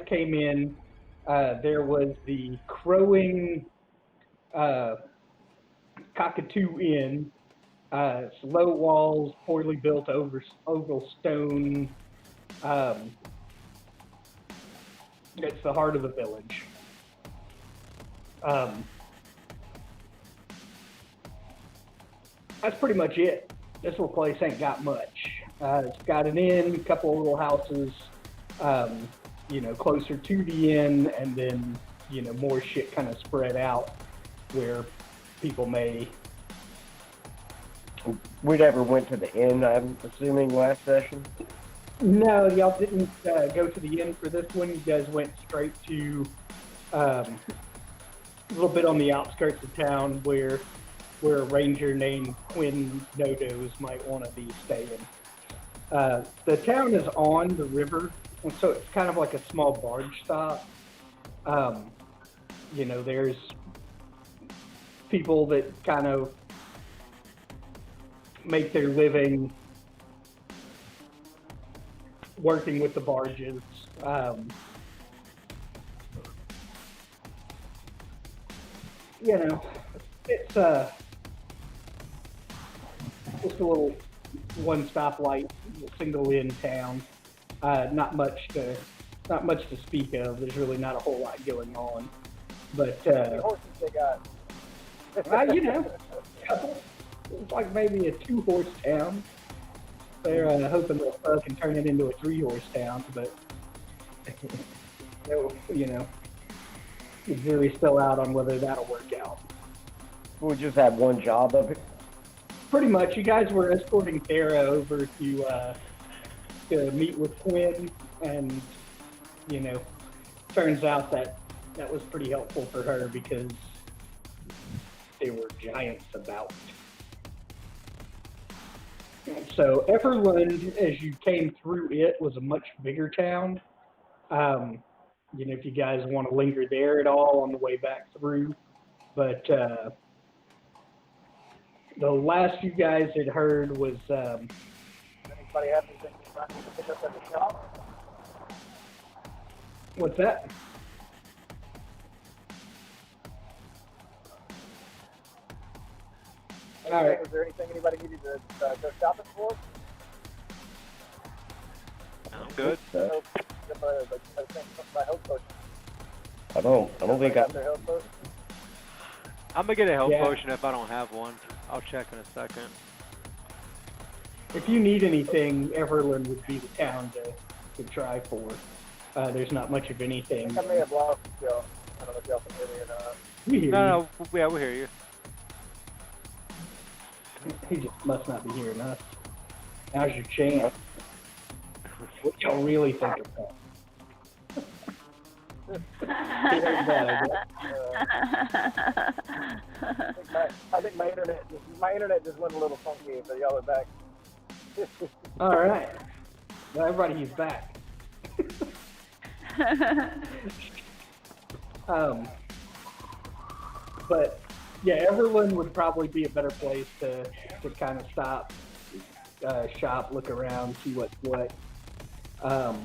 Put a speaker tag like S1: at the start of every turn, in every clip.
S1: came in, there was the crowing Cockatoo Inn. It's low walls, poorly built oval stone. It's the heart of the village. That's pretty much it. This little place ain't got much. It's got an inn, a couple of little houses, closer to the inn, and then, more shit kind of spread out where people may.
S2: We never went to the inn, I'm assuming, last session?
S1: No, y'all didn't go to the inn for this one. You guys went straight to a little bit on the outskirts of town where a ranger named Quinn Nodos might want to be staying. The town is on the river, and so it's kind of like a small barge stop. There's people that kind of make their living working with the barges. It's just a little one-stop light, single in town. Not much to speak of. There's really not a whole lot going on. But
S3: How many horses they got?
S1: It's like maybe a 2-horse town. They're hoping they'll can turn it into a 3-horse town, but the jury's still out on whether that'll work out.
S2: We just had one job of it.
S1: Pretty much, you guys were escorting Tara over to meet with Quinn, and turns out that was pretty helpful for her because there were giants about. So Everland, as you came through it, was a much bigger town. If you guys want to linger there at all on the way back through. But the last you guys had heard was...
S3: Anybody have anything to pick up at the shop?
S1: What's that? All right.
S3: Was there anything anybody needed to go shopping for?
S4: I'm good.
S2: I don't think I...
S4: I'm gonna get a health potion if I don't have one. I'll check in a second.
S1: If you need anything, Everland would be the town to try for. There's not much of anything.
S3: I may have lost y'all. I don't know if y'all can hear me or not.
S4: No, yeah, we hear you.
S1: He just must not be hearing us. Now's your chance. What y'all really think of that?
S3: I think my internet just went a little funky, so y'all are back.
S1: All right. Well, everybody, he's back. But yeah, Everland would probably be a better place to kind of stop, shop, look around, see what's what. I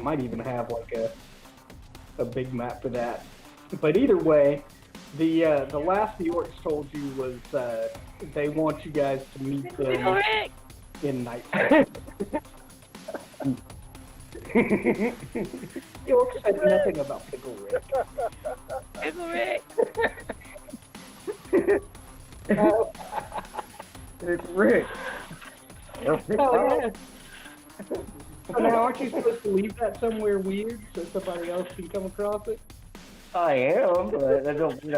S1: might even have like a big map for that. But either way, the last the orcs told you was they want you guys to meet them in night. The orcs said nothing about Pickle Rick.
S5: Pickle Rick.
S2: It's Rick.
S1: Oh, yeah. So now, aren't you supposed to leave that somewhere weird so somebody else can come across it?
S2: I am, but I don't mean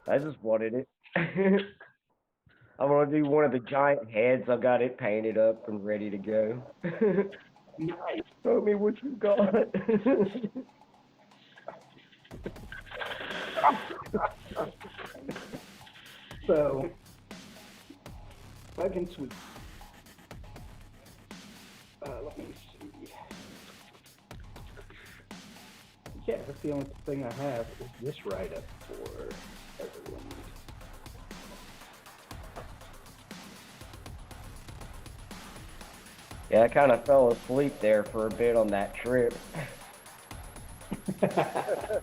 S2: I just wanted it. I'm gonna do one of the giant heads. I got it painted up and ready to go.
S1: Nice.
S2: Show me what you got.
S1: So, fucking sweet. Let me see. Yeah, that's the only thing I have is this write-up for everyone.
S2: Yeah, I kind of fell asleep there for a bit on that trip.
S3: Yeah.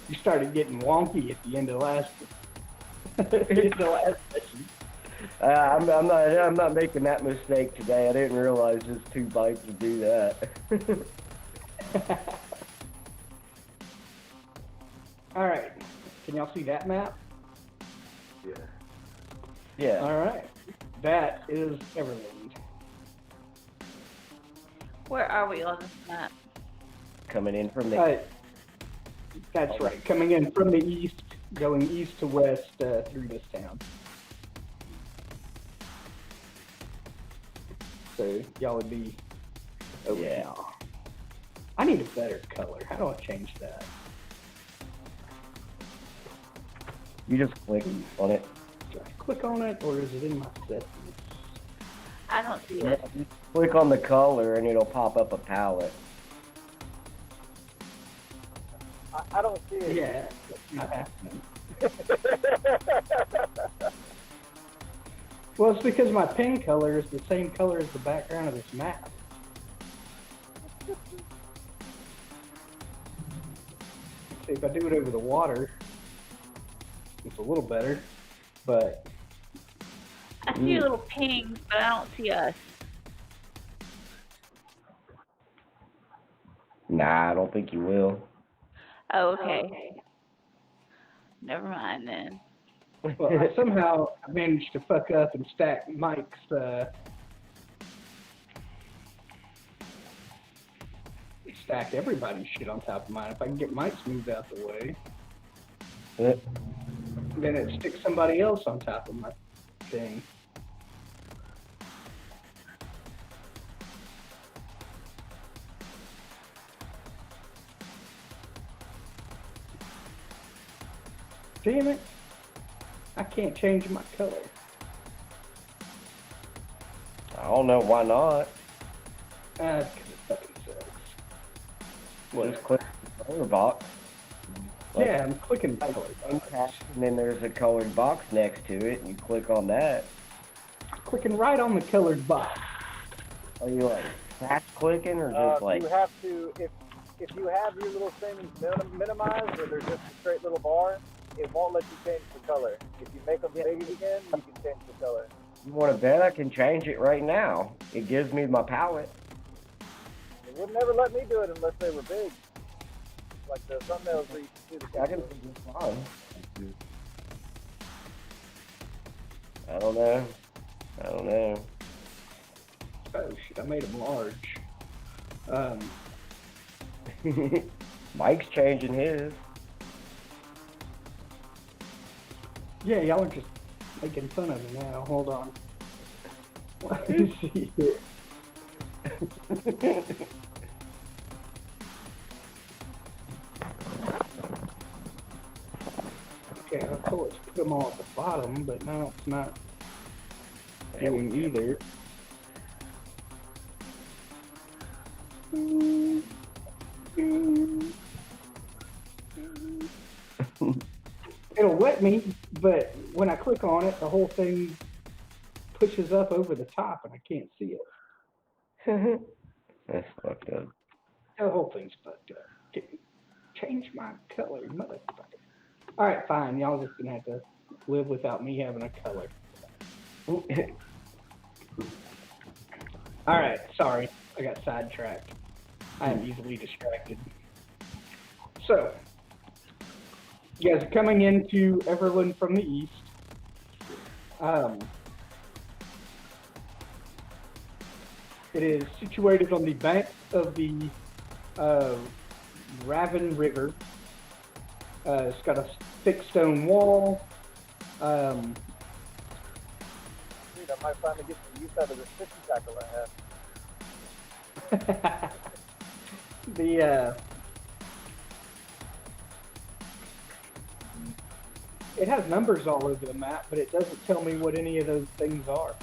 S1: You started getting wonky at the end of the last session.
S2: I'm not making that mistake today. I didn't realize just 2 bites would do that.
S1: All right. Can y'all see that map?
S2: Yeah.
S1: All right. That is Everland.
S5: Where are we on this map?
S2: Coming in from the
S1: That's right. Coming in from the east, going east to west through this town. So y'all would be over here. I need a better color. How do I change that?
S2: You just click on it.
S1: Do I click on it or is it in my settings?
S5: I don't see it.
S2: Click on the color and it'll pop up a palette.
S3: I don't see it.
S1: Yeah, that's not happening. Well, it's because my pen color is the same color as the background of this map. See, if I do it over the water, it's a little better, but
S5: I see little pings, but I don't see us.
S2: Nah, I don't think you will.
S5: Oh, okay. Never mind then.
S1: well, I somehow managed to fuck up and stack Mike's stack everybody's shit on top of mine. If I can get Mike's moved out the way, then it sticks somebody else on top of my thing. Damn it. I can't change my color.
S2: I don't know why not.
S1: Because it fucking sucks.
S2: Just click the color box.
S1: Yeah, I'm clicking color.
S2: And then there's a colored box next to it, and you click on that.
S1: Clicking right on the colored box.
S2: Are you like fast clicking or just like?
S3: You have to, if you have your little things minimized, or they're just a straight little bar, it won't let you change the color. If you make them big again, you can change the color.
S2: You want to bet I can change it right now? It gives me my palette.
S3: It would never let me do it unless they were big. Like the thumbnails where you can see the
S2: I can
S3: pictures.
S2: do this fine. I don't know.
S1: Oh shit, I made them large.
S2: Mike's changing his.
S1: Yeah, y'all are just making fun of me now. Hold on. Let me see here. Okay, of course, put them all at the bottom, but now it's not doing either. It'll let me, but when I click on it, the whole thing pushes up over the top and I can't see it.
S2: That's fucked up.
S1: The whole thing's fucked up. Change my color, motherfucker. Alright, fine. Y'all just gonna have to live without me having a color. Alright, sorry. I got sidetracked. I am easily distracted. So, you guys are coming into Everland from the east. It is situated on the bank of the Raven River. It's got a thick stone wall.
S3: Dude, I might finally get some use out of this fishing tackle I have.
S1: It has numbers all over the map, but it doesn't tell me what any of those things are.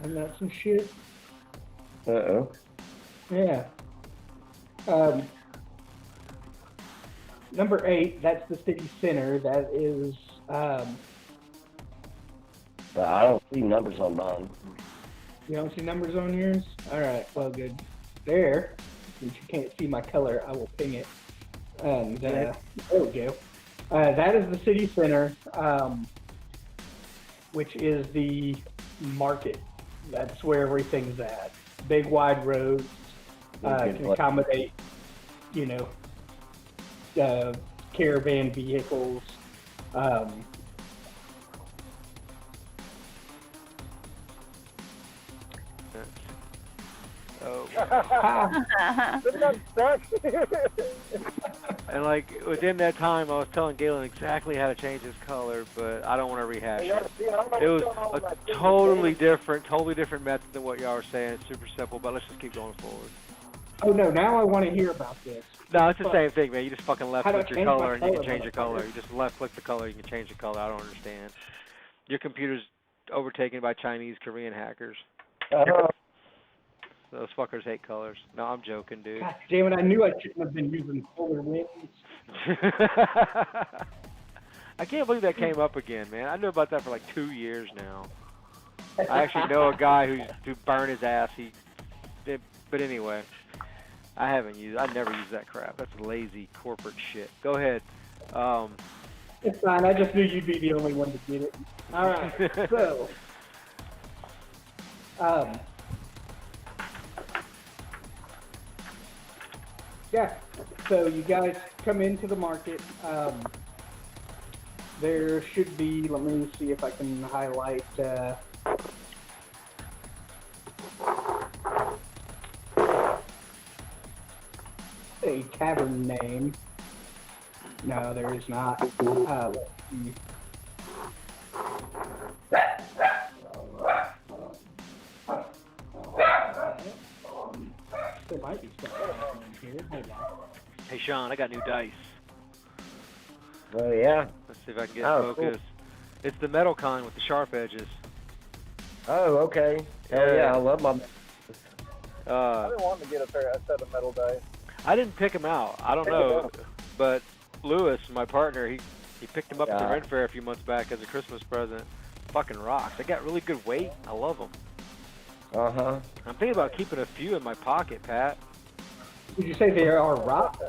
S1: Isn't that some shit?
S2: Uh-oh.
S1: Yeah. Number 8, that's the city center. That is
S2: But I don't see numbers on mine.
S1: You don't see numbers on yours? Alright, well, good. There, since you can't see my color, I will ping it. And, there we go. That is the city center, which is the market. That's where everything's at. Big, wide roads can accommodate, you know, caravan vehicles.
S4: Oh.
S3: Isn't that stuck?
S4: And like within that time, I was telling Galen exactly how to change his color, but I don't want to rehash it. It was a totally different method than what y'all were saying. It's super simple, but let's just keep going forward.
S1: Oh no, now I want to hear about this.
S4: No, it's the same thing, man. You just fucking left
S1: How do I
S4: click your
S1: change my
S4: color and you can
S1: color,
S4: change your color.
S1: motherfucker?
S4: You just left click the color, you can change the color. I don't understand. Your computer's overtaken by Chinese, Korean hackers. Those fuckers hate colors. No, I'm joking, dude.
S1: God damn it, I knew I shouldn't have been using solar winds.
S4: I can't believe that came up again, man. I knew about that for like 2 years now. I actually know a guy who burned his ass. He did, but anyway, I never used that crap. That's lazy corporate shit. Go ahead.
S1: It's fine, I just knew you'd be the only one to get it. Alright, so, yeah, so you guys come into the market. There should be, let me see if I can highlight, a tavern name. No, there is not. Let's see. There might be something in here. Hold on.
S4: Hey, Sean, I got new dice.
S2: Oh, yeah.
S4: Let's see if I can get
S2: Oh,
S4: focus. Cool. It's the metal kind with the sharp edges.
S2: Oh, okay. Hell yeah, I love my...
S3: I've been wanting to get a set of metal dice.
S4: I didn't pick them out. I don't know, but Lewis, my partner, he picked them up at the Ren Fair a few months back as a Christmas present. Fucking rocks. They got really good weight. I love them.
S2: Uh-huh.
S4: I'm thinking about keeping a few in my pocket, Pat.
S1: Did you say they are rocks?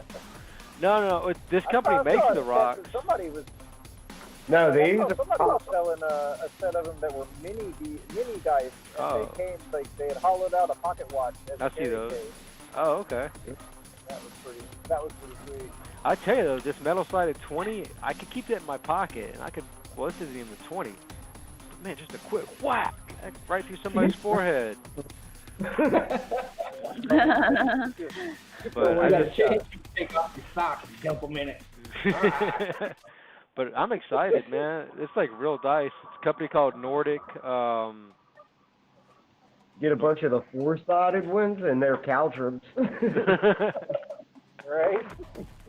S4: No. This company makes the rocks.
S3: Somebody was.
S2: No, these are...
S3: Somebody was selling a set of them that were mini dice. And
S4: Oh.
S3: they had hollowed out a pocket watch.
S4: I see those. Oh, okay.
S3: That was pretty sweet.
S4: I tell you though, this metal-sided 20, I could keep that in my pocket, and I could. Well, this isn't even the 20. But man, just a quick whack right through somebody's forehead. But
S1: I got a chance to take off your socks and dump them in it.
S4: But I'm excited, man. It's like real dice. It's a company called Nordic.
S2: Get a bunch of the four-sided ones, and they're caltrums.
S3: Right?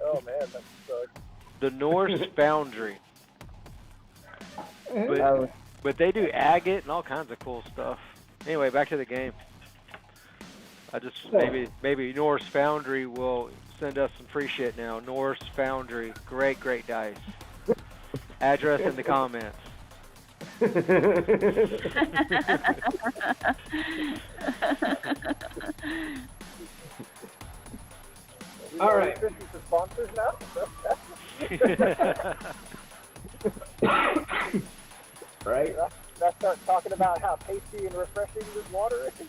S3: Oh man, that sucks.
S4: The Norse Foundry.
S2: Oh,
S4: But they do agate and all kinds of cool stuff. Anyway, back to the game. I just maybe Norse Foundry will send us some free shit now. Norse Foundry, great dice. Address in the comments.
S1: All right.
S3: Christmas for sponsors now.
S1: Right?
S3: Let's start talking about how tasty and refreshing this water is.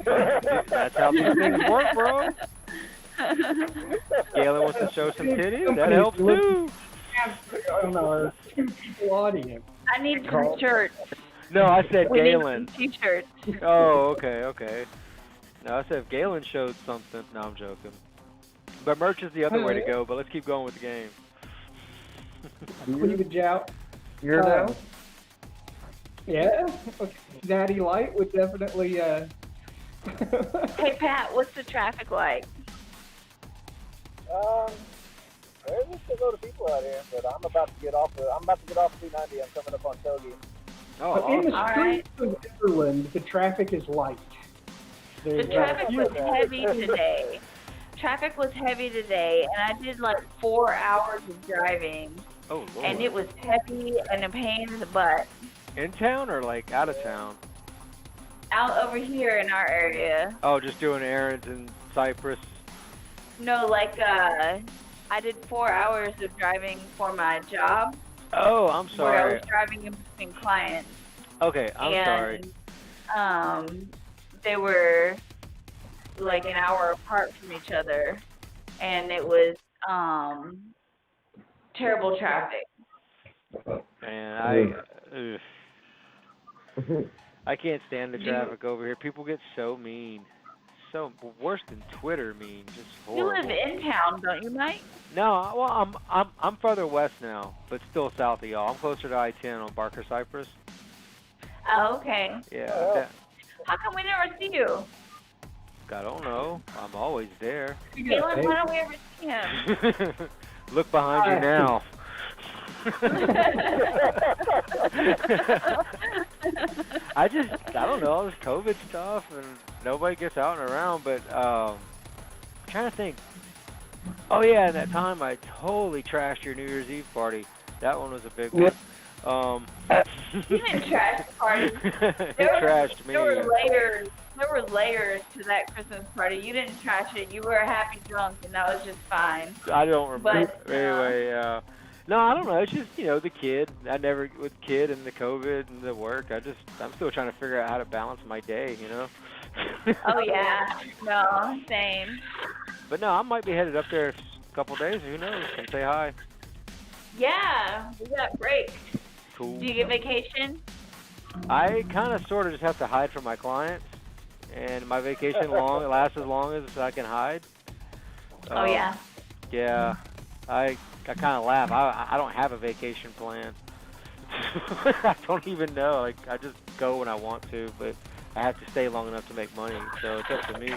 S4: That's how these things work, bro. Galen wants to show some titties. That helps too.
S1: I don't know, 2 people audience.
S5: I need some shirts.
S4: No, I said
S5: We
S4: Galen.
S5: need some t-shirts.
S4: Oh, okay. No, I said if Galen showed something. No, I'm joking. But merch is the other way to go, but let's keep going with the game.
S1: Cleavage out.
S2: you're now?
S1: Yeah. Okay. Natty Light would definitely,
S5: Hey Pat, what's the traffic like?
S3: There's a load of people out here, but I'm about to get off 290. I'm coming up on Togi.
S4: Oh,
S1: in the
S4: awesome.
S1: streets of Ireland, the traffic is light.
S5: The
S1: There's
S5: traffic was heavy today. Traffic was heavy today, and I did like 4 hours of driving,
S4: Oh, Lord.
S5: and it was heavy and a pain in the butt.
S4: in town or like out of town?
S5: Out over here in our area.
S4: Oh, just doing errands in Cyprus.
S5: No, like I did 4 hours of driving for my job.
S4: Oh, I'm
S5: Where I
S4: sorry.
S5: was driving in between clients.
S4: Okay, I'm sorry.
S5: They were like an hour apart from each other, and it was terrible traffic.
S4: Man, I can't stand the traffic over here. People get so mean. So worse than Twitter mean. Just
S5: You
S4: horrible.
S5: live in town, don't you, Mike?
S4: No, well, I'm further west now, but still south of y'all. I'm closer to I-10 on Barker Cypress.
S5: Oh, okay.
S4: Yeah.
S3: Oh.
S5: How come we never see you?
S4: I don't know. I'm always there.
S5: Galen, why don't we ever see him?
S4: Look behind you now. I don't know, all this COVID stuff and nobody gets out and around, but I'm trying to think. Oh yeah, and that time I totally trashed your New Year's Eve party. That one was a big one.
S5: You didn't trash the party.
S4: He trashed me.
S5: There were layers to that Christmas party. You didn't trash it. You were a happy drunk, and that was just fine.
S4: I don't remember.
S5: But,
S4: anyway, no, I don't know. It's just, the kid. With kid and the COVID and the work, I'm still trying to figure out how to balance my day,
S5: Oh, yeah. No, same.
S4: But no, I might be headed up there a couple days. Who knows? Come say hi.
S5: Yeah, we got break.
S4: Cool.
S5: Do you get vacation?
S4: I kind of sort of just have to hide from my clients. And my vacation lasts as long as I can hide.
S5: Oh, yeah.
S4: Yeah. I kind of laugh. I don't have a vacation plan. I don't even know. Like, I just go when I want to, but I have to stay long enough to make money, so it's up to me.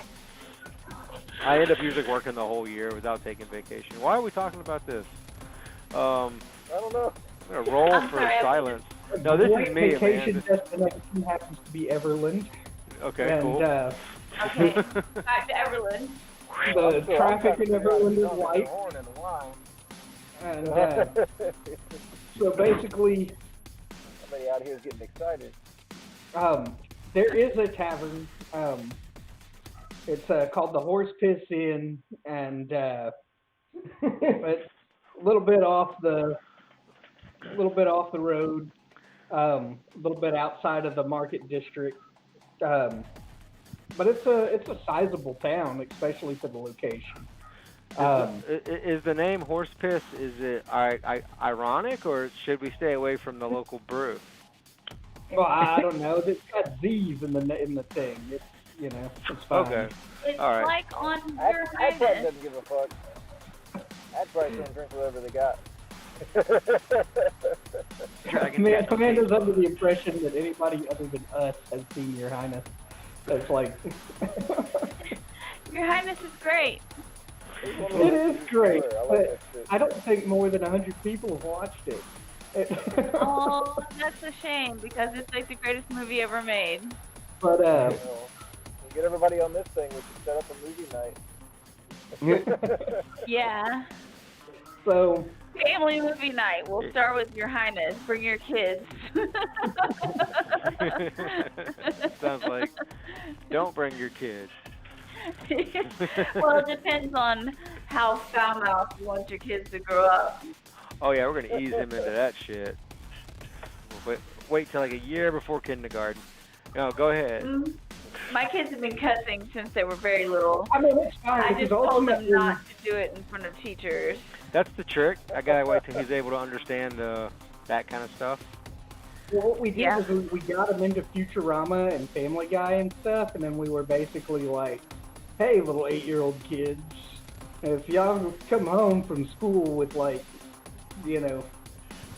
S4: I end up usually working the whole year without taking vacation. Why are we talking about this?
S3: I don't know.
S4: I'm gonna roll for silence. No, this is me,
S1: vacation
S4: man.
S1: destination happens to be Everland.
S4: Okay,
S1: And,
S4: cool.
S5: Okay, back to Everland.
S1: The traffic in Everland is light. And so basically,
S3: somebody out here is getting excited.
S1: there is a tavern. It's called the Horse Piss Inn, and it's a little bit off the road, a little bit outside of the market district. But it's a sizable town, especially for the location.
S4: Is the name Horse Piss, is it ironic, or should we stay away from the local brew?
S1: Well, I don't know. It's got Z's in the thing. It's it's fine.
S4: Okay.
S5: It's
S4: All right.
S5: like on your
S3: That probably
S5: Highness.
S3: doesn't give a fuck. That probably can drink whatever they got.
S1: Commander's under the impression that anybody other than us has seen Your Highness. It's like
S5: Your Highness is great.
S1: it is great,
S3: I like
S1: but
S3: that shit.
S1: I don't think more than 100 people have watched it.
S5: Oh, that's a shame because it's like the greatest movie ever made.
S1: But
S3: You get everybody on this thing, we should set up a movie night.
S5: Yeah.
S1: so
S5: Family movie night. We'll start with Your Highness. Bring your kids.
S4: Sounds like don't bring your kids.
S5: Well, it depends on how foul-mouthed you want your kids to grow up.
S4: Oh yeah, we're gonna ease them into that shit. Wait till like a year before kindergarten. No, go ahead.
S5: My kids have been cussing since they were very little.
S1: I mean, it's fine
S5: I
S1: because
S5: just told them
S1: ultimately,
S5: not to do it in front of teachers.
S4: That's the trick. I gotta wait till he's able to understand that kind of stuff.
S1: well, what we did
S5: Yeah.
S1: is we got them into Futurama and Family Guy and stuff, and then we were basically like, "Hey, little 8-year-old kids, if y'all come home from school with like,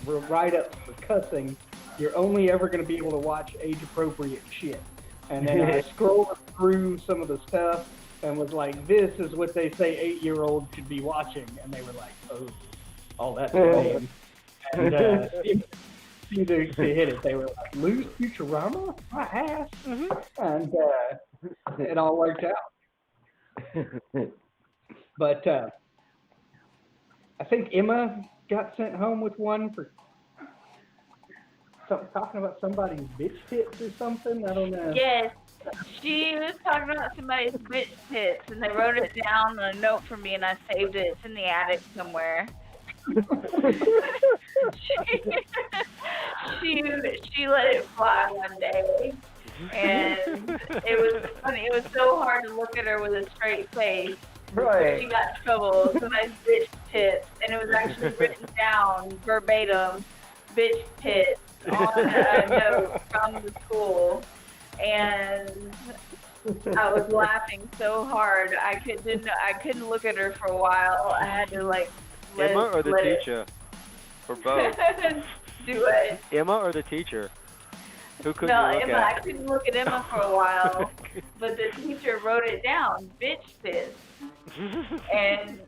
S1: write-ups for cussing, you're only ever going to be able to watch age-appropriate shit." And then I scrolled through some of the stuff and was like, "This is what they say 8-year-olds should be watching," and they were like, "Oh, all that's lame." And seemed to hit it. They were like, "Lose Futurama? My ass!" And it all worked out. But I think Emma got sent home with one for talking about somebody's bitch tits or something. I don't know.
S5: Yes, she was talking about somebody's bitch tits, and they wrote it down on a note for me, and I saved it. It's in the attic somewhere. she let it fly one day, and it was funny. It was so hard to look at her with a straight face.
S2: Right.
S5: She got in trouble. Somebody's bitch tits, and it was actually written down verbatim, bitch tits, on a note from the school. And I was laughing so hard I couldn't look at her for a while. I had to like let
S4: Emma or the
S5: let
S4: teacher? Or both?
S5: Do it.
S4: Emma or the teacher? Who couldn't
S5: No,
S4: you look
S5: Emma.
S4: at?
S5: I couldn't look at Emma for a while, but the teacher wrote it down, bitch tits. And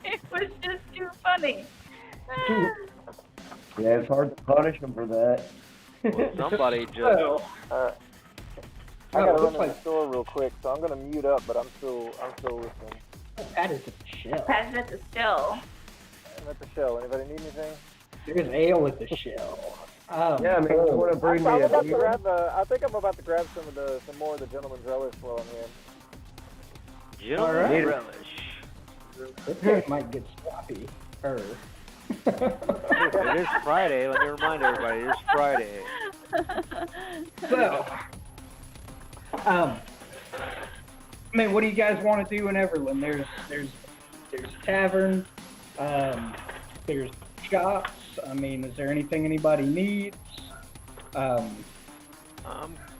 S5: it was just too funny.
S2: Yeah, it's hard to punish them for that.
S4: Well, somebody just.
S1: So,
S3: I gotta
S1: looks
S3: run to
S1: like
S3: the store real quick, so I'm gonna mute up, but I'm still listening.
S1: that is a shell.
S5: Pass it to Still.
S3: I'm at the show. Anybody need anything?
S1: There's ale at the shell.
S2: Yeah, I mean, you want to bring me
S3: I'm
S2: a
S3: about to
S2: beer?
S3: grab I think I'm about to grab some more of the gentleman's relish while I'm here.
S4: Gentleman's
S1: Alright.
S4: relish.
S1: This guy might get sloppy.
S4: It is Friday. Let me remind everybody, it is Friday.
S1: So, I mean, what do you guys want to do in Everland? There's tavern, there's shops. I mean, is there anything anybody needs?
S4: I'm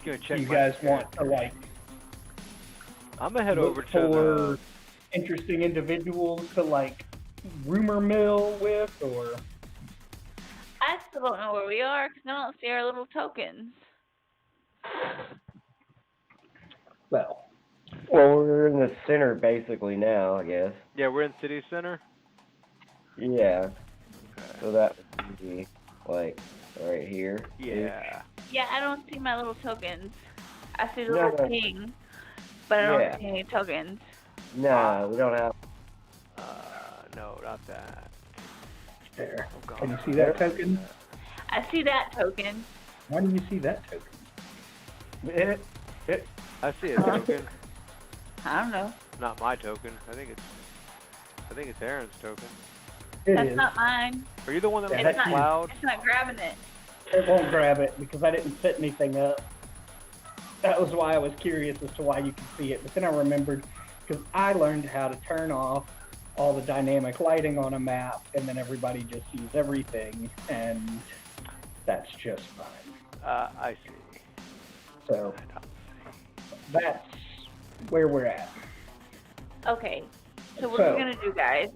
S4: gonna check.
S1: Do you
S4: my
S1: guys
S4: schedule.
S1: want to like
S4: I'm gonna head
S1: look
S4: over to
S1: for
S4: the.
S1: interesting individuals to like rumor mill with, or
S5: I still don't know where we are because I don't see our little tokens.
S1: well,
S2: We're in the center basically now, I guess.
S4: Yeah, we're in City Center.
S2: Yeah. So that would be like right here.
S4: Yeah.
S5: Yeah, I don't see my little tokens. I see the
S2: No,
S5: little
S2: no.
S5: ping, but I don't
S2: Yeah.
S5: see any tokens.
S2: No, we don't have.
S4: No, not that.
S1: there.
S4: Oh, God.
S1: Can you see that token?
S5: I see that token.
S1: Why do you see that token?
S4: I see a token.
S5: I don't know.
S4: Not my token. I think it's Aaron's token.
S1: It
S5: That's
S1: is.
S5: not mine.
S4: Are you the one that
S1: Yeah,
S4: went
S1: that's you.
S4: cloud?
S5: It's not grabbing it.
S1: It won't grab it because I didn't set anything up. That was why I was curious as to why you could see it. But then I remembered because I learned how to turn off all the dynamic lighting on a map, and then everybody just sees everything, and that's just fine.
S4: I see.
S1: So that's where we're at.
S5: Okay. So what are we gonna do, guys?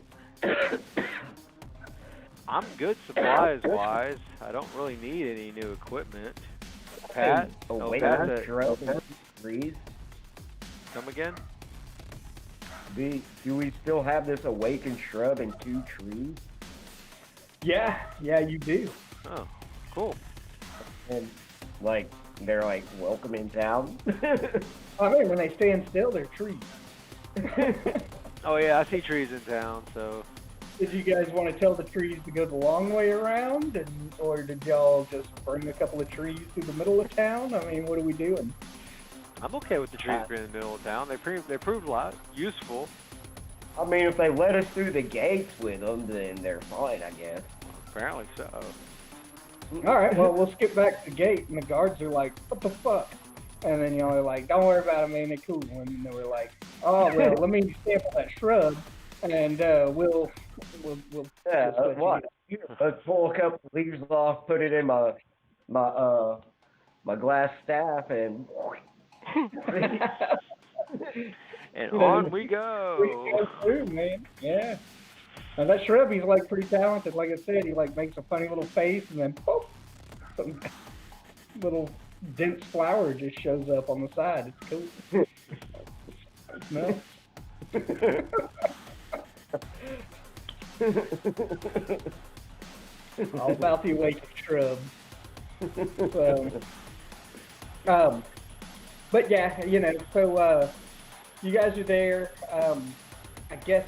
S4: I'm good supplies wise. I don't really need any new equipment. Pat? Oh,
S2: wait,
S4: Pat's at-
S2: shrub trees.
S4: Come again?
S2: Do we still have this awakened shrub and 2 trees?
S1: Yeah, you do.
S4: Oh, cool.
S2: And like they're like welcome in town.
S1: I mean, when they stand still, they're trees.
S4: Oh yeah, I see trees in town, so
S1: Did you guys want to tell the trees to go the long way around, or did y'all just bring a couple of trees through the middle of town? I mean, what are we doing?
S4: I'm okay with the trees being in the middle of town. They proved a lot useful.
S2: I mean, if they let us through the gates with them, then they're fine, I guess.
S4: Apparently so.
S1: All right, well, we'll skip back to the gate, and the guards are like, what the fuck? And then y'all are like, don't worry about it, man, they're cool. And they were like, oh, well, let me sample that shrub, and we'll
S2: Yeah,
S1: just let
S2: what?
S1: you
S2: Let's pull a couple leaves off, put it in my glass staff, and
S4: And on we
S1: We
S4: go.
S1: go through, man. Yeah. Now that shrub, he's like pretty talented. Like I said, he like makes a funny little face, and then poof, some little dense flower just shows up on the side. It's cool. No. All about the awakened shrub. So, but yeah, you know, so you guys are there. I guess,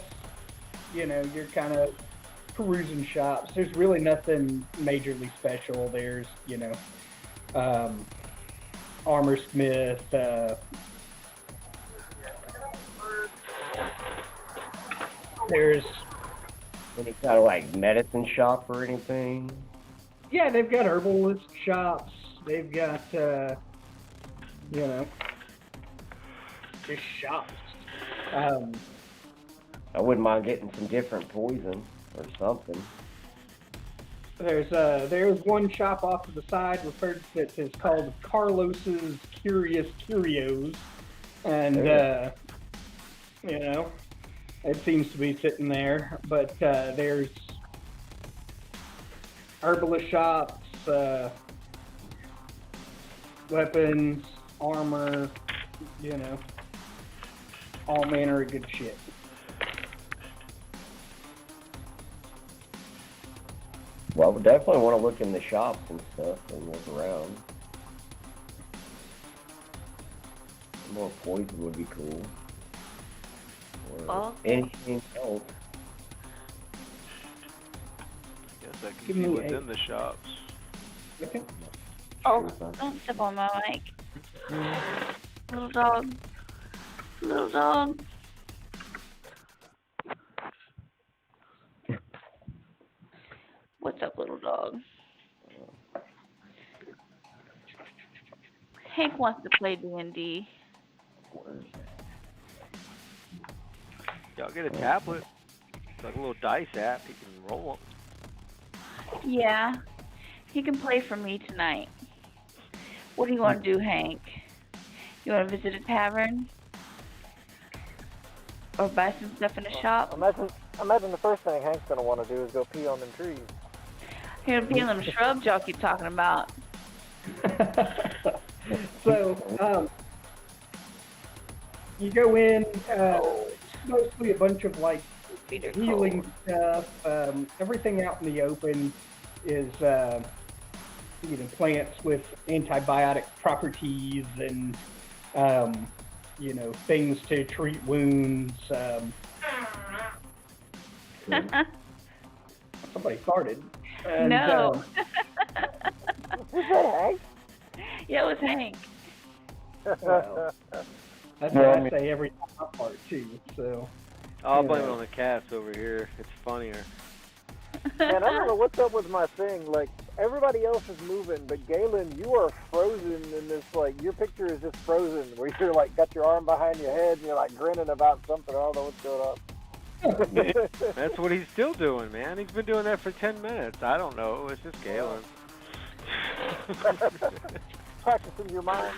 S1: you know, you're kind of perusing shops. There's really nothing majorly special. There's, armor smith, there's,
S2: Any kind of like medicine shop or anything?
S1: yeah, they've got herbalist shops. They've got, just shops.
S2: I wouldn't mind getting some different poison or something.
S1: There's one shop off to the side referred to that is called Carlos's Curious Curios, and it seems to be sitting there. But there's herbalist shops, weapons, armor, all manner of good shit.
S2: Well, I would definitely want to look in the shops and stuff and look around. Some more poison would be cool. Or anything else.
S4: Guess I can
S1: Give
S4: see
S1: me
S4: what's
S1: a-
S4: in the shops.
S1: Okay.
S5: Oh, don't step on my mic. Little dog. Little dog. What's up, little dog? Hank wants to play DnD.
S4: Y'all get a tablet. It's like a little dice app. You can roll them.
S5: Yeah, he can play for me tonight. What do you want to do, Hank? You want to visit a tavern? Or buy some stuff in a shop?
S3: Imagine the first thing Hank's gonna want to do is go pee on them trees.
S5: Here, be in them shrubs y'all keep talking about.
S1: So, you go in, mostly a bunch of like
S5: Feet are
S1: healing
S5: cold.
S1: stuff. Everything out in the open is, plants with antibiotic properties and, things to treat wounds. Somebody farted. And,
S5: No.
S3: Was that Hank?
S5: Yeah, it was Hank.
S1: well, that's
S2: Yeah,
S1: what
S2: I
S1: I
S2: mean-
S1: say every time I fart too. So.
S4: I'll
S1: You
S4: blame it
S1: know.
S4: on the cats over here. It's funnier.
S3: Man, I don't know what's up with my thing. Like, everybody else is moving, but Galen, you are frozen in this, like, your picture is just frozen, where you're, like, got your arm behind your head, and you're, like, grinning about something. I don't know what's going on.
S4: That's what he's still doing, man. He's been doing that for 10 minutes. I don't know. It's just Galen.
S3: Practicing your mind.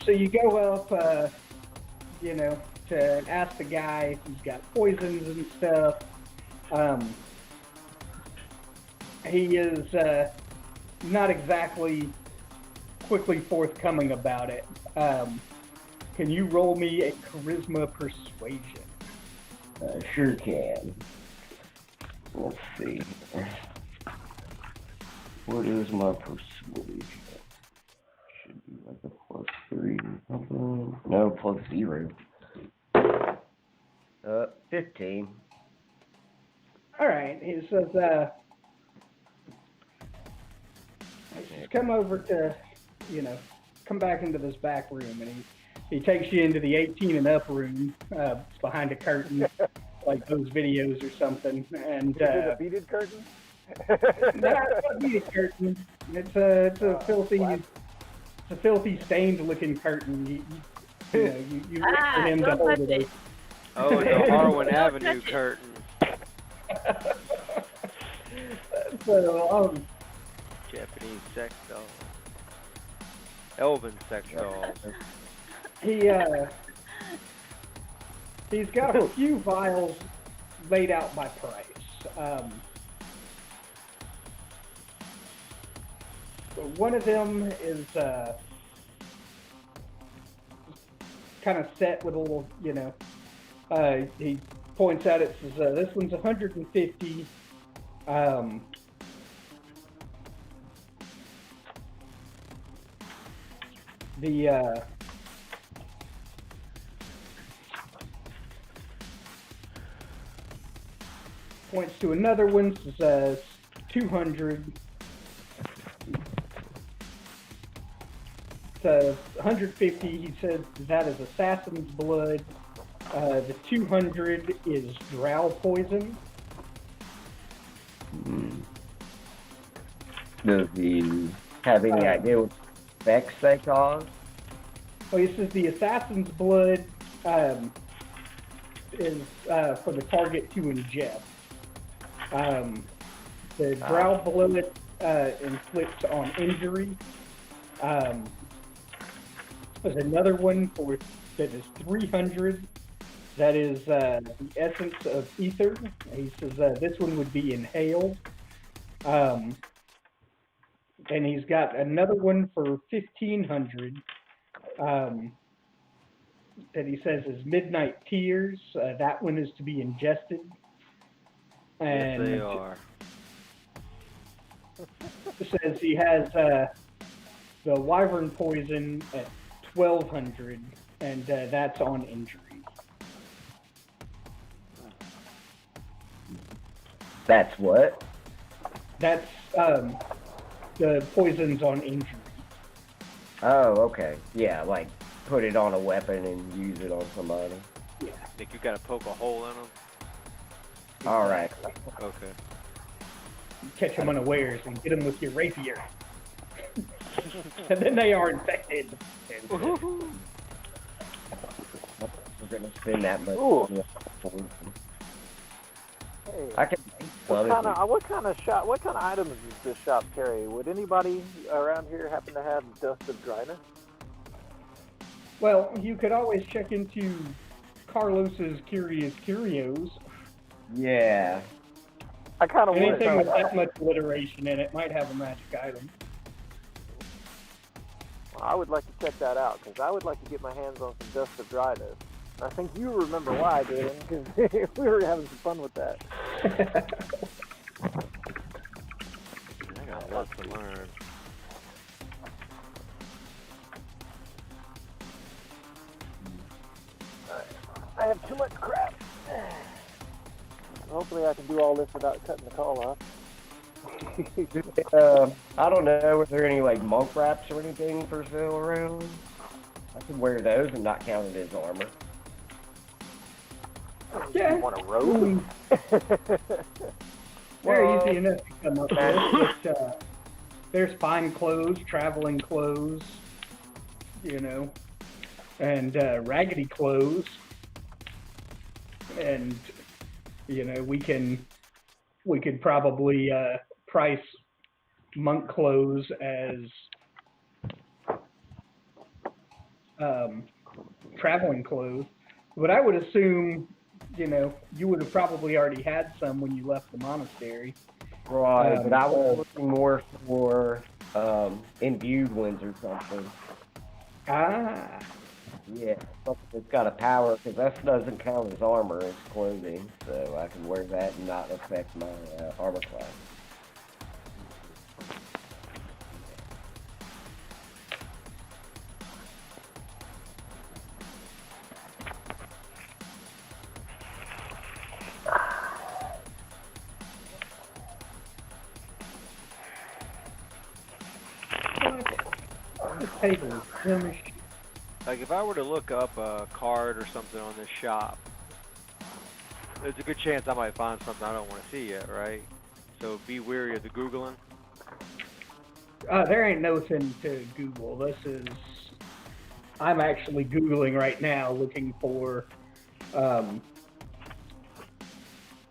S1: So you go up, to ask the guy if he's got poisons and stuff. He is not exactly quickly forthcoming about it. Can you roll me a charisma persuasion?
S2: Sure can. Let's see. What is my persuasion? Should be like a +3 or something. No, +0. 15.
S1: All right. He says, he's come over to, come back into this back room, and he takes you into the 18 and up room. It's behind a curtain, like those videos or something. And
S3: Is it a beaded curtain?
S1: no, it's not a beaded curtain. It's a filthy, stained-looking curtain. You wait for him to
S5: don't
S1: hold
S5: touch
S1: it.
S5: it.
S4: Oh, the Harwin
S5: Don't
S4: Avenue
S5: touch it.
S4: curtain.
S1: So,
S4: Japanese sex doll. Elven sex doll.
S1: he's got a few vials laid out by price. One of them is kind of set with a little, he points out it says this one's 150. points to another one, says 200. Says 150. He says that is assassin's blood. The 200 is drow poison.
S2: Does he have any idea what effects they cause?
S1: Well, he says the assassin's blood is for the target to ingest. The drow blood inflicts on injury. There's another one that is 300. That is the essence of ether. He says this one would be inhaled. And he's got another one for 1,500 that he says is midnight tears. That one is to be ingested. And
S4: Yes, they are.
S1: It says he has the wyvern poison at 1,200, and that's on injury.
S2: That's what?
S1: That's the poison's on injury.
S2: Oh, okay. Yeah, like put it on a weapon and use it on somebody.
S1: Yeah.
S4: Think you gotta poke a hole in them?
S2: All right.
S4: Okay.
S1: Catch them unawares and get them with your rapier. And then they are infected.
S2: We're gonna spend that much.
S3: Ooh.
S2: money.
S3: Hey,
S2: I can.
S3: what kind of items does this shop carry? Would anybody around here happen to have dust of dryness?
S1: Well, you could always check into Carlos's Curious Curios.
S2: Yeah.
S3: I kind of
S1: Anything with
S3: would.
S1: that much alliteration in it might have a magic item.
S3: I would like to check that out because I would like to get my hands on some dust of dryness. I think you remember why, Dylan, because we were having some fun with that.
S4: I got a lot to learn.
S3: I have too much crap. Hopefully I can do all this without cutting the call off.
S2: I don't know. Was there any like monk wraps or anything for sale around? I could wear those and not count it as armor.
S1: Yeah.
S3: You want a robe?
S1: Very easy enough to come up with. But, there's fine clothes, traveling clothes, you know, and raggedy clothes. And, you know, we could probably price monk clothes as traveling clothes. But I would assume, you know, you would have probably already had some when you left the monastery.
S2: Right, but I was looking more for imbued ones or something.
S1: Ah.
S2: Yeah, something that's got a power, because that doesn't count as armor, it's clothing, so I can wear that and not affect my armor class.
S1: This table is finished.
S4: Like, if I were to look up a card or something on this shop, there's a good chance I might find something I don't want to see yet, right? So be wary of the Googling.
S1: There ain't nothing to Google. I'm actually Googling right now looking for a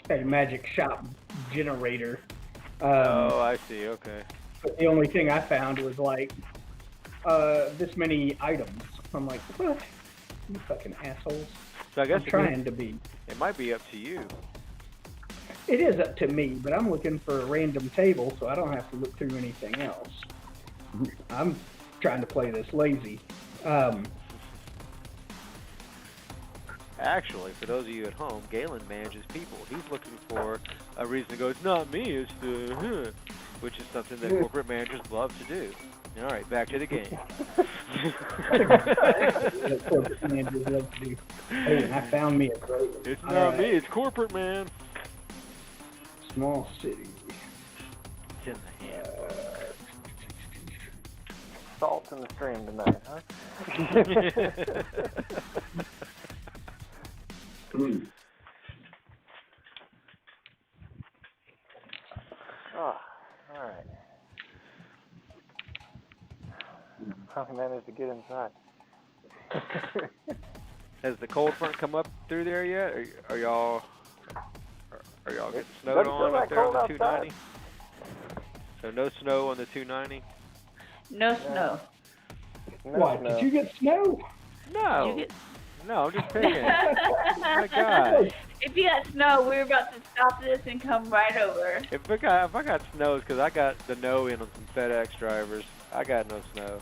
S1: magic shop generator.
S4: Oh, I see, okay.
S1: But the only thing I found was like, this many items. I'm like, what? You fucking assholes.
S4: So I guess
S1: I'm trying to be.
S4: it might be up to you.
S1: It is up to me, but I'm looking for a random table so I don't have to look through anything else. I'm trying to play this lazy.
S4: Actually, for those of you at home, Galen manages people. He's looking for a reason to go, it's not me, it's the, which is something that corporate managers love to do. All right, back to the game.
S1: That's what managers love to do. Hey, I found me a great one.
S4: It's
S1: All
S4: not
S1: right.
S4: me, it's corporate, man.
S1: Small city.
S4: It's in the hand.
S3: Salt in the stream tonight, huh? Oh, all right. I managed to get inside.
S4: Has the cold front come up through there yet? Are y'all getting snowed on up there on the 290? So no snow on the 290?
S5: No snow.
S1: What? Did you get snow?
S4: No.
S5: You get...
S4: No, I'm just picking. Oh my God.
S5: If you got snow, we were about to stop this and come right over.
S4: If I got snow, it's because I got the no in on some FedEx drivers. I got no snow.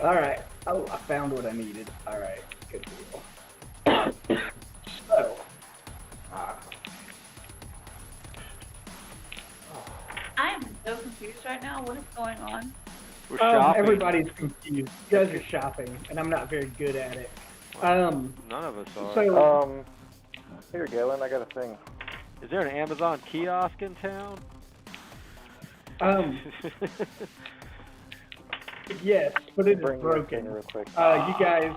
S1: All right. Oh, I found what I needed. All right. Good deal. So,
S5: I am so confused right now. What is going on?
S4: We're shopping.
S1: everybody's confused. You guys are shopping, and I'm not very good at it.
S4: None of us are.
S1: So,
S3: Here, Galen, I got a thing.
S4: Is there an Amazon kiosk in town?
S1: yes, but it is
S3: Bring your thing
S1: broken.
S3: real quick.
S1: You guys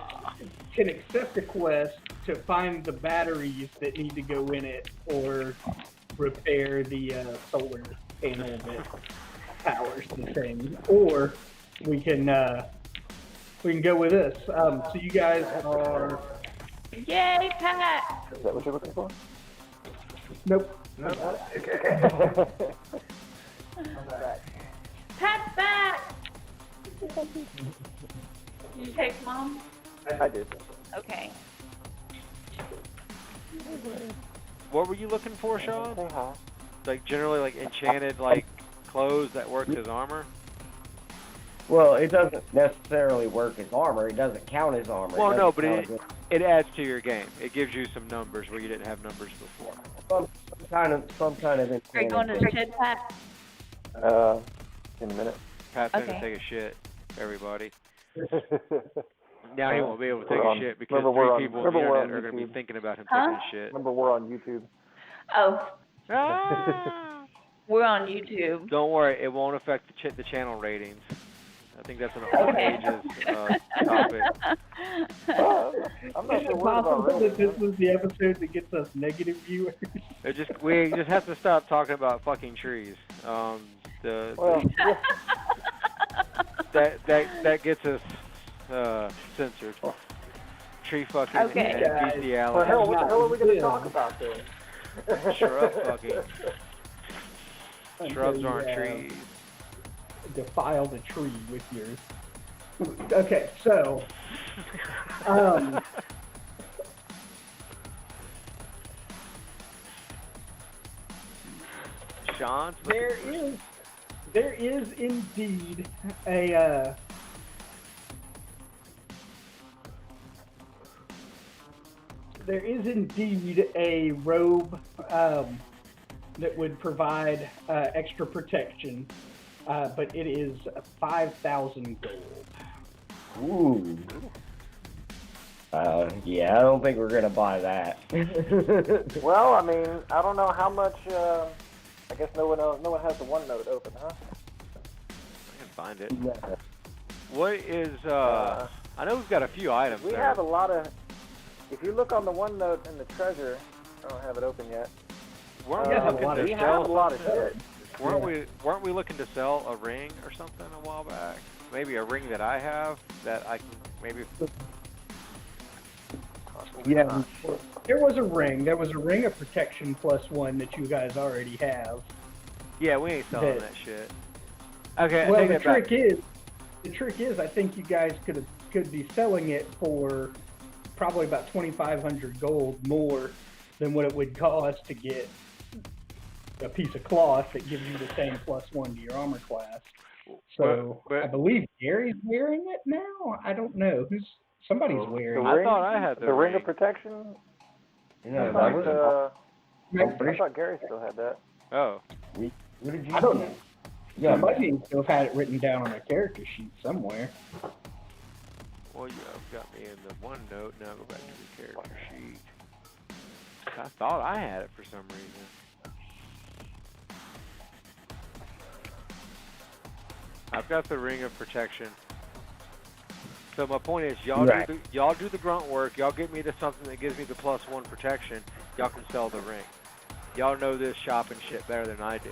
S1: can accept a quest to find the batteries that need to go in it, or repair the solar panel that powers the thing, or we can go with this. So you guys are.
S5: Yay, Pat!
S3: Is that what you're looking for?
S1: Nope.
S3: Okay.
S5: Pat's back! Did you take Mom?
S3: I did.
S5: Okay.
S4: What were you looking for, Sean?
S3: Say hi.
S4: Like generally like enchanted like clothes that work as armor?
S2: Well, it doesn't necessarily work as armor. It doesn't count as armor.
S4: Well, no, but
S2: doesn't count
S4: it adds to your game. It gives you some numbers where you didn't have numbers before.
S2: as some kind of
S5: Are you going to the shed, Pat?
S3: In a minute.
S4: Pat's going
S5: Okay.
S4: to take a shit, everybody. Now he won't be able to take
S3: We're
S4: a
S3: on-
S4: shit because
S3: remember we're
S4: three
S3: on-
S4: people on the
S3: remember we're
S4: internet
S3: on
S4: are going to be
S3: YouTube.
S4: thinking about him
S5: Huh?
S4: taking a shit.
S3: Remember, we're on YouTube.
S5: Oh,
S4: Ah!
S5: we're on YouTube.
S4: Don't worry, it won't affect the channel ratings. I think that's an all
S5: Okay.
S4: ages topic.
S3: I'm not
S1: Is
S3: sure
S1: it
S3: what
S1: possible
S3: about
S1: that this
S3: ratings.
S1: was the episode that gets us negative viewers?
S4: We just have to stop talking about fucking trees.
S3: Well,
S4: That gets us censored. Tree fucking
S5: Okay.
S4: and
S1: Guys,
S4: bestiality.
S3: what the hell are we going to
S1: Yeah.
S3: talk about then?
S4: Shrub fucking.
S1: Until
S4: Shrubs
S1: you,
S4: aren't trees.
S1: Defile the tree with your. Okay, so.
S4: Sean's
S1: There is indeed a robe that would provide extra protection, but it is 5,000 gold.
S2: Ooh. Yeah, I don't think we're gonna buy that.
S3: Well, I mean, I don't know how much. I guess no one has the OneNote open, huh?
S4: I can find it.
S2: Yeah.
S4: What is I know we've got a few items
S3: We
S4: there.
S3: have a lot of. If you look on the OneNote in the treasure, I don't have it open yet.
S4: Weren't
S1: Yeah,
S4: we
S1: a lot
S4: looking
S1: of
S3: We
S4: to
S3: have a
S4: sell
S3: lot of
S4: something?
S3: shit.
S4: Weren't we looking to sell a ring or something a while back? Maybe a ring that I have that I can maybe.
S2: Yeah.
S1: There was a ring. There was a ring of protection +1 that you guys already have.
S4: Yeah, we ain't selling that shit. Okay, I
S1: Well,
S4: take
S1: the
S4: that back.
S1: trick is, I think you guys could be selling it for probably about 2,500 gold more than what it would cost to get a piece of cloth that gives you the same +1 to your armor class. So
S4: But-
S1: I believe Gary's wearing it now. I don't know somebody's wearing
S4: I
S1: it.
S4: thought I had
S3: the ring of protection.
S2: Yeah,
S3: I
S2: that was.
S3: thought, I thought Gary still had that.
S4: Oh,
S2: What did you
S1: I don't
S2: do?
S1: know.
S2: Yeah,
S1: Somebody still had it written down on their character sheet somewhere.
S4: well, you've got me in the OneNote. Now go back to the character sheet. I thought I had it for some reason. I've got the ring of protection. So my point is, y'all do the grunt work. Y'all get me to something that gives me the +1 protection. Y'all can sell the ring. Y'all know this shopping shit better than I do.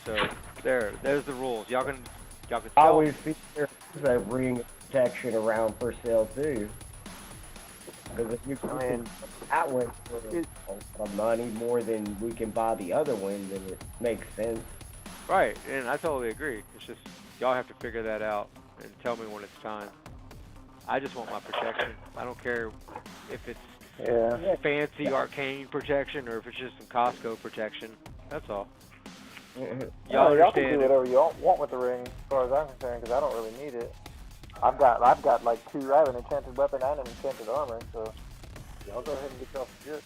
S4: So there's the rules. Y'all can sell.
S2: I always feel there's a ring of protection around for sale too. Because if you can that one for a lot of money more than we can buy the other one, then it makes sense.
S4: Right, and I totally agree. It's just y'all have to figure that out and tell me when it's time. I just want my protection. I don't care if it's fancy arcane protection or if it's just some Costco protection. That's all.
S3: Y'all can do whatever you want with the ring, as far as I'm concerned, because I don't really need it. I've got like I have an enchanted weapon and an enchanted armor, so y'all go ahead and get y'all some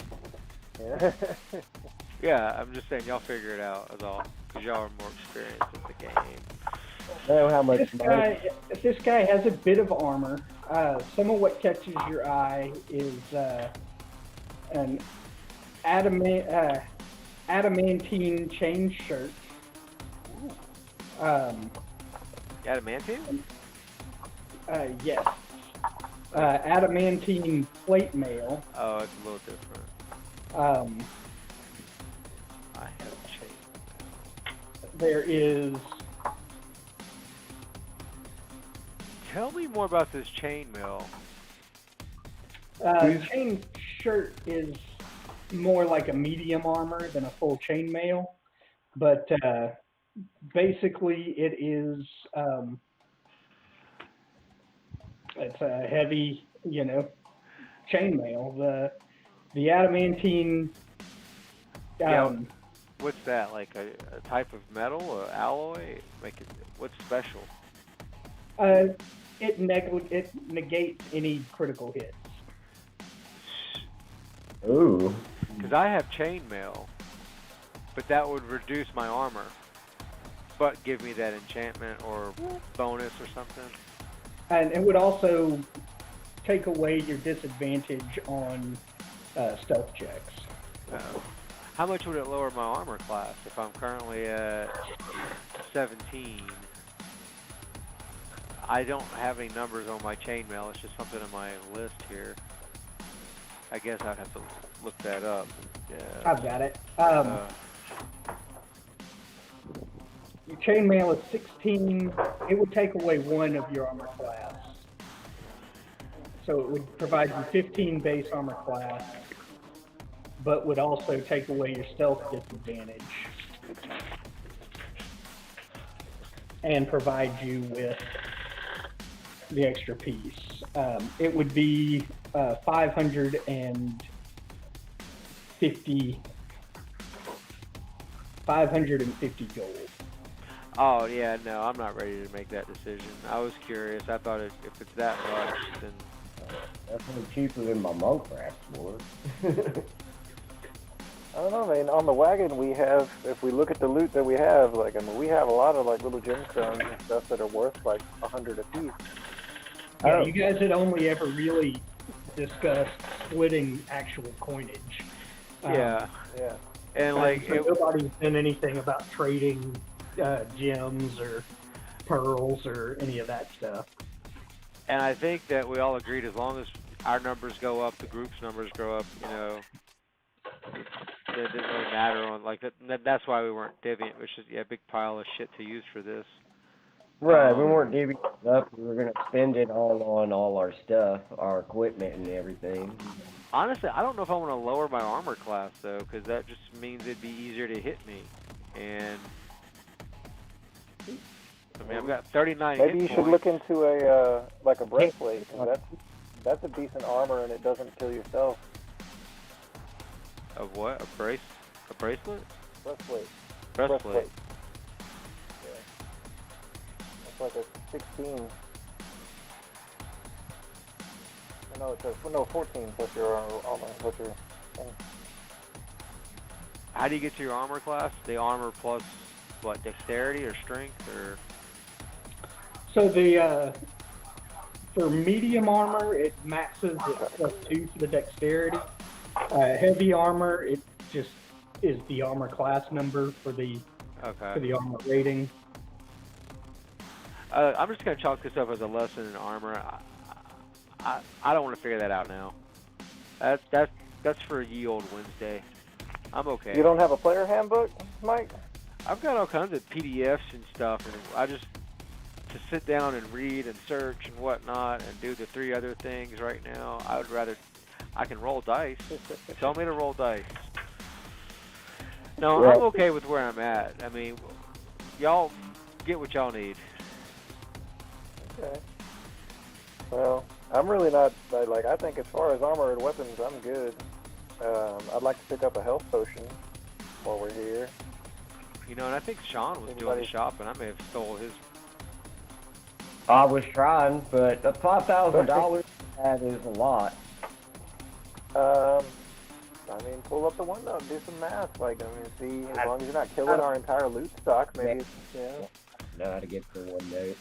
S3: shit.
S4: Yeah, I'm just saying y'all figure it out, that's all. Because y'all are more experienced in the game.
S2: I don't know how much
S1: This guy has a bit of armor. Some of what catches your eye is an adamantine chain shirt.
S4: Adamantine?
S1: Yes. Adamantine plate mail.
S4: Oh, it's a little different. I have chain.
S1: There is.
S4: Tell me more about this chainmail.
S1: Chain shirt is more like a medium armor than a full chainmail, but basically it is. It's a heavy, chainmail. The adamantine.
S4: What's that? Like a type of metal or alloy? What's special?
S1: It negates any critical hits.
S2: Ooh.
S4: Because I have chainmail, but that would reduce my armor, but give me that enchantment or bonus or something.
S1: And it would also take away your disadvantage on stealth checks.
S4: How much would it lower my armor class if I'm currently at 17? I don't have any numbers on my chainmail. It's just something on my list here. I guess I'd have to look that up. Yeah.
S1: I've got it. Your chainmail is 16. It would take away 1 of your armor class. So it would provide you 15 base armor class, but would also take away your stealth disadvantage and provide you with the extra piece. It would be 550 gold.
S4: Oh, yeah, no, I'm not ready to make that decision. I was curious. I thought if it's that much, then...
S2: That's a little cheaper than my monk craft sword.
S3: I don't know, man. On the wagon, we have, if we look at the loot that we have, we have a lot of little gemstones and stuff that are worth 100 apiece.
S1: Yeah, you guys had only ever really discussed splitting actual coinage.
S4: Yeah. And
S1: nobody's done anything about trading gems or pearls or any of that stuff.
S4: And I think that we all agreed as long as our numbers go up, the group's numbers go up, it didn't really matter on that's why we weren't divvying. It was just a big pile of shit to use for this.
S2: Right, we weren't divvying it up. We were going to spend it all on all our stuff, our equipment and everything.
S4: Honestly, I don't know if I want to lower my armor class, though, because that just means it'd be easier to hit me. And, I've got 39
S3: Maybe
S4: hit
S3: you should
S4: points.
S3: look into a breastplate, because that's a decent armor and it doesn't kill yourself.
S4: Of what? A bracelet?
S3: Breastplate.
S4: Breastplate.
S3: Yeah. It's like a 16. No, it's 14 plus your armor. Plus your thing.
S4: How do you get to your armor class? The armor plus, what, dexterity or strength or...
S1: So for medium armor, it maxes at +2 for the dexterity. Heavy armor, it just is the armor class number for the
S4: Okay.
S1: armor rating.
S4: I'm just gonna chalk this up as a lesson in armor. I don't want to figure that out now. That's for Ye Old Wednesday. I'm okay.
S3: You don't have a player handbook, Mike?
S4: I've got all kinds of PDFs and stuff, and I just to sit down and read and search and whatnot and do the 3 other things right now. I would rather I can roll dice. Tell me to roll dice. No, I'm okay with where I'm at. I mean, y'all get what y'all need.
S3: Okay. Well, I'm really not, I think as far as armor and weapons, I'm good. I'd like to pick up a health potion while we're here.
S4: You know, and I think Sean was doing the shopping. I may have stole his.
S2: I was trying, but the $5,000, that is a lot.
S3: I mean, pull up the window and do some math. See, as long as you're not killing our entire loot stock, maybe it's,
S2: Know how to get through one note.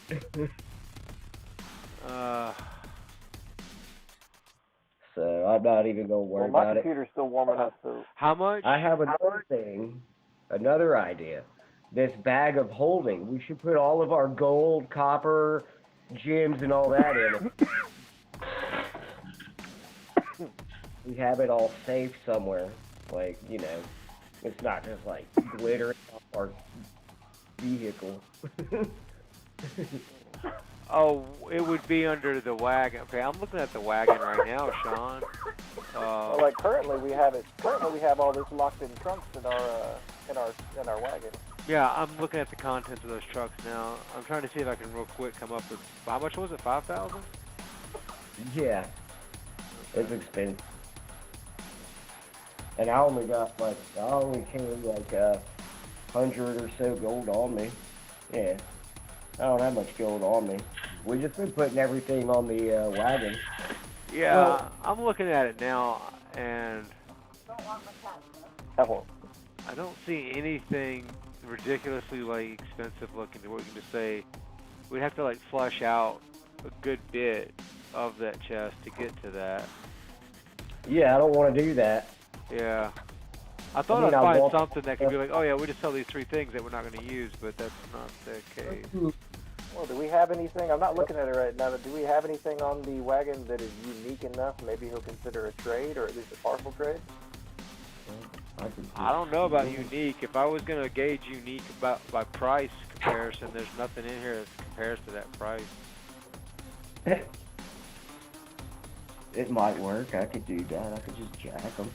S2: So I'm not even going to worry
S3: my
S2: about it.
S3: computer's still warm enough, so...
S4: How much?
S2: I have another thing, another idea. This bag of holding, we should put all of our gold, copper, gems, and all that in it. We have it all safe somewhere. It's not just glittering off our vehicle.
S4: Oh, it would be under the wagon. Okay, I'm looking at the wagon right now, Sean.
S3: Currently we have it. Currently we have all this locked in trunks in our wagon.
S4: Yeah, I'm looking at the contents of those trucks now. I'm trying to see if I can real quick come up with how much was it? 5,000?
S2: Yeah, it's expensive. And I only carry 100 or so gold on me. Yeah, I don't have much gold on me. We just been putting everything on the wagon.
S4: Yeah,
S2: Well,
S4: I'm looking at it now, and I don't see anything ridiculously expensive looking to where we can just say we'd have to flush out a good bit of that chest to get to that.
S2: Yeah, I don't want to do that.
S4: Yeah. I thought I'd find something that could be oh yeah, we just sell these 3 things that we're not going to use, but that's not the case.
S3: Well, do we have anything? I'm not looking at it right now, but do we have anything on the wagon that is unique enough? Maybe he'll consider a trade, or at least a partial trade?
S4: I don't know about unique. If I was going to gauge unique by price comparison, there's nothing in here that compares to that price.
S2: It might work. I could do that. I could just jack them.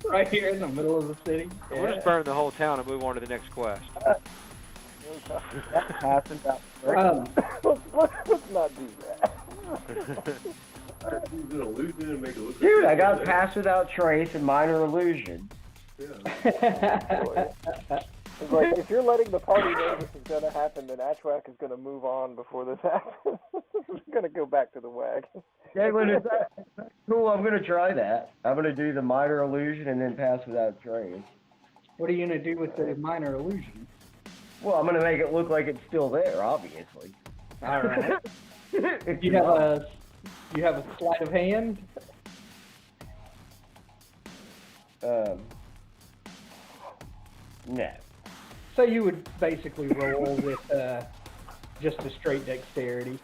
S1: Right here in the middle of the city.
S4: We'll just burn the whole town and move on to the next quest.
S3: Let's not do that.
S2: Dude, I got Pass Without Trace and Minor Illusion.
S3: It's if you're letting the party know this is going to happen, then Atchwak is going to move on before this happens. He's going to go back to the wagon.
S2: Caitlin, is that cool? I'm going to try that. I'm going to do the Minor Illusion and then Pass Without Trace.
S1: What are you going to do with the minor illusion?
S2: Well, I'm going to make it look like it's still there, obviously.
S1: All right. You have a sleight of hand?
S2: No.
S1: So you would basically roll with just a straight dexterity.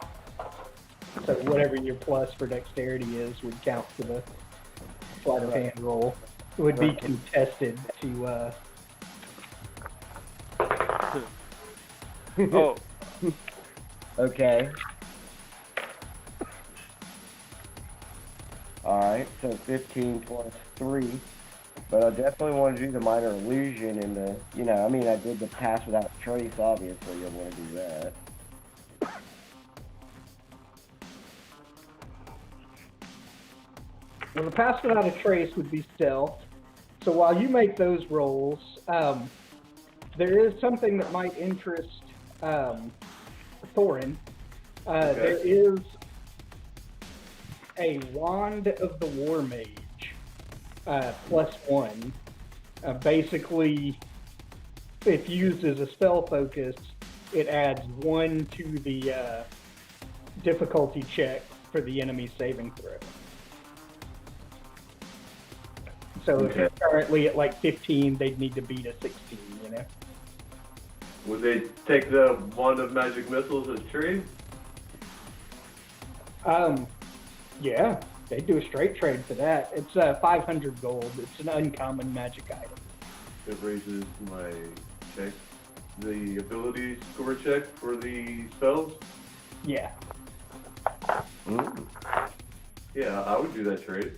S1: So whatever your plus for dexterity is would count for the sleight of hand roll. It would be contested to...
S4: Oh.
S2: Okay. Alright, so 15 plus 3. But I definitely want to do the Minor Illusion and I did the Pass Without Trace, obviously. I want to do that.
S1: Well, the Pass Without a Trace would be stealth. So while you make those rolls, there is something that might interest Thorin. There is a Wand of the War Mage, +1. Basically, if used as a spell focus, it adds 1 to the difficulty check for the enemy saving throw. So if they're currently at like 15, they'd need to beat a 16, you know?
S6: Would they take the Wand of Magic Missiles as trade?
S1: Yeah, they do a straight trade for that. It's 500 gold. It's an uncommon magic item.
S6: It raises my check, the ability score check for the spells.
S1: Yeah.
S6: Yeah, I would do that trade.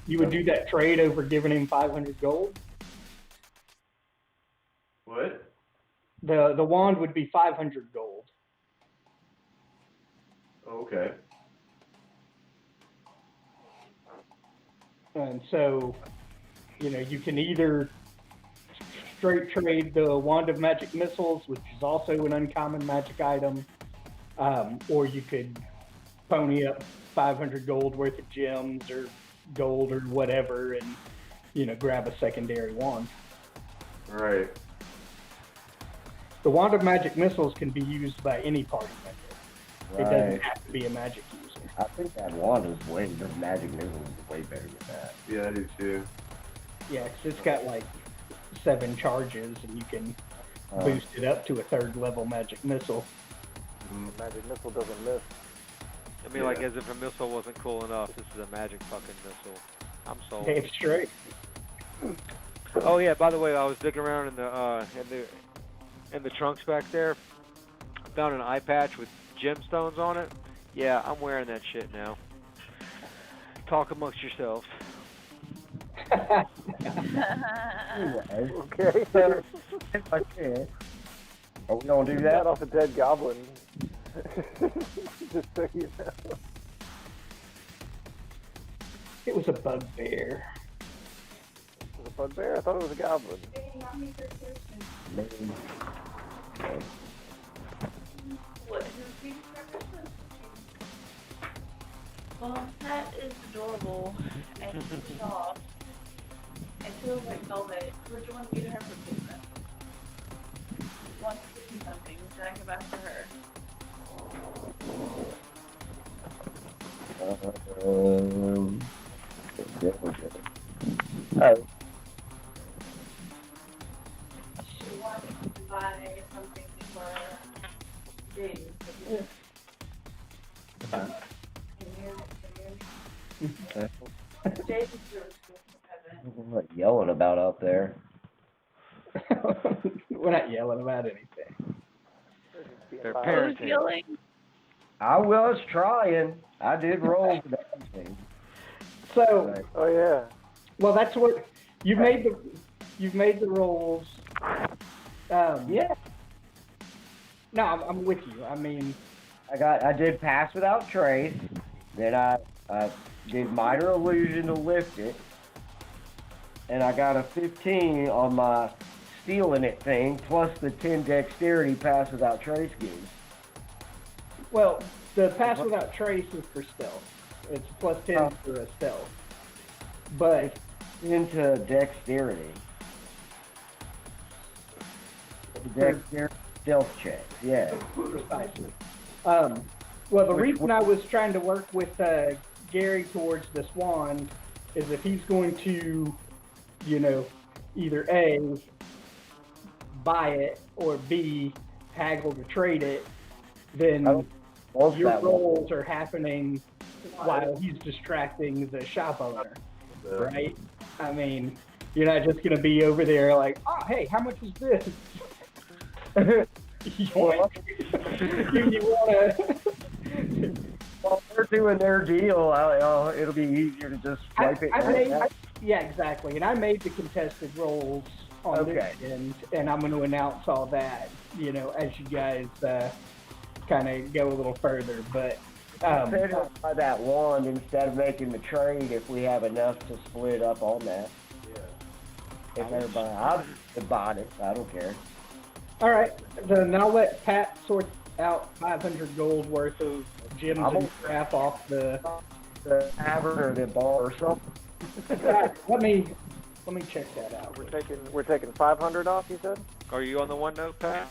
S1: You would do that trade over giving him 500 gold?
S6: What?
S1: The wand would be 500 gold.
S6: Okay.
S1: And so, you know, you can either straight trade the Wand of Magic Missiles, which is also an uncommon magic item, or you could pony up 500 gold worth of gems or gold or whatever and, you know, grab a secondary wand.
S6: Right.
S1: The Wand of Magic Missiles can be used by any party member. It doesn't
S2: Right.
S1: have to be a magic user.
S2: I think that wand is way, the magic missile is way better than that.
S6: Yeah, I do too.
S1: Yeah, 'cause it's got like 7 charges and you can boost it up to a 3rd level magic missile.
S3: Magic missile doesn't miss.
S4: I mean, like, as if a missile wasn't cool enough, this is a magic fucking missile. I'm sold.
S1: Damn straight.
S4: Oh yeah, by the way, I was digging around in the trunks back there. Found an eye patch with gemstones on it. Yeah, I'm wearing that shit now. Talk amongst yourselves.
S2: Anyway,
S3: Okay.
S2: okay. Are we gonna do
S3: That
S2: that?
S3: off a dead goblin. Just so you know.
S1: It was a bugbear.
S3: Was it a bugbear? I thought it was a goblin.
S2: Maybe. Okay.
S5: What is this for Christmas? Well, that is adorable and soft. It feels like velvet. What do you want to get her for Christmas? Wants to give me something that I can buy for her.
S2: Oh,
S5: She wants to buy something for James. Can you? James is really cool.
S2: what yelling about out there?
S1: We're not yelling about anything.
S4: Their
S3: Fine.
S4: parents.
S5: Who's yelling?
S2: I was trying. I did roll for that thing.
S1: So,
S3: Oh yeah.
S1: well, that's what you've made the rolls.
S2: Yeah,
S1: No, I'm with you. I mean,
S2: I did pass without trace. Then I did minor illusion to lift it, and I got a 15 on my stealing it thing, plus the 10 dexterity pass without trace gives.
S1: well, the pass without trace is for stealth. It's plus 10 for a stealth. But
S2: Into dexterity. Dexterity stealth checks, yeah.
S1: precisely. Well, the reason I was trying to work with Gary towards this wand is if he's going to, you know, either A, buy it, or B, haggle to trade it, then
S2: Both
S1: your
S2: that one.
S1: rolls are happening while he's distracting the shop owner, right? I mean, you're not just going to be over there like, oh, hey, how much is this? Yoink. you want to...
S2: While they're doing their deal, it'll be easier to just swipe it.
S1: Yeah, exactly. And I made the contested rolls on this end, and I'm going to announce all that, you know, as you guys kind of go a little further. But
S2: By that wand instead of making the trade if we have enough to split up on that. If everybody, I'll buy it. I don't care.
S1: all right, then I'll let Pat sort out 500 gold worth of gems and crap off the
S2: tavern or the bar or something.
S1: let me check that out.
S3: We're taking 500 off. You said?
S4: Are you on the OneNote, Pat?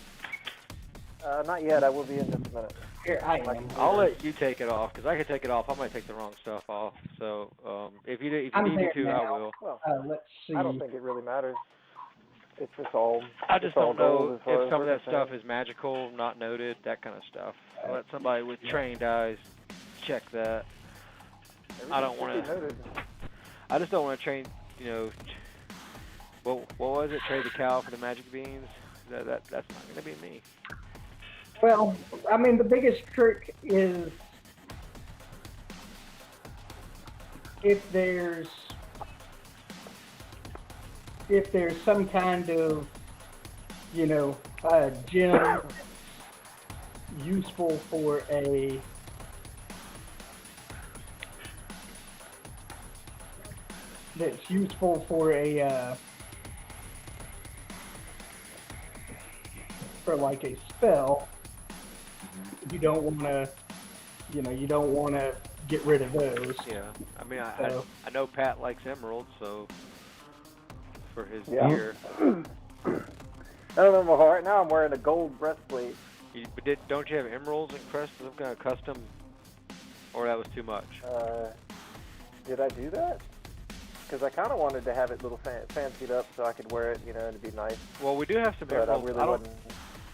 S3: Not yet. I will be in just a minute.
S1: Here, I am.
S4: I'll let you take it off because I can take it off. I might take the wrong stuff off. So if you
S1: I'm
S4: need me
S1: here
S4: to,
S1: now.
S4: I will.
S3: Well,
S1: Let's see.
S3: I don't think it really matters. It's just all.
S4: I
S3: it's
S4: just
S3: all
S4: don't
S3: gold
S4: know
S3: as far
S4: if
S3: as
S4: some of
S3: we're
S4: that stuff
S3: concerned.
S4: is magical, not noted, that kind of stuff. I'll let somebody with trained eyes check that. I don't want to. I just don't want to train. You know, what was it? Trade the cow for the magic beans? That's not going to be me.
S1: Well, I mean, the biggest trick is if there's some kind of, you know, gem useful for a for like a spell, you don't want to get rid of those.
S4: Yeah, I mean,
S1: So-
S4: I know Pat likes emeralds, so for his
S3: Yeah.
S4: gear.
S3: I remember right now I'm wearing a gold breastplate.
S4: But don't you have emeralds and crest some kind of custom, or that was too much?
S3: Did I do that? Because I kind of wanted to have it a little fancied up so I could wear it, you know, and be nice.
S4: Well, we do have some
S3: But I
S4: emeralds.
S3: really
S4: I
S3: wasn't.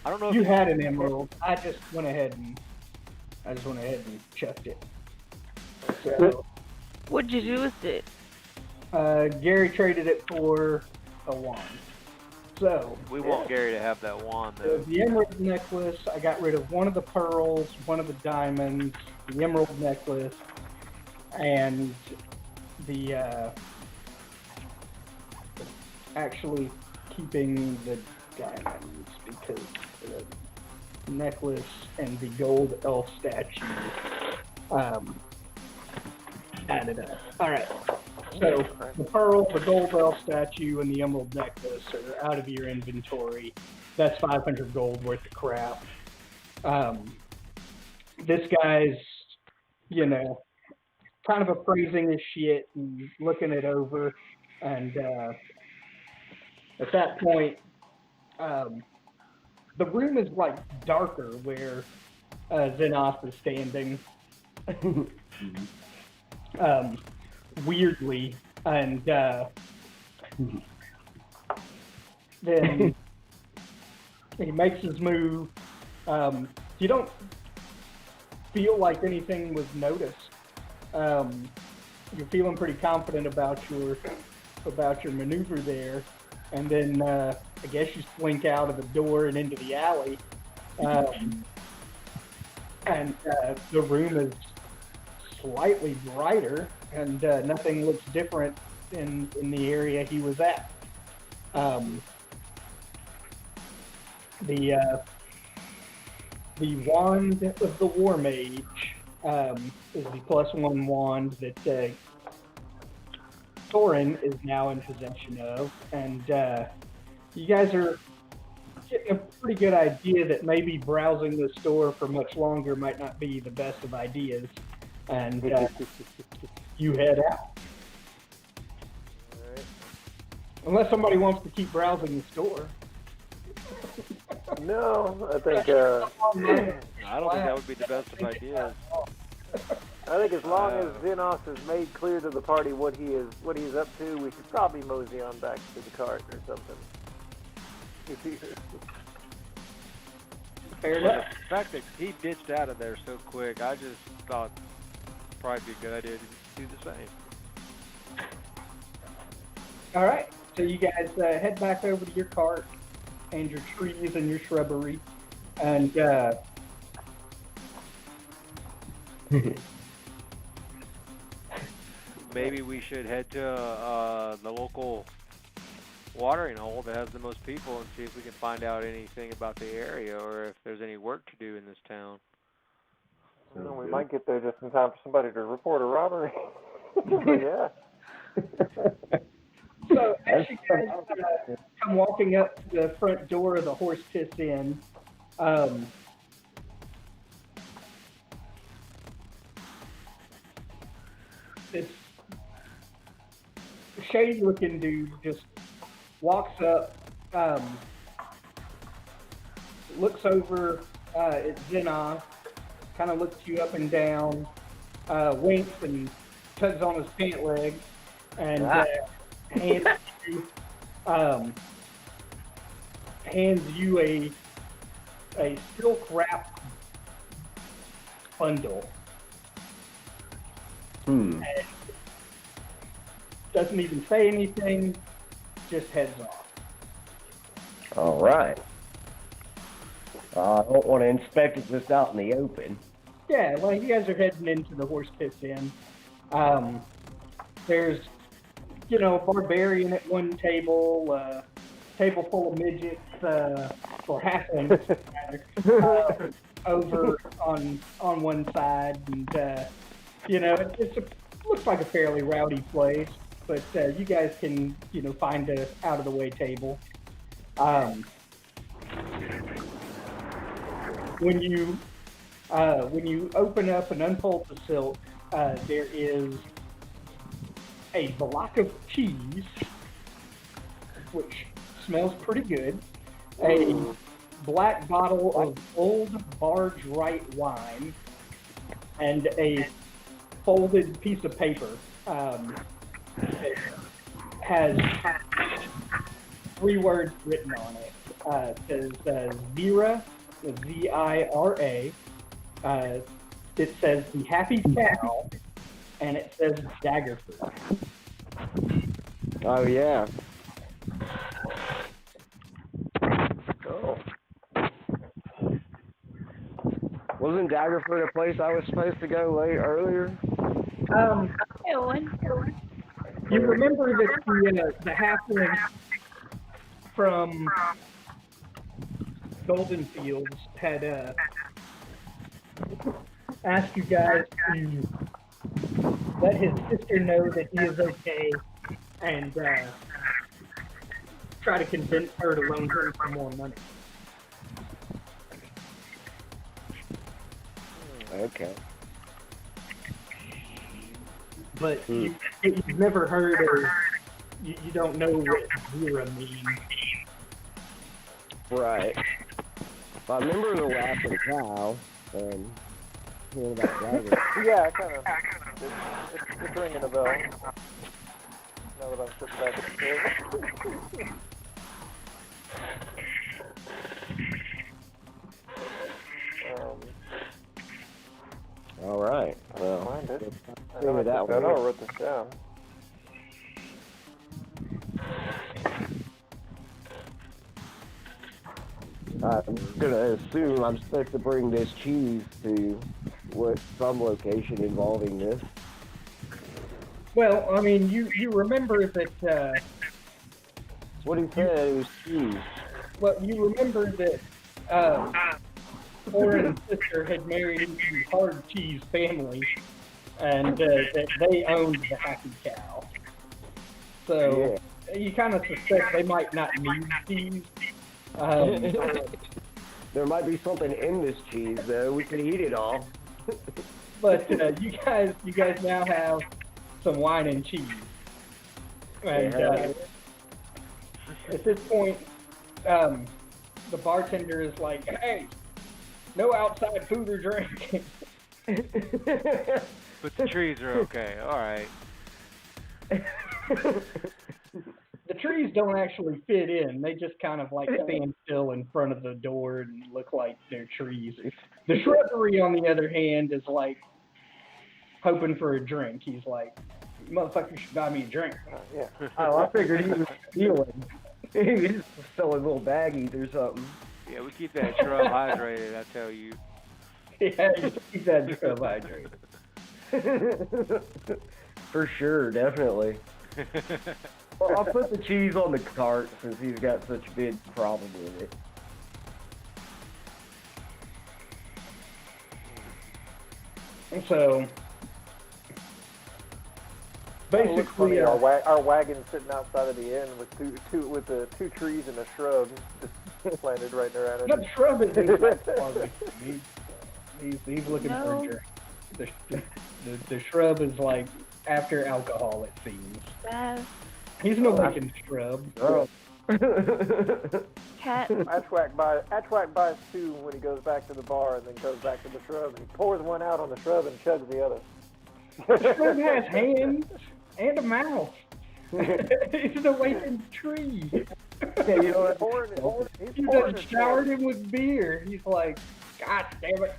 S4: don't know if
S1: You had an emerald. I just went ahead and chucked it. So,
S5: What'd you do with it?
S1: Gary traded it for a wand. So
S4: we want Gary to have that wand though.
S1: the emerald necklace, I got rid of one of the pearls, one of the diamonds, the emerald necklace, and the actually keeping the diamonds because the necklace and the gold elf statue added up. All right. So the pearl, the gold elf statue, and the emerald necklace are out of your inventory. That's 500 gold worth of crap. This guy's, you know, kind of appraising his shit and looking it over. And at that point, the room is like darker where Xenos is standing. Weirdly, and then he makes his move. You don't feel like anything was noticed. You're feeling pretty confident about your maneuver there, and then I guess you slink out of the door and into the alley, and the room is slightly brighter, and nothing looks different in the area he was at. The wand of the War Mage is the +1 wand that Thorin is now in possession of, and you guys are getting a pretty good idea that maybe browsing the store for much longer might not be the best of ideas, and you head out.
S3: Alright.
S1: Unless somebody wants to keep browsing the store.
S3: No, I think
S4: I don't think that would be the best of ideas.
S3: I think as long as Xenos has made clear to the party what he's up to, we should probably mosey on back to the cart or something.
S1: Fair
S4: Well,
S1: enough.
S4: the fact that he ditched out of there so quick, I just thought it'd probably be a good idea to do the same.
S1: All right, so you guys head back over to your cart and your trees and your shrubbery, and
S4: Maybe we should head to the local watering hole that has the most people and see if we can find out anything about the area or if there's any work to do in this town.
S3: Well, we might get there just in time for somebody to report a robbery. Yeah.
S1: so as you guys come walking up to the front door of the Horse Piss Inn, this shady-looking dude just walks up, looks over at Xenos, kind of looks you up and down, winks and tugs on his pant leg, and hands you a silk wrapped bundle. And doesn't even say anything, just heads off.
S2: All right. I don't want to inspect it just out in the open.
S1: Yeah, well, you guys are heading into the Horse Piss Inn. There's, you know, a barbarian at one table, table full of midgets, or halflings, rather, over on one side, and you know, it looks like a fairly rowdy place, but you guys can, you know, find a out of the way table. When you open up and unfold the silk, there is a block of cheese, which smells pretty good, a black bottle of old barge right wine, and a folded piece of paper. It has 3 words written on it. It says Zira, Z-I-R-A. It says The Happy Cow, and it says Daggerford.
S2: Oh, yeah. Oh. Wasn't Daggerford a place I was supposed to go earlier?
S1: You remember that the halfling from Golden Fields had asked you guys to let his sister know that he is okay and try to convince her to loan him some more money.
S2: Okay.
S1: But you've never heard or you don't know what Zira means.
S2: Right. I remember the laughing cow and hearing about Dagger.
S3: Yeah, kind of. It's ringing a bell. Now that I'm sitting back at the table.
S2: All right. Well,
S3: Find it.
S2: I
S3: wrote this down.
S2: I'm gonna assume I'm supposed to bring this cheese to some location involving this.
S1: Well, I mean, you remember that.
S2: What he said, it was cheese.
S1: Well, you remember that Oren's sister had married into the Hard Cheese family, and that they owned the Happy Cow. So you kind of suspect they might not need cheese.
S2: There might be something in this cheese, though. We could eat it all.
S1: But you guys now have some wine and cheese. And at this point, the bartender is like, "Hey, no outside food or drink."
S4: But the trees are okay. All right.
S1: The trees don't actually fit in. They just kind of like stand still in front of the door and look like they're trees. The shrubbery, on the other hand, is like hoping for a drink. He's like, "You motherfucker should buy me a drink."
S3: Yeah.
S2: Oh, I figured he was stealing. He was selling little baggies or something.
S4: Yeah, we keep that shrub hydrated, I tell you.
S1: Yeah, you keep that shrub hydrated.
S2: For sure, definitely. Well, I'll put the cheese on the cart since he's got such a big problem with it.
S1: And so, basically,
S3: our wagon's sitting outside of the inn with the two trees and a shrub just planted right around it.
S1: that shrub is he's looking for a drink. The shrub is like after alcohol, it seems. He's no looking shrub.
S2: Oh,
S5: Cat.
S3: Atchwack buys two when he goes back to the bar and then goes back to the shrub and he pours one out on the shrub and chugs the other.
S1: Shrub has hands and a mouth. It's an awakened tree.
S2: Yeah, you know what?
S1: He just showered him with beer. He's like, God damn it.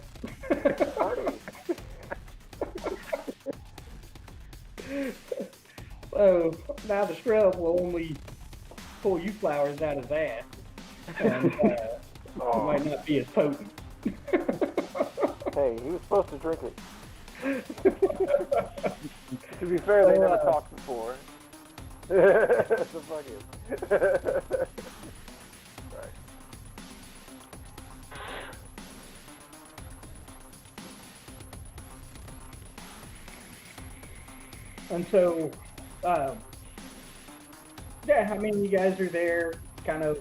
S1: So now the shrub will only pull you flowers out of that. And it might not be as potent.
S3: Hey, he was supposed to drink it. To be fair, they never talked before. That's the funniest. Right.
S1: And so, yeah, I mean, you guys are there kind of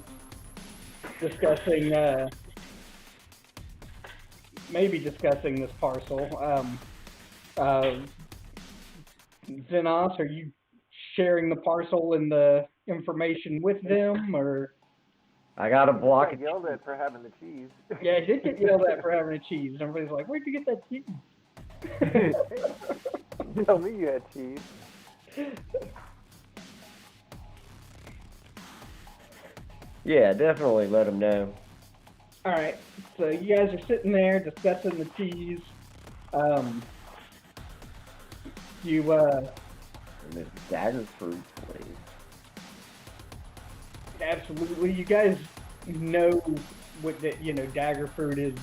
S1: discussing, maybe discussing this parcel. Xenos, are you sharing the parcel and the information with them, or?
S2: I got a block
S3: I
S2: of
S3: got yelled at for having the cheese.
S1: Yeah, I did get yelled at for having a cheese. Everybody's like, where'd you get that cheese?
S3: Tell me you had cheese.
S2: Yeah, definitely let them know.
S1: All right, so you guys are sitting there discussing the cheese.
S2: And this dagger fruit, please.
S1: Absolutely, you guys know what that dagger fruit is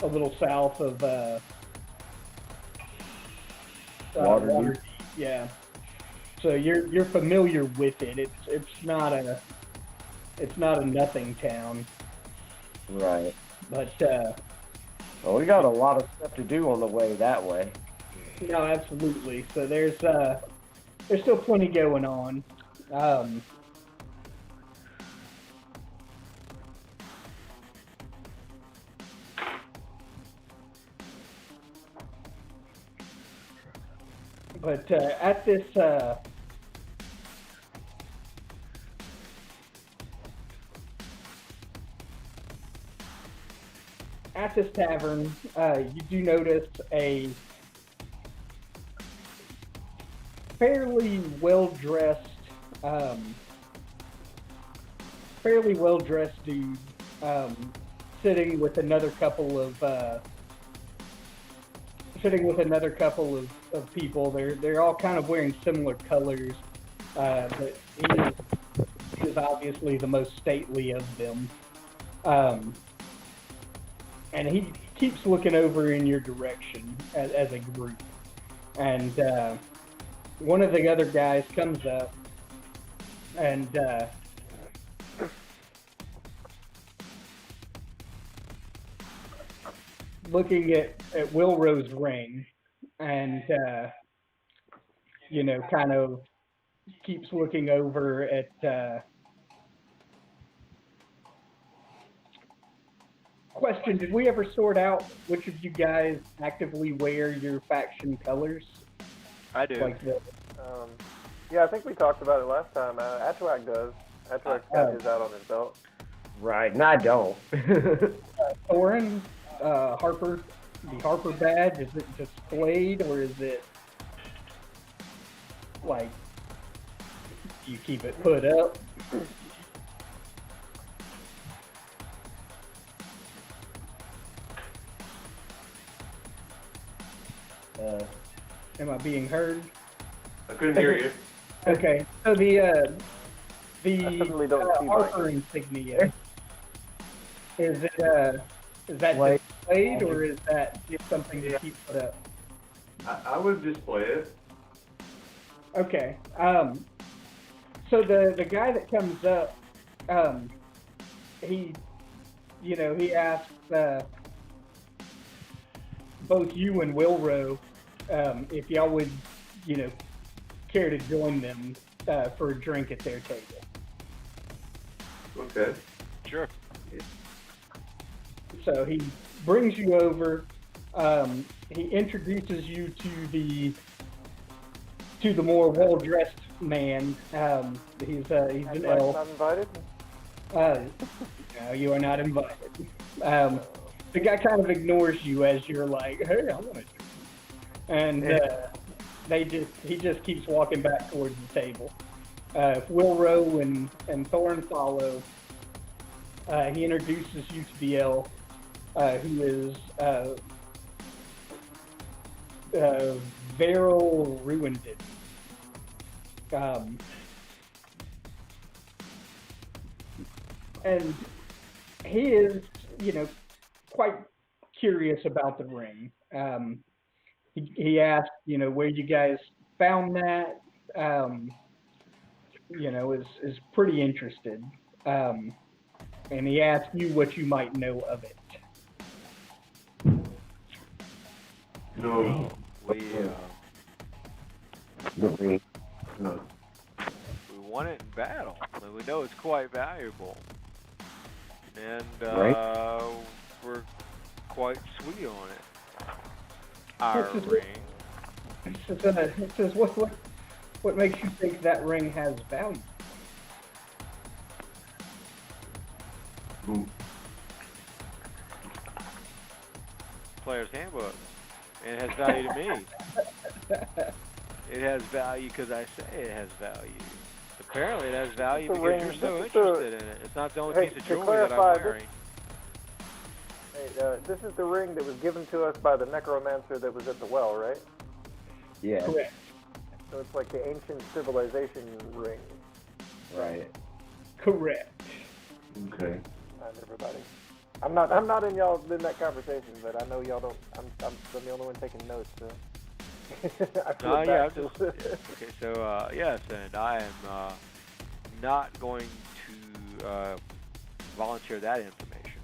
S1: a little south of
S2: Waterdeep.
S1: Yeah, so you're familiar with it. It's not a nothing town.
S2: Right.
S1: But
S2: well, we got a lot of stuff to do on the way that way.
S1: no, absolutely. So there's still plenty going on. But at this tavern, you do notice a fairly well-dressed dude sitting with another couple of people. They're all kind of wearing similar colors, but he is obviously the most stately of them. And he keeps looking over in your direction as a group. And one of the other guys comes up and looking at Wilrow's ring, and kind of keeps looking over at question, did we ever sort out which of you guys actively wear your faction colors?
S4: I do.
S1: Like the,
S3: Yeah, I think we talked about it last time. Atchwack does. Atchwack's got his out on his belt.
S2: Right, and I don't.
S1: Thorin, Harper, the Harper badge, is it displayed, or is it like you keep it put up? Am I being heard?
S6: I couldn't hear you.
S1: Okay, so the
S3: certainly don't see
S1: Harper insignia, is that
S2: Like-
S1: displayed, or is that just something to keep put up?
S6: I would display it.
S1: Okay. So the guy that comes up, he asks both you and Wilrow if y'all would, care to join them for a drink at their table.
S6: Okay.
S4: Sure.
S1: So he brings you over. He introduces you to to the more well-dressed man. He's an
S3: I'm
S1: elf.
S3: not invited.
S1: No, you are not invited. The guy kind of ignores you as you're like, "Hey, I want to," and he just keeps walking back towards the table. Wilro and Thorn follow. He introduces you to the elf, who is Veryl Ruinded. And he is, quite curious about the ring. He asked, where you guys found that. Is pretty interested. And he asked you what you might know of it.
S6: No.
S4: We
S6: No.
S4: we won it in battle. I mean, we know it's quite valuable, and we're quite sweet on it. Our ring.
S1: It says what makes you think that ring has value?
S6: Ooh.
S4: Player's handbook. And it has value to me. It has value because I say it has value. Apparently it has value
S3: The
S4: because
S3: ring-
S4: you're so
S3: this is the-
S4: interested in it. It's not the only
S3: Hey,
S4: piece of
S3: to
S4: jewelry that
S3: clarify,
S4: I'm wearing.
S3: Hey, this is the ring that was given to us by the necromancer that was at the well, right?
S2: Yeah,
S1: Correct.
S3: So it's like the ancient civilization ring.
S2: right.
S1: Correct.
S6: Okay.
S3: Not everybody. I'm not in that conversation, but I know y'all don't. I'm the only one taking notes. So. I feel
S4: Yeah,
S3: bad.
S4: I'm just, okay, so, yes, and I am not going to volunteer that information.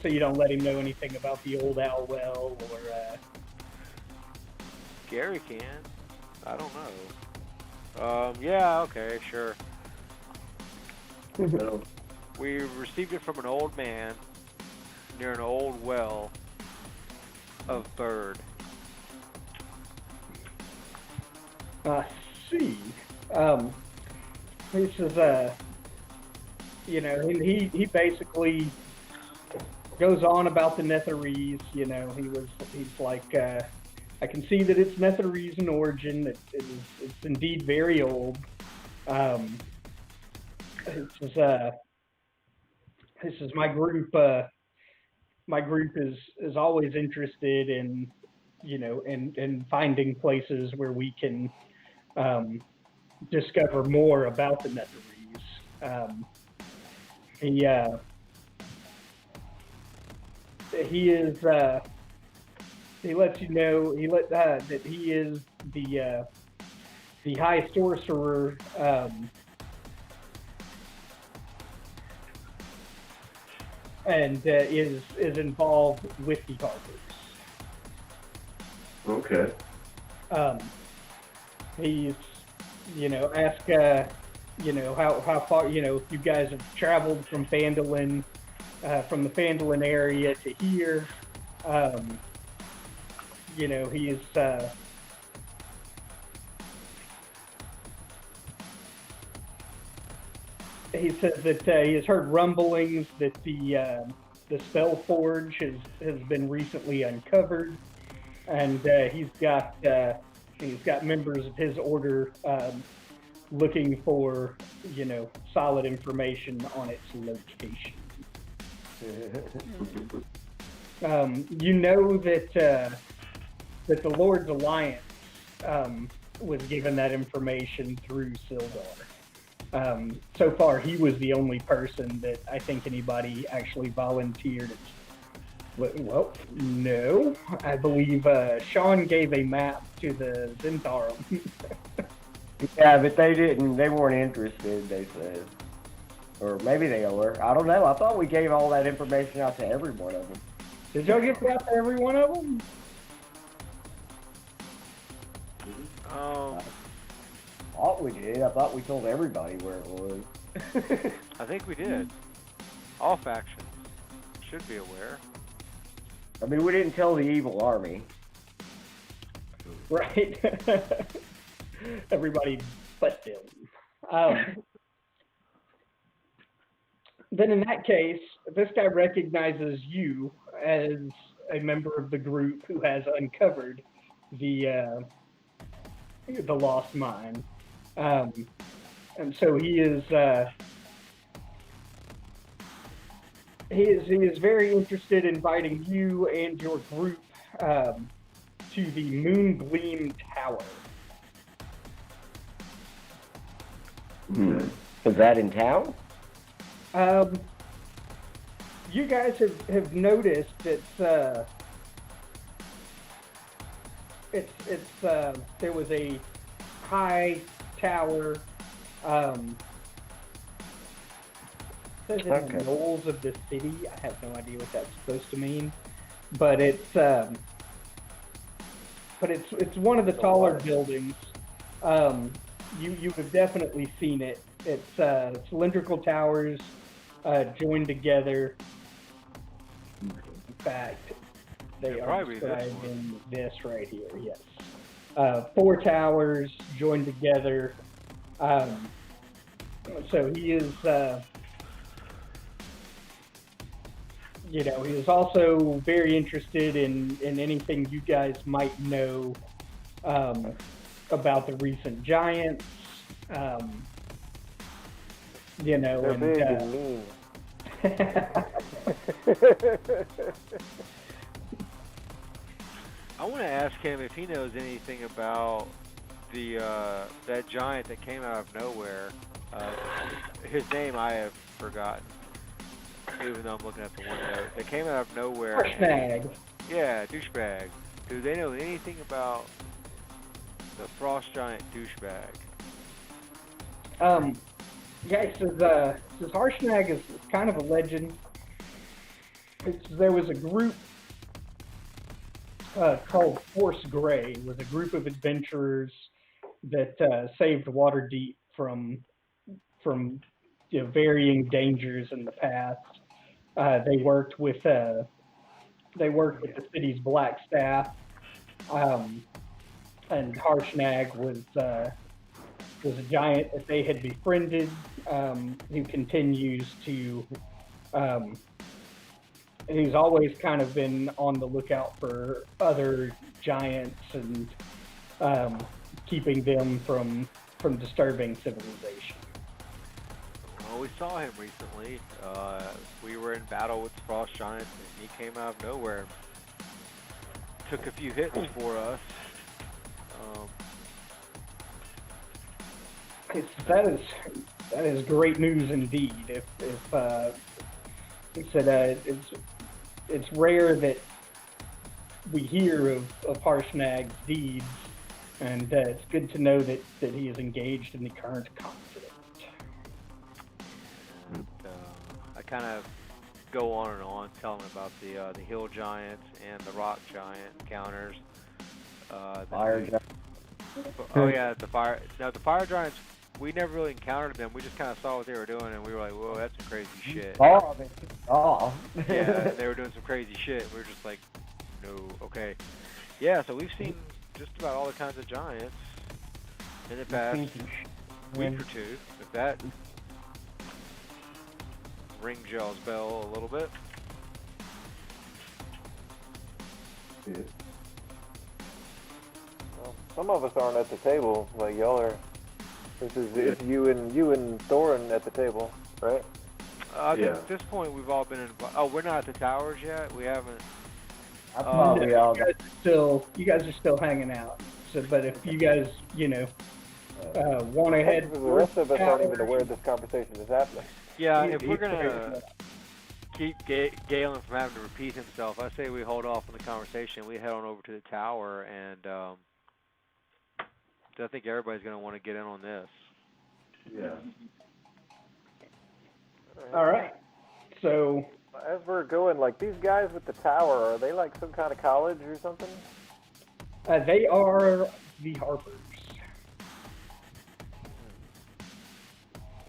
S1: So you don't let him know anything about the old owl well, or
S4: Gary can. I don't know. Yeah, okay, sure.
S6: No.
S4: We received it from an old man near an old well of Bird.
S1: see. This is he basically goes on about the Netherese. He's like, I can see that it's Netherese in origin. It's indeed very old. This is my group. My group is always interested in, in finding places where we can discover more about the Netherese. He lets you know that he is the high sorcerer. And is involved with the Harpers.
S6: Okay.
S1: He's, ask, how far, if you guys have traveled from Phandalin, from the Phandalin area to here. He's, he says that he has heard rumblings that the spell forge has been recently uncovered, and he's got members of his order looking for solid information on its location. That the Lord's Alliance was given that information through Sildar. So far, he was the only person that I think anybody actually volunteered. Well, no. I believe Sean gave a map to the Zentharum.
S2: Yeah, but they didn't. They weren't interested, they said. Or maybe they were. I don't know. I thought we gave all that information out to every one of them.
S1: Did y'all get that to every one of them?
S2: I thought we did. I thought we told everybody where it was.
S4: I think we did. All factions should be aware.
S2: I mean, we didn't tell the evil army.
S1: Right. Everybody but them. Then in that case, this guy recognizes you as a member of the group who has uncovered the lost mine, and so he is very interested in inviting you and your group to the Moon Gleam Tower.
S2: Is that in town?
S1: You guys have noticed there was a high tower. Says it in the knolls of the city. I have no idea what that's supposed to mean, but it's one of the taller buildings. You have definitely seen it. It's cylindrical towers joined together. In fact, they are described in this right here. Yes, 4 towers joined together. So he is, he is also very interested in anything you guys might know about the recent giants.
S3: They're big and mean.
S4: I want to ask him if he knows anything about the that giant that came out of nowhere. His name I have forgotten, even though I'm looking at the one note. That came out of nowhere.
S1: Douchebag.
S4: Yeah, douchebag. Do they know anything about the frost giant douchebag?
S1: Yeah, it says Harshnag is kind of a legend. There was a group called Force Grey. It was a group of adventurers that saved Waterdeep from varying dangers in the past. They worked with the city's black staff, and Harshnag was a giant that they had befriended, who continues to, who's always kind of been on the lookout for other giants and keeping them from disturbing civilization.
S4: Well, we saw him recently. We were in battle with the frost giants, and he came out of nowhere. Took a few hits for us.
S1: That is great news indeed. If he said it's rare that we hear of Harshnag's deeds, and it's good to know that he is engaged in the current conflict.
S4: I kind of go on and on, telling him about the hill giants and the rock giant encounters.
S2: Fire giant.
S4: Oh yeah, the fire giants. We never really encountered them. We just kind of saw what they were doing, and we were like, "Whoa, that's some crazy shit."
S2: Oh.
S4: Yeah, they were doing some crazy shit. We were just like, "No, okay." Yeah, so we've seen just about all the kinds of giants in the past week or two. If that rings y'all's bell a little bit.
S6: Yeah.
S3: Well, some of us aren't at the table, like y'all are. It's you and Thorin at the table, right?
S4: I think at this point we've all been invited. Oh, we're not at the towers yet. We haven't.
S2: I thought we all.
S1: You guys are still hanging out. So, but if you guys, want to head,
S3: The rest of us aren't even aware this conversation is happening.
S4: Yeah, if we're gonna keep Galen from having to repeat himself, I say we hold off on the conversation. We head on over to the tower, and I think everybody's gonna want to get in on this.
S6: Yeah.
S1: All right. So
S3: As we're going, like these guys with the tower, are they like some kind of college or something?
S1: they are the Harpers.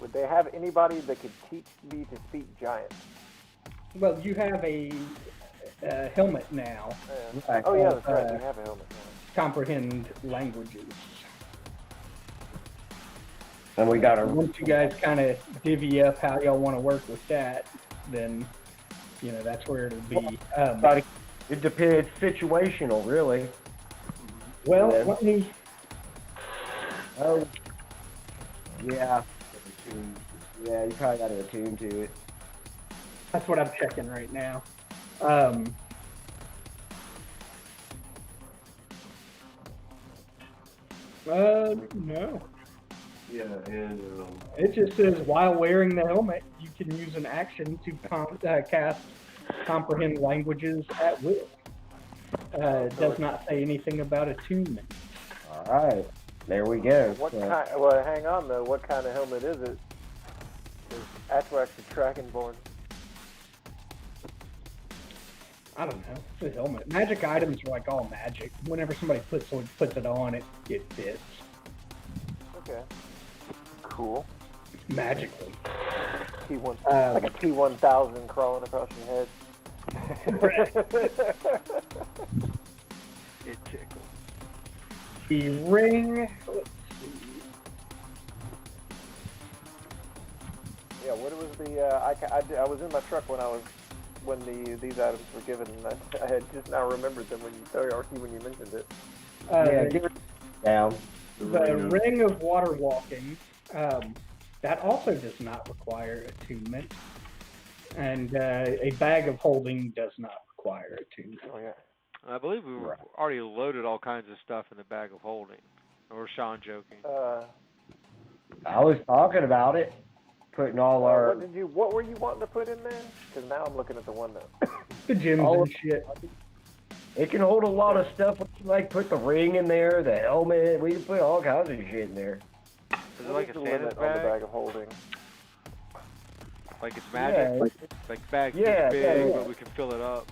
S3: Would they have anybody that could teach me to speak giant?
S1: Well, you have a helmet now.
S3: Oh yeah, that's right. They have a helmet.
S1: comprehend languages.
S2: And we got
S1: Once you guys kind of divvy up how y'all want to work with that, then that's where it'll be.
S2: It depends, situational, really.
S1: Well,
S2: Yeah.
S1: let me.
S2: Oh, yeah. Yeah, you probably got to attune to it.
S1: That's what I'm checking right now. No.
S6: Yeah, and
S1: It just says while wearing the helmet, you can use an action to cast comprehend languages at will. It does not say anything about attunement.
S2: All right, there we go.
S3: What kind? Well, hang on though. What kind of helmet is it? Is Atrax a Dragonborn?
S1: I don't know. It's a helmet. Magic items are like all magic. Whenever somebody puts it on, it fits
S3: Okay. Cool.
S1: magically.
S3: T1, like a T1000 crawling across your head.
S4: It tickles.
S1: The ring. Let's see.
S3: Yeah. What was the? I was in my truck when these items were given, and I had just now remembered them when you mentioned it.
S2: Yeah, give it down.
S1: The ring of water walking. That also does not require attunement, and a bag of holding does not require attunement.
S3: Oh yeah.
S4: I believe we were already loaded all kinds of stuff in the bag of holding. Or Sean joking?
S2: I was talking about it, putting all our.
S3: What were you wanting to put in there? Because now I'm looking at the one that.
S1: The gems and shit.
S2: It can hold a lot of stuff. Like put the ring in there, the helmet. We can put all kinds of shit in there.
S4: Is it like a
S3: the
S4: Santa's
S3: limit on the
S4: bag?
S3: bag of holding?
S4: Like it's magic?
S2: Yeah.
S4: Like the bag's big, but we can fill it up,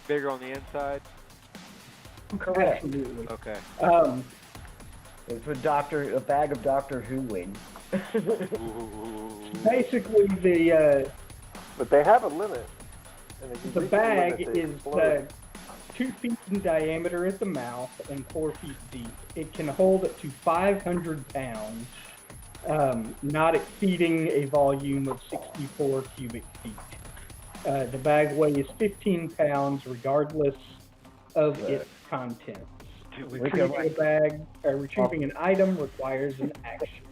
S4: bigger on the inside?
S2: Correct.
S1: Absolutely.
S4: Okay.
S2: It's a bag of Doctor Who-ing.
S1: Basically,
S3: But they have a limit. And if you
S1: the
S3: reach
S1: bag
S3: limit, they
S1: is
S3: explode.
S1: 2 feet in diameter at the mouth and 4 feet deep. It can hold up to 500 pounds, not exceeding a volume of 64 cubic feet. The bag weighs 15 pounds regardless of its contents. Retrieving an item requires an action.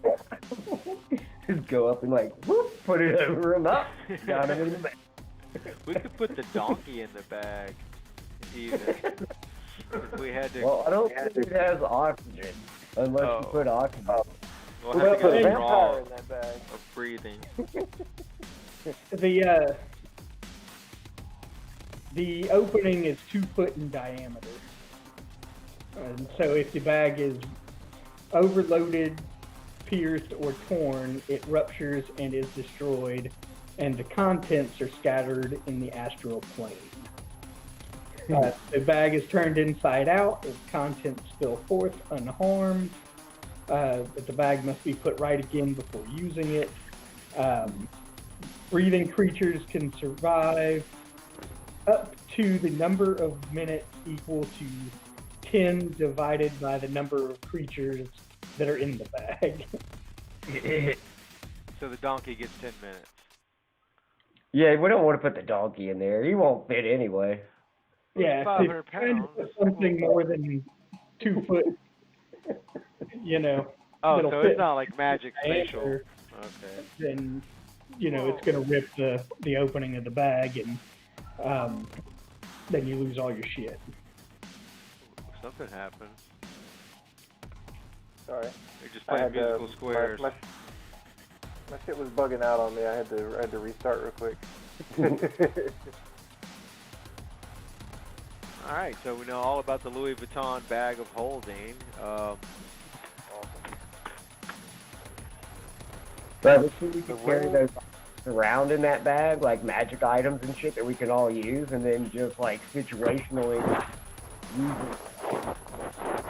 S2: Just go up and whoop, put it over him up, got him in the bag.
S4: We could put the donkey in the bag, even. If we had to.
S2: Well, I don't think it has oxygen, unless you put oxygen.
S4: We'll have to
S3: Put
S4: go
S3: a
S4: through
S3: vampire
S4: all
S3: in that bag.
S4: of breathing.
S1: The opening is 2 foot in diameter. And so if the bag is overloaded, pierced, or torn, it ruptures and is destroyed, and the contents are scattered in the astral plane. The bag is turned inside out, its contents spill forth unharmed, but the bag must be put right again before using it. Breathing creatures can survive up to the number of minutes equal to 10 divided by the number of creatures that are in the bag.
S4: So the donkey gets 10 minutes.
S2: Yeah, we don't want to put the donkey in there. He won't fit anyway.
S1: Yeah, if
S4: 500
S1: you're trying to
S4: pounds.
S1: put something more than 2 foot,
S4: Oh,
S1: that'll
S4: so
S1: fit
S4: it's not like magic spatial.
S1: diameter,
S4: Okay.
S1: then it's going to rip the opening of the bag, and then you lose all your shit.
S4: Something happened.
S3: Sorry.
S4: They're just playing musical squares.
S3: My shit was bugging out on me. I had to restart real quick.
S4: All right, so we know all about the Louis Vuitton bag of holding.
S2: But we can carry those around in that bag, like magic items and shit that we can all use, and then just situationally use it.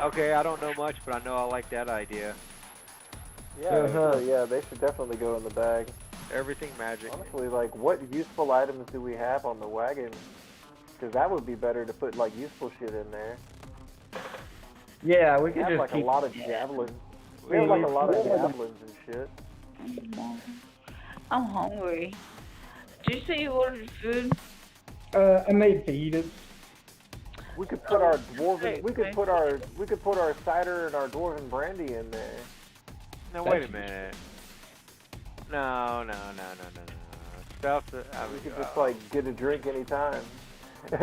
S4: Okay, I don't know much, but I know I like that idea.
S3: Yeah, yeah, they should definitely go in the bag.
S4: Everything magic.
S3: Honestly, what useful items do we have on the wagon? Because that would be better to put useful shit in there.
S2: Yeah, we
S3: We
S2: could
S3: have
S2: just
S3: like
S2: keep.
S3: a lot of javelins. We have like a lot of javelins and shit.
S5: I'm hungry. Did you say you ordered food?
S1: I made fajitas.
S3: We could put our dwarven.
S5: Great,
S3: We could
S5: okay.
S3: put our cider and our dwarven brandy in there.
S4: No, wait a minute. No. Stuff that
S3: We could just like get a drink anytime.
S4: I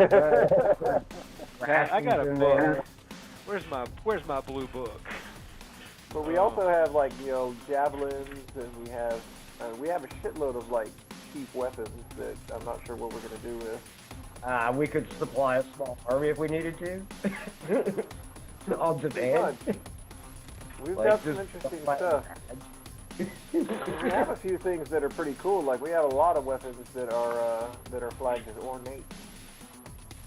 S4: got a book. Where's my blue book?
S3: But we also have like javelins, and we have a shitload of like cheap weapons that I'm not sure what we're gonna do with.
S2: We could supply a small army if we needed to. On demand.
S3: We've
S2: Like,
S3: got some
S2: just
S3: interesting
S2: like-
S3: stuff. We have a few things that are pretty cool. Like we have a lot of weapons that are flagged as ornate.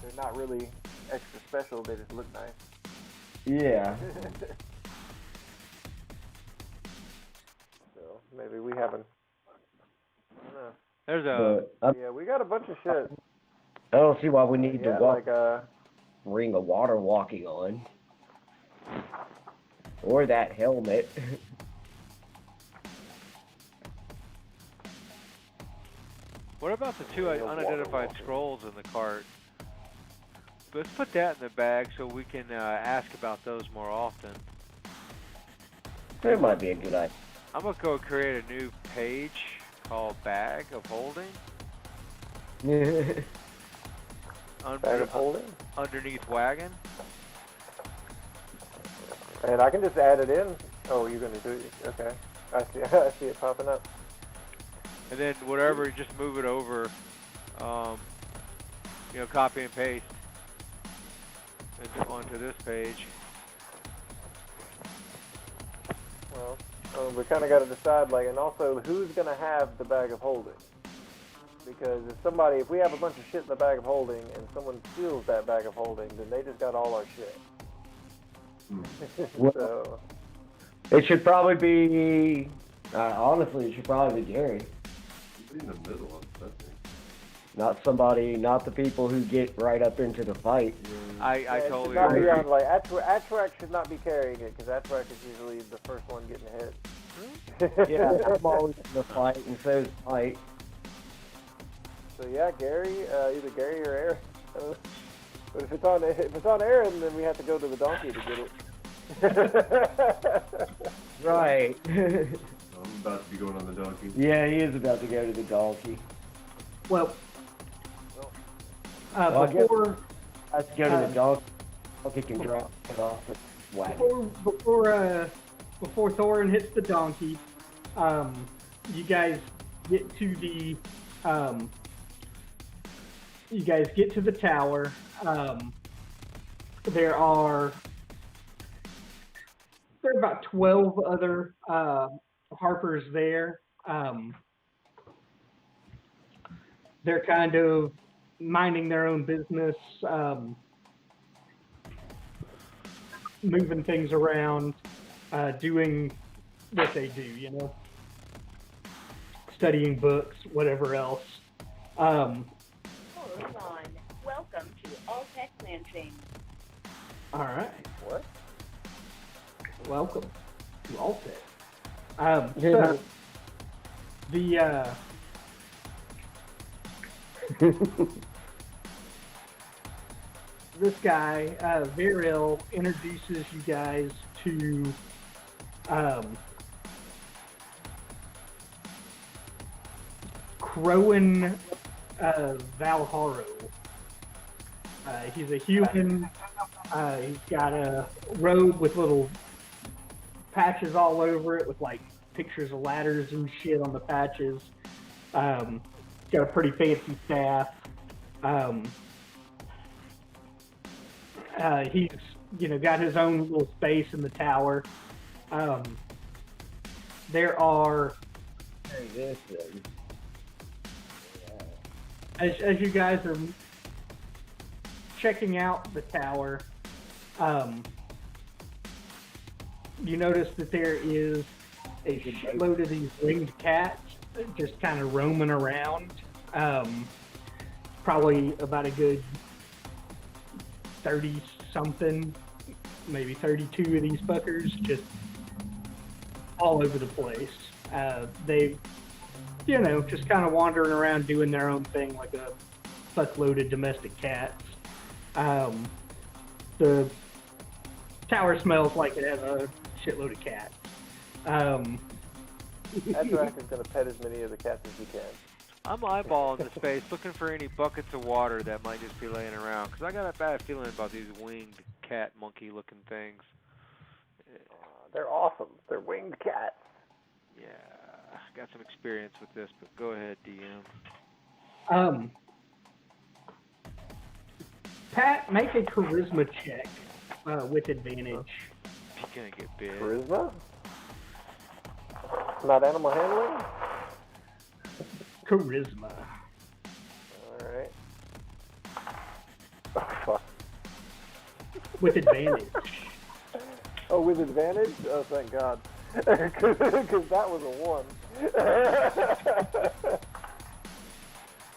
S3: They're not really extra special. They just look nice.
S2: Yeah.
S3: So maybe we haven't. I don't know.
S4: There's a.
S3: Yeah, we got a bunch of shit.
S2: I don't see why we need to
S3: Yeah,
S2: walk
S3: like
S2: ring of water walking on. Or that helmet.
S4: What about the two unidentified scrolls in the cart? Let's put that in the bag so we can ask about those more often.
S2: That might be a good idea.
S4: I'm gonna go create a new page called Bag of Holding.
S3: bag of holding.
S4: Underneath wagon.
S3: And I can just add it in. Oh, you're gonna do it? Okay. I see. I see it popping up.
S4: And then whatever, just move it over. Copy and paste onto this page.
S3: Well, we kind of got to decide, like, and also who's gonna have the bag of holding? Because if we have a bunch of shit in the bag of holding, and someone steals that bag of holding, then they just got all our shit. So.
S2: It should probably be. Honestly, it should probably be Gary.
S6: He's in the middle of something.
S2: Not the people who get right up into the fight.
S4: I
S3: It
S4: totally
S3: should not be
S4: agree.
S3: on, like, Atrak should not be carrying it, because Atrak is usually the first one getting hit.
S2: Yeah, I'm always in the fight, and so is Mike.
S3: So yeah, Gary, either Gary or Aaron. But if it's on Aaron, then we have to go to the donkey to get it.
S2: Right.
S6: I'm about to be going on the donkey.
S2: Yeah, he is about to go to the donkey.
S1: Well,
S2: Well, I guess-
S1: before
S2: Let's go to the donkey. Donkey can drop it off the wagon.
S1: before Thorin hits the donkey, you guys get to the tower. There are about 12 other Harpers there. They're kind of minding their own business, moving things around, doing what they do, studying books, whatever else.
S7: Hold on. Welcome to All-Tech Lansing.
S1: All right.
S3: What?
S1: Welcome to Alltech.
S2: Yeah.
S1: So the this guy Viril introduces you guys to Crowan Valharo. He's a human. He's got a robe with little patches all over it with like pictures of ladders and shit on the patches. He's got a pretty fancy staff. He's got his own little space in the tower. There are, as you guys are checking out the tower, you notice that there is a shitload of these winged cats just kind of roaming around. Probably about a good 30-something maybe 32 of these fuckers just all over the place. They, just kind of wandering around doing their own thing like a fuckload of domestic cats. The tower smells like it has a shitload of cats.
S3: Atrak is going to pet as many of the cats as he can.
S4: I'm eyeballing the space, looking for any buckets of water that might just be laying around, because I got a bad feeling about these winged cat monkey-looking things.
S3: They're awesome. They're winged cats.
S4: Yeah, got some experience with this, but go ahead, DM.
S1: Pat, make a charisma check with advantage.
S4: She's gonna get big.
S3: Charisma? Not animal handling?
S1: Charisma.
S3: Alright. Oh, fuck.
S1: With advantage.
S3: Oh, with advantage? Oh, thank God. Because that was a 1.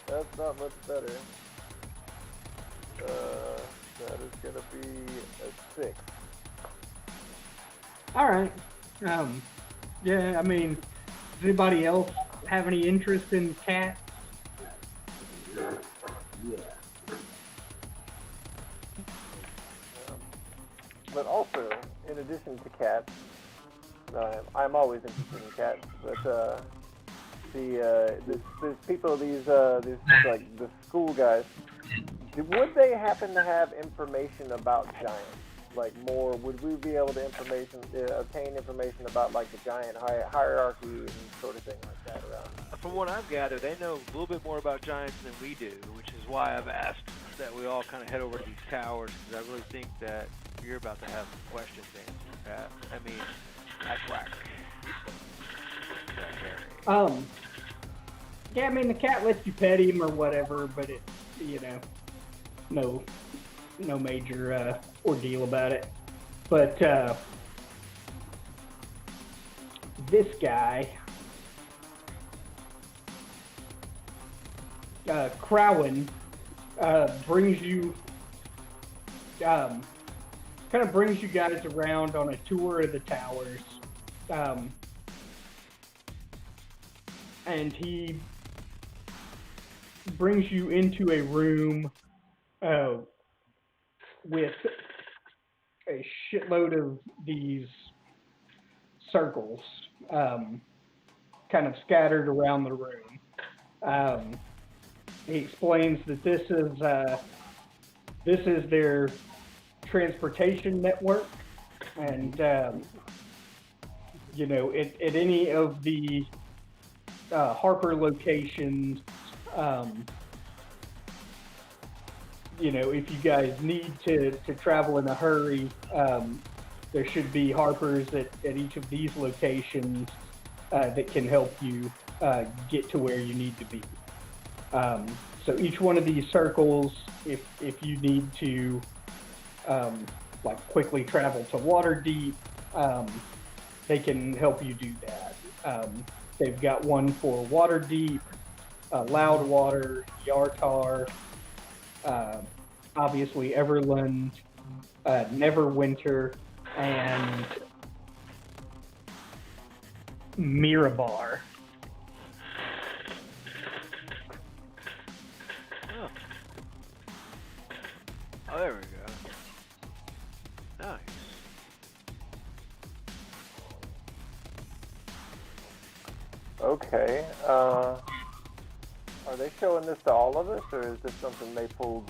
S3: That's not much better. That is going to be a 6.
S1: Alright. Yeah, I mean, does anybody else have any interest in cats?
S3: But also, in addition to cats, I'm always interested in cats, but these people, these like the school guys, would they happen to have information about giants? Like more, would we be able to obtain information about like the giant hierarchy and sort of thing like that around?
S4: From what I've gathered, they know a little bit more about giants than we do, which is why I've asked that we all kind of head over to these towers, because I really think that you're about to have some questions answered, Pat. I mean, that's whack.
S1: Yeah, I mean, the cat lets you pet him or whatever, but it, no major ordeal about it. But this guy, Crowan, brings you guys around on a tour of the towers, and he brings you into a room with a shitload of these circles kind of scattered around the room. He explains that this is their transportation network, and at any of the Harper locations, if you guys need to travel in a hurry, there should be Harpers at each of these locations that can help you get to where you need to be. So each one of these circles, if you need to quickly travel to Waterdeep, they can help you do that. They've got one for Waterdeep, Loudwater, Yartar, obviously Everland, Neverwinter, and Mirabar.
S4: Oh, there we go. Nice.
S3: Okay. Are they showing this to all of us, or is this something they pulled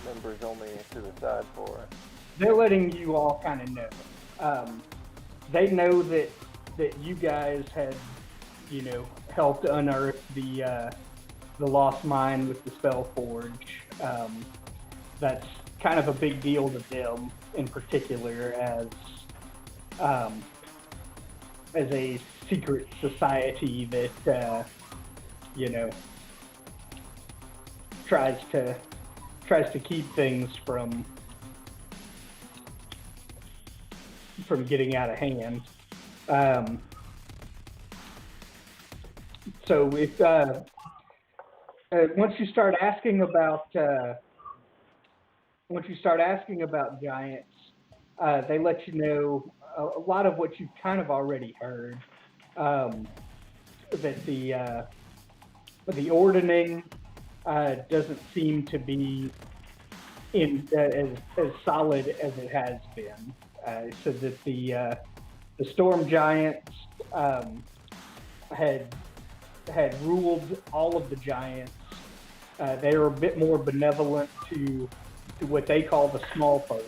S3: members only to the side for?
S1: They're letting you all kind of know. They know that you guys had, helped unearth the lost mine with the Spellforge. That's kind of a big deal to them in particular, as a secret society that tries to keep things from getting out of hand. So if once you start asking about giants, they let you know a lot of what you've kind of already heard. That the ordning doesn't seem to be as solid as it has been. So that the storm giants had ruled all of the giants. They were a bit more benevolent to what they call the small folk,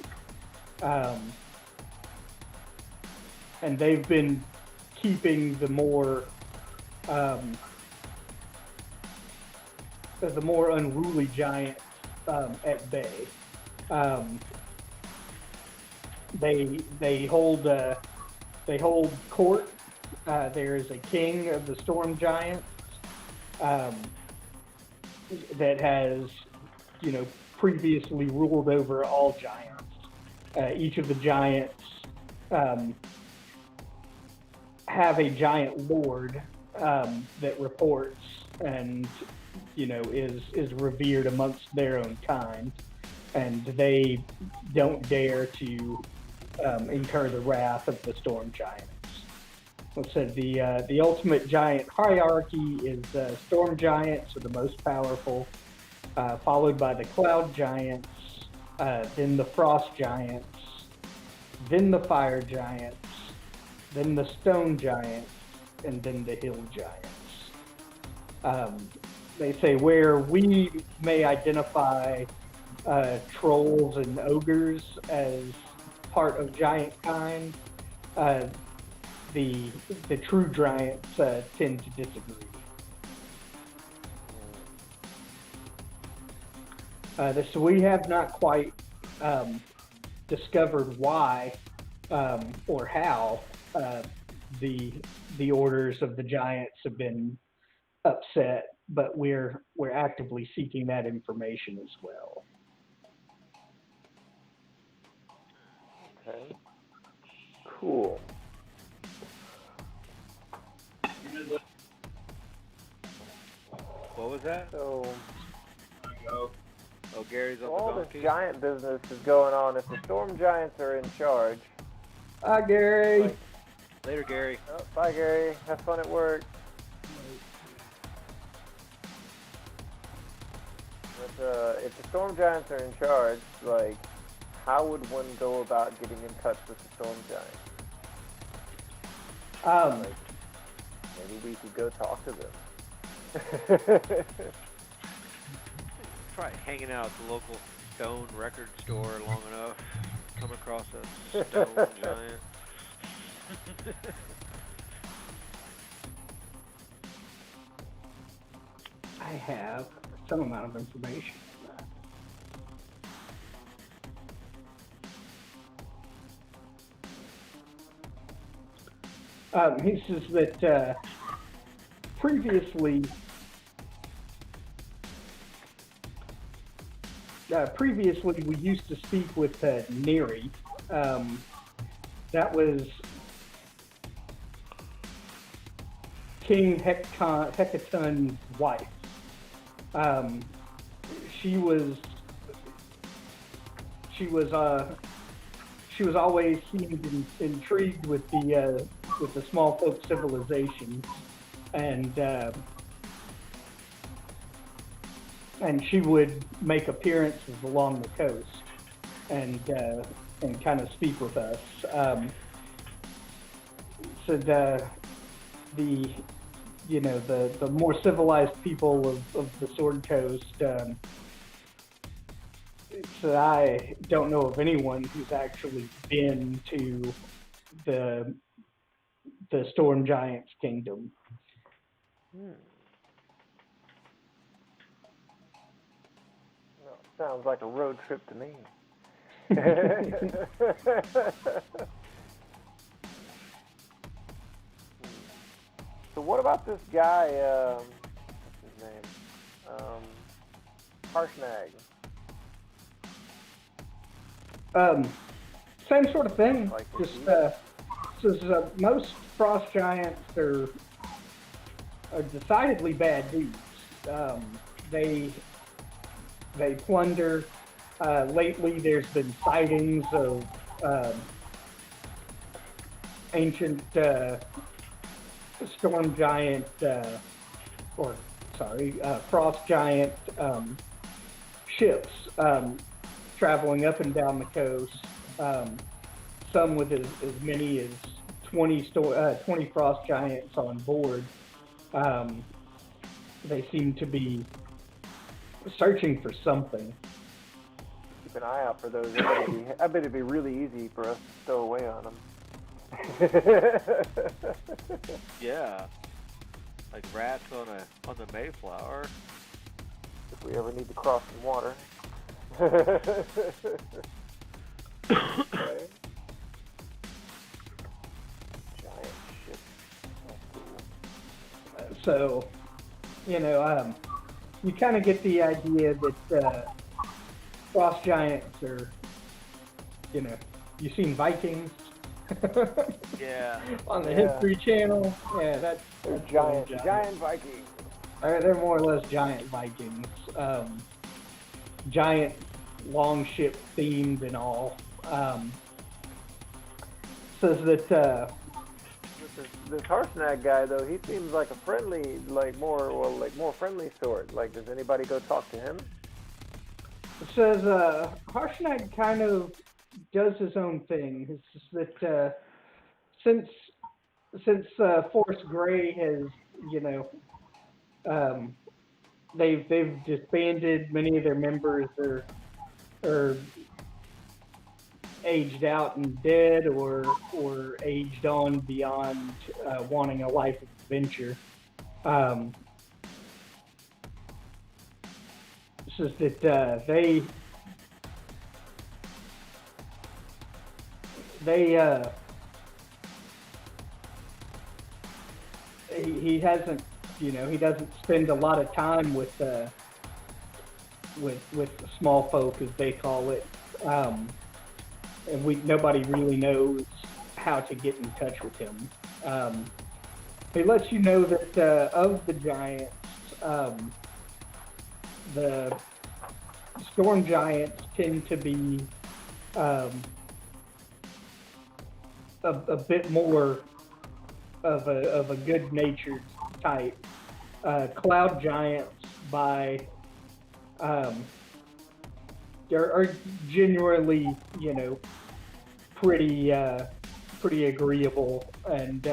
S1: and they've been keeping the more unruly giants at bay. They hold court. There is a king of the storm giants that has, previously ruled over all giants. Each of the giants have a giant lord that reports and is revered amongst their own kind, and they don't dare to incur the wrath of the storm giants. So the ultimate giant hierarchy is storm giants are the most powerful, followed by the cloud giants, then the frost giants, then the fire giants, then the stone giants, and then the hill giants. They say where we may identify trolls and ogres as part of giant kind, the true giants tend to disagree. So we have not quite discovered why or how the orders of the giants have been upset, but we're actively seeking that information as well.
S3: Okay. Cool.
S4: What was that?
S3: So
S4: Oh, Gary's on
S3: all
S4: the
S3: this
S4: donkey.
S3: giant business is going on. If the storm giants are in charge,
S1: Hi, Gary.
S3: Like-
S4: Later, Gary.
S3: oh, bye Gary. Have fun at work. But if the storm giants are in charge, like, how would one go about getting in touch with the storm giants? Like, maybe we could go talk to them.
S4: Probably hanging out at the local stone record store long enough. Come across a stone giant.
S1: I have some amount of information on that. He says that previously we used to speak with Neri. That was King Hecaton's wife. She was always seemed intrigued with the small folk civilization, and she would make appearances along the coast and kind of speak with us. So the more civilized people of the Sword Coast. So I don't know of anyone who's actually been to the Storm Giants Kingdom.
S3: Well, sounds like a road trip to me. So what about this guy, what's his name? Harshnag.
S1: Same sort of thing.
S3: Like
S1: Just most frost giants are decidedly bad dudes. They plunder. Lately, there's been sightings of ancient storm giant, frost giant ships traveling up and down the coast. Some with as many as 20 frost giants on board. They seem to be searching for something.
S3: Keep an eye out for those. I bet it'd be really easy for us to stow away on them.
S4: Yeah. Like rats on the Mayflower.
S3: If we ever need to cross some water. Okay. Giant ship. That's cool.
S1: So, you kind of get the idea that frost giants are, you've seen Vikings.
S4: Yeah.
S1: On the History Channel. Yeah, that's
S3: giant Vikings.
S1: They're more or less giant Vikings. Giant longship themed and all. Says that
S3: this Harsnag guy though, he seems like a friendly, more friendly sort. Like, does anybody go talk to him?
S1: says Harshnag kind of does his own thing. It's just that since Force Grey has, they've disbanded. Many of their members are aged out and dead, or aged on beyond wanting a life of adventure. It's just that he hasn't, he doesn't spend a lot of time with the small folk, as they call it, and nobody really knows how to get in touch with him. He lets you know that of the giants, the storm giants tend to be a bit more of a good-natured type. Cloud giants are genuinely, pretty agreeable, and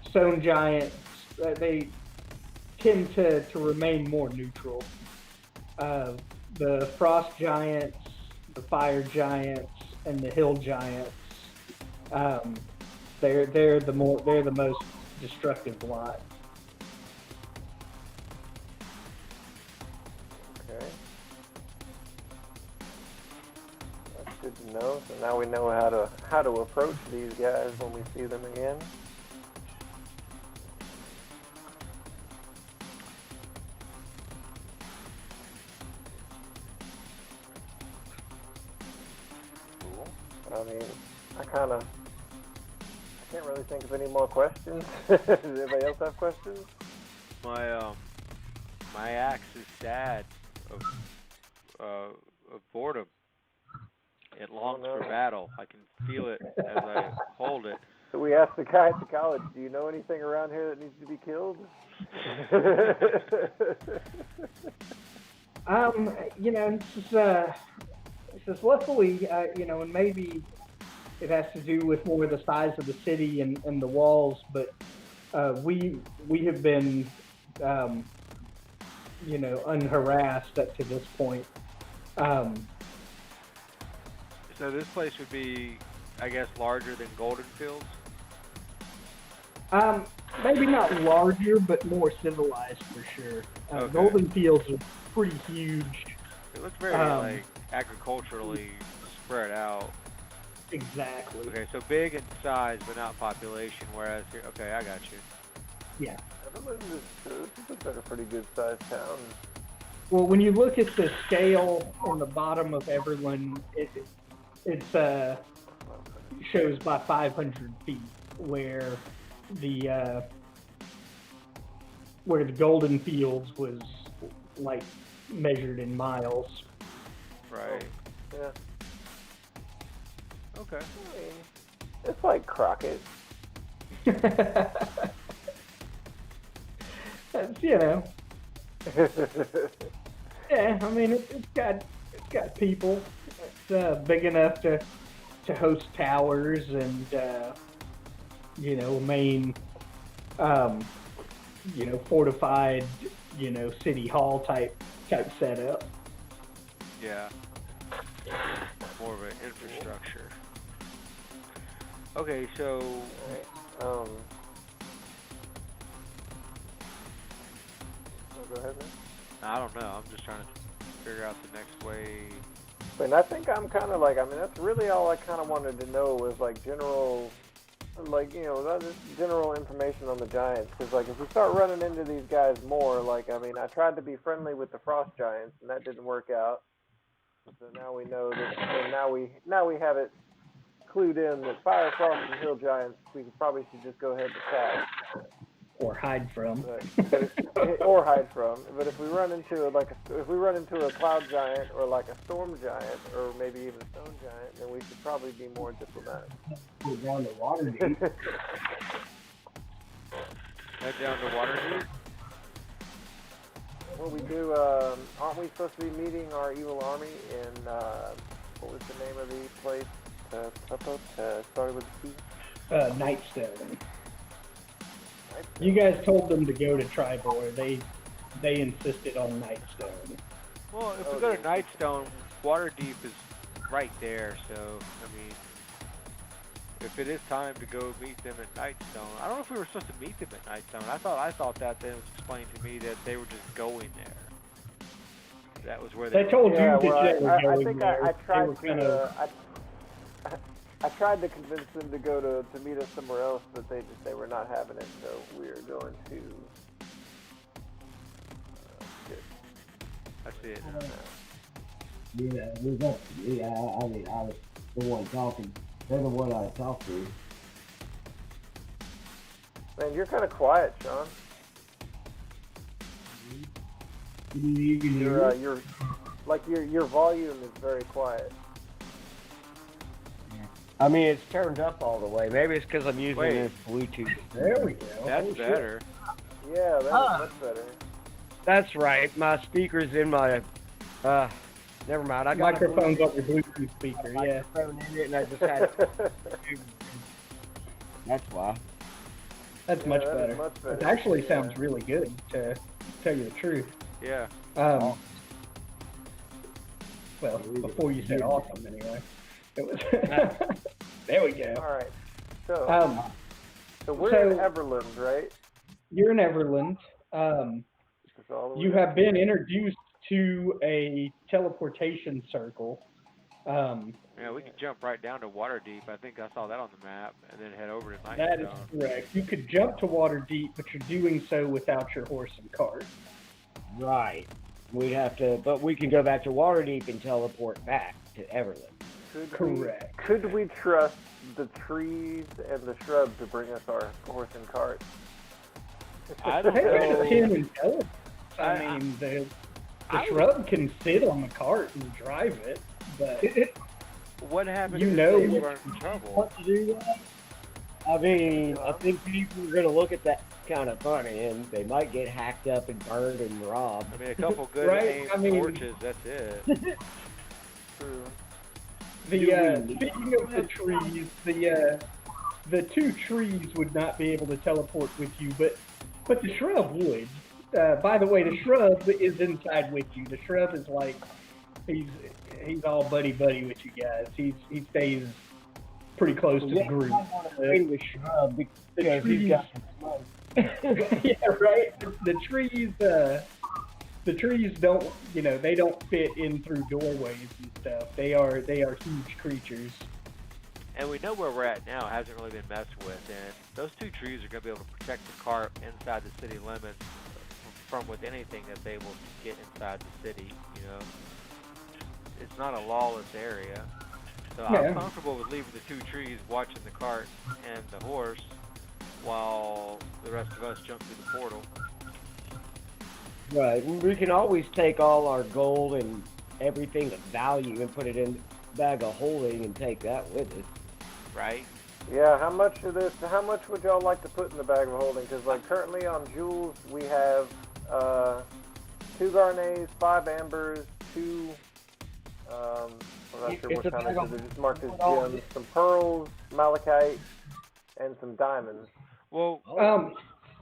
S1: stone giants, they tend to remain more neutral. The frost giants, the fire giants, and the hill giants, they're the most destructive lot.
S3: Okay, that's good to know. So now we know how to approach these guys when we see them again. Cool. I mean, I can't really think of any more questions. Does anybody else have questions?
S4: My axe is sad of boredom. It longs for battle. I can feel it as I hold it.
S3: So we asked the guy at the college, do you know anything around here that needs to be killed?
S1: It's just luckily, and maybe it has to do with more of the size of the city and the walls, but we have been, unharassed up to this point.
S4: So this place would be, I guess, larger than Golden Fields?
S1: Maybe not larger, but more civilized for sure.
S4: Okay.
S1: Golden Fields are pretty huge.
S4: It looks very, agriculturally spread out.
S1: Exactly.
S4: Okay, so big in size, but not population, whereas here, okay, I got you.
S1: Yeah.
S3: This looks like a pretty good sized town.
S1: Well, when you look at the scale on the bottom of Everland, it shows by 500 feet, where the Golden Fields was like measured in miles.
S4: Right.
S3: Yeah.
S4: Okay.
S3: I mean, it's like Crockett.
S1: That's, you know, yeah. I mean, it's got people. It's big enough to host towers and you know, main you know, fortified, you know, city hall type setup.
S4: Yeah. More of an infrastructure. Okay, so
S3: Oh, go ahead, man.
S4: I don't know. I'm just trying to figure out the next way.
S3: And I think I'm kind of like, I mean, that's really all I kind of wanted to know was like general, like, you know, just general information on the Giants. Because, like, if we start running into these guys more, like, I mean, I tried to be friendly with the Frost Giants, and that didn't work out. So now we know that, and now we have it clued in that Fire, Frost, and Hill Giants, we probably should just go ahead and attack.
S1: Or hide from.
S3: Or hide from. But if we run into a cloud giant or like a storm giant or maybe even a stone giant, then we should probably be more diplomatic.
S2: Go down to Waterdeep.
S4: Head down to Waterdeep.
S3: Well, we do. Aren't we supposed to be meeting our evil army in what was the name of the place? Started with a C.
S1: Nightstone. You guys told them to go to Tribor. They insisted on Nightstone.
S4: Well, if we go to Nightstone, Waterdeep is right there. So, I mean, if it is time to go meet them at Nightstone, I don't know if we were supposed to meet them at Nightstone. I thought that they was explained to me that they were just going there. That was where they
S1: told you
S3: Yeah,
S1: that
S3: well,
S1: they were
S3: I
S1: going
S3: think
S1: there.
S3: I
S1: They
S3: tried
S1: were
S3: to.
S1: kind of-
S3: I tried to convince them to go to meet us somewhere else, but they were not having it. So we're going to.
S4: I see it.
S2: Yeah, I mean, I was the one talking. They're the one I talked to.
S3: Man, you're kind of quiet, Sean.
S2: You can hear it?
S3: Your volume is very quiet.
S2: I mean, it's turned up all the way. Maybe it's because I'm using
S4: Wait.
S2: this Bluetooth.
S1: There we go.
S4: That's
S1: Oh, shit.
S4: better.
S3: Yeah, that's much better.
S2: That's right. My speaker's in my. Never mind. I got
S1: Microphone's on your Bluetooth speaker.
S2: a
S1: Yeah.
S2: microphone in it, and I just had. That's why.
S1: That's much
S3: that is
S1: better.
S3: much better.
S1: It actually
S3: Yeah.
S1: sounds really good, to tell you the truth.
S4: Yeah.
S1: Well, before you said awesome, anyway. It was. There we go.
S3: All right. So, so we're in Everland, right?
S1: You're in Everland.
S3: That's all the
S1: You
S3: way
S1: have been introduced to a teleportation circle.
S4: Yeah, we could jump right down to Waterdeep. I think I saw that on the map, and then head over to Nightstone.
S1: That is correct. You could jump to Waterdeep, but you're doing so without your horse and cart.
S2: Right. We'd have to, but we can go back to Waterdeep and teleport back to Everland.
S1: Correct.
S3: Could we trust the trees and the shrubs to bring us our horse and cart?
S4: I
S1: I
S4: don't
S1: think that's
S4: know.
S1: 10 intelligence. I mean, the shrub can sit on the cart and drive it, but
S4: What happened
S1: You
S4: if
S1: know
S4: they
S1: what-
S4: were in trouble?
S2: What to do that? I mean, I think people are going to look at that kind of funny, and they might get hacked up and burned and robbed.
S4: I mean, a couple good
S1: Right,
S4: aimed
S1: I mean-
S4: torches, that's it.
S3: True.
S1: speaking of the trees, the two trees would not be able to teleport with you, but the shrub would. By the way, the shrub is inside with you. The shrub is like he's all buddy with you guys. He stays pretty close to the group.
S2: The shrub because he's got some smoke.
S1: Yeah, right. The trees don't, they don't fit in through doorways and stuff. They are huge creatures.
S4: And we know where we're at now. It hasn't really been messed with. And those two trees are going to be able to protect the cart inside the city limits from with anything that's able to get inside the city, It's not a lawless area. So
S1: Yeah.
S4: I'm comfortable with leaving the two trees watching the cart and the horse while the rest of us jump through the portal.
S2: Right. We can always take all our gold and everything of value and put it in bag of holding and take that with us.
S4: Right?
S3: Yeah, how much of this? How much would y'all like to put in the bag of holding? Because like currently on Jules, we have 2 Garnets, 5 Ambers, 2. I'm not sure what kind of. They're just marked as gems. Some pearls, malachite, and some diamonds.
S4: Well,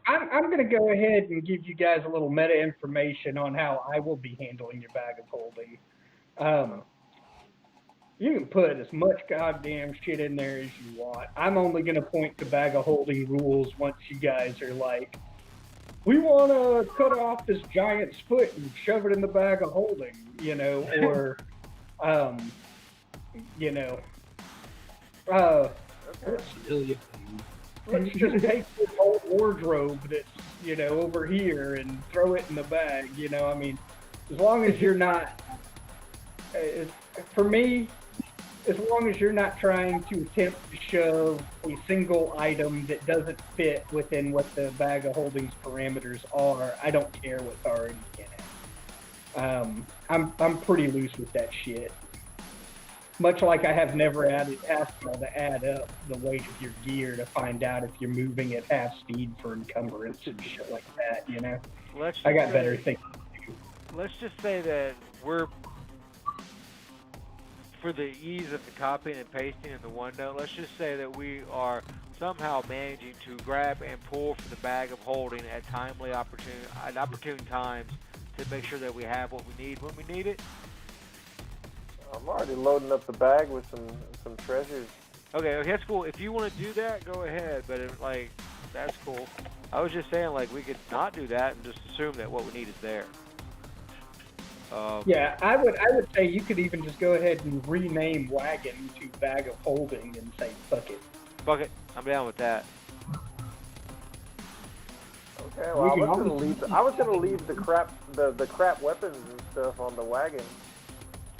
S1: I'm going to go ahead and give you guys a little meta information on how I will be handling your bag of holding. You can put as much goddamn shit in there as you want. I'm only going to point to bag of holding rules once you guys are like, we want to cut off this giant's foot and shove it in the bag of holding, you know, or, you know, let's just take this whole wardrobe that's, you know, over here and throw it in the bag, you know, I mean, as long as you're not, for me, as long as you're not trying to attempt to shove a single item that doesn't fit within what the bag of holdings parameters are, I don't care what's already in it. I'm pretty loose with that shit. Much like I have never asked y'all to add up the weight of your gear to find out if you're moving at half speed for encumbrance and shit like that, you know? I got better things to do.
S4: Let's just say that we're, for the ease of the copying and pasting in the OneNote, let's just say that we are somehow managing to grab and pull from the bag of holding at opportune times to make sure that we have what we need when we need it.
S3: I'm already loading up the bag with some treasures.
S4: Okay, that's cool. If you want to do that, go ahead. But that's cool. I was just saying, like, we could not do that and just assume that what we need is there.
S1: Yeah, I would say you could even just go ahead and rename wagon to bag of holding and say fuck it.
S4: Fuck it. I'm down with that.
S3: Okay, well, I was gonna leave the crap weapons and stuff on the wagon.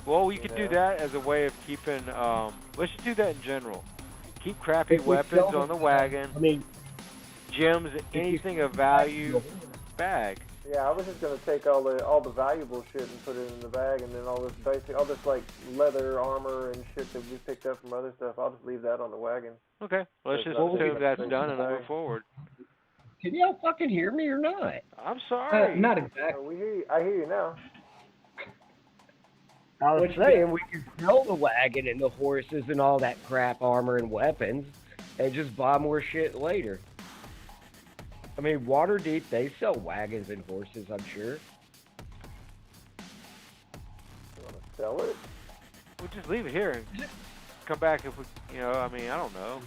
S4: Well, you could do that as a way of keeping. Let's just do that in general. Keep crappy weapons on the wagon.
S2: I mean,
S4: gems, anything of value, bag.
S3: Yeah, I was just gonna take all the valuable shit and put it in the bag, and then all this like leather armor and shit that we picked up from other stuff. I'll just leave that on the wagon.
S4: Okay, let's just assume that's done and move forward.
S2: Can y'all fucking hear me or not?
S4: I'm sorry.
S1: Not exactly.
S3: We hear you. I hear you now.
S2: I was saying we could sell the wagon and the horses and all that crap armor and weapons and just buy more shit later. I mean, Waterdeep, they sell wagons and horses, I'm sure.
S3: You want to sell it?
S4: We'll just leave it here and come back if we, I don't know.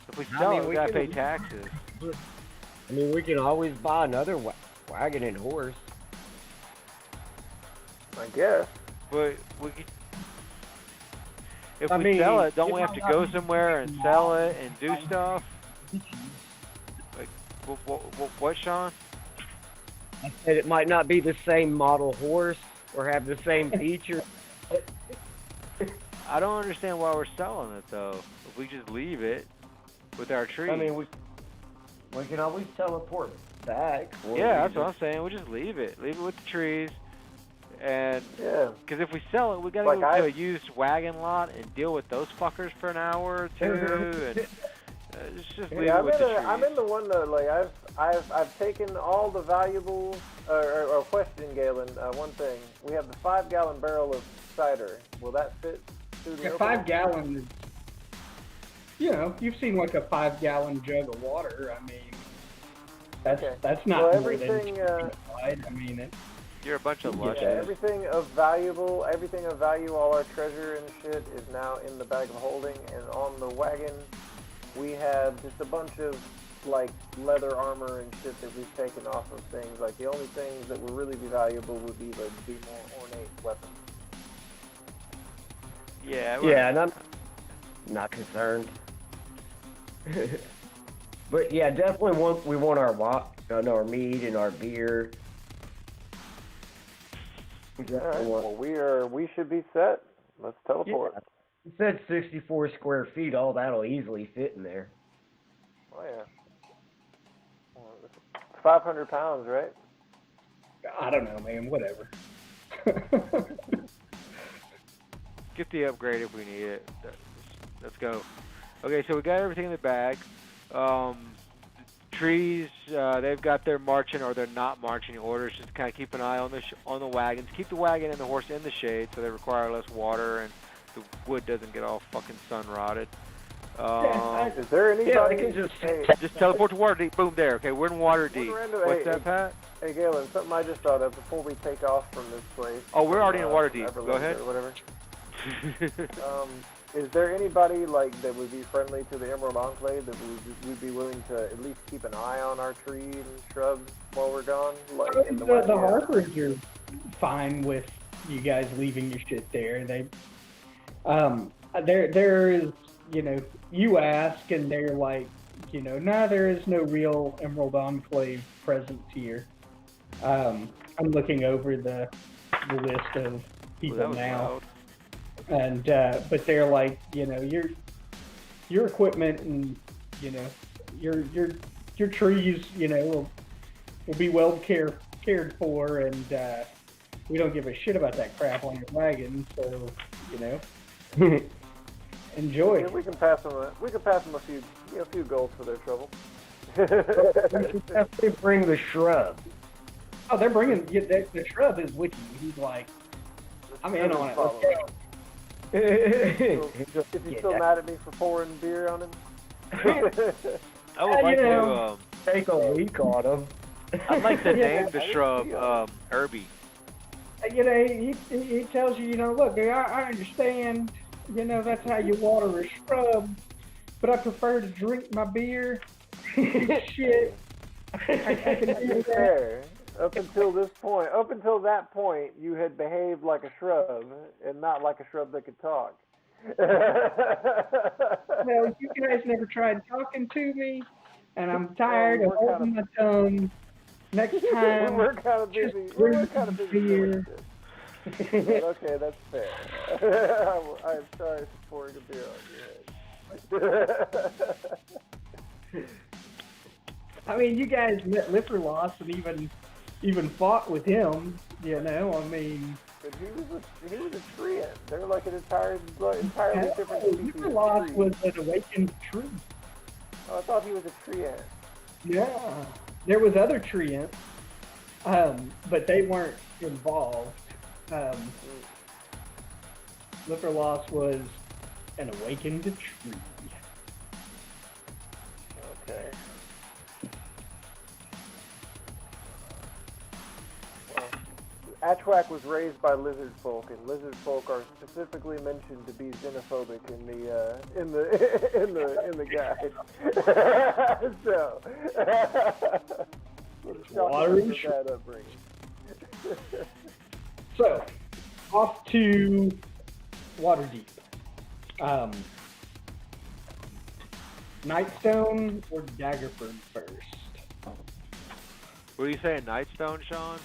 S4: If we sell it, we gotta pay taxes.
S2: I mean, we can always buy another wagon and horse.
S3: I guess.
S4: But if we sell it, don't we have to go somewhere and sell it and do stuff? Like, what, Sean?
S2: I said it might not be the same model horse or have the same features.
S4: I don't understand why we're selling it, though. If we just leave it with our trees.
S2: I mean, we can always teleport back.
S4: Yeah, that's what I'm saying. We just leave it. Leave it with the trees. And because if we sell it, we gotta go to a used wagon lot and deal with those fuckers for an hour or two. And just leave it with the trees.
S3: I'm in the one that like I've taken all the valuable. Or question, Galen. One thing, we have the 5-gallon barrel of cider. Will that fit through the?
S1: 5 gallon is. You've seen like a 5-gallon jug of water. I mean, that's not more
S3: everything.
S1: I mean,
S4: You're a bunch of lushes.
S3: Yeah, everything of value, all our treasure and shit is now in the bag of holding, and on the wagon, we have just a bunch of like leather armor and shit that we've taken off of things. Like the only things that would really be valuable would be the more ornate weapons.
S4: Yeah.
S2: Yeah, and I'm not concerned. But yeah, definitely we want our meat and our beer.
S3: Alright, well, we should be set. Let's teleport.
S2: Yeah. It said 64 square feet. All that'll easily fit in there.
S3: Oh yeah. 500 pounds, right?
S1: I don't know, man. Whatever.
S4: Get the upgrade if we need it. Let's go. Okay, so we got everything in the bag. Trees, they've got their marching or they're not marching orders. Just kind of keep an eye on the wagons. Keep the wagon and the horse in the shade so they require less water and the wood doesn't get all fucking sun rotted.
S3: Is there anybody?
S2: Yeah, they can just
S4: Just teleport to water deep. Boom, there. Okay, we're in water deep. What's that, Pat?
S3: Hey, Galen, something I just thought of before we take off from this place.
S4: Oh, we're already in water deep.
S3: Everland
S4: Go ahead.
S3: Or whatever. Is there anybody like that would be friendly to the Emerald Enclave that would be willing to at least keep an eye on our trees and shrubs while we're gone? Like in the
S1: The Harpers are fine with you guys leaving your shit there. There is, you know, you ask and they're like, you know, nah, there is no real Emerald Enclave presence here. I'm looking over the list of people now.
S4: Loud.
S1: And but they're like, you know, your equipment and, you know, your trees, you know, will be well cared for, and we don't give a shit about that crap on your wagon, so, you know, enjoy.
S3: Yeah, we can pass them a few gold for their trouble.
S2: they bring the shrub.
S1: Oh, they're bringing the shrub is with you. He's like, I'm in on it. Let's go.
S3: If he's still mad at me for pouring beer on him.
S4: I would like to
S2: take a week on him.
S4: I'd like to name the shrub Herbie.
S1: You know, he tells you, you know, look, I understand, you know, that's how you water a shrub, but I prefer to drink my beer. Shit. I can do that.
S3: Fair. Up until that point, you had behaved like a shrub and not like a shrub that could talk.
S1: Well, you guys never tried talking to me, and I'm tired of holding my tongue. Next time,
S3: we're kind of busy.
S1: just
S3: We're kind of busy.
S1: beer.
S3: Okay, that's fair. I'm sorry for pouring a beer on your head.
S1: I mean, you guys met Lifferloss and even fought with him, you know, I mean...
S3: But he was a treant. They're like an entirely different species.
S1: Lifferloss was an awakened tree.
S3: Oh, I thought he was a treant.
S1: Yeah. There was other treants, but they weren't involved. Lifferloss was an awakened tree.
S3: Okay. Atchwak was raised by lizard folk, and lizard folk are specifically mentioned to be xenophobic in the guide. So, that upbringing.
S1: So, off to Waterdeep. Nightstone or Daggerford first?
S4: What are you saying, Nightstone, Sean?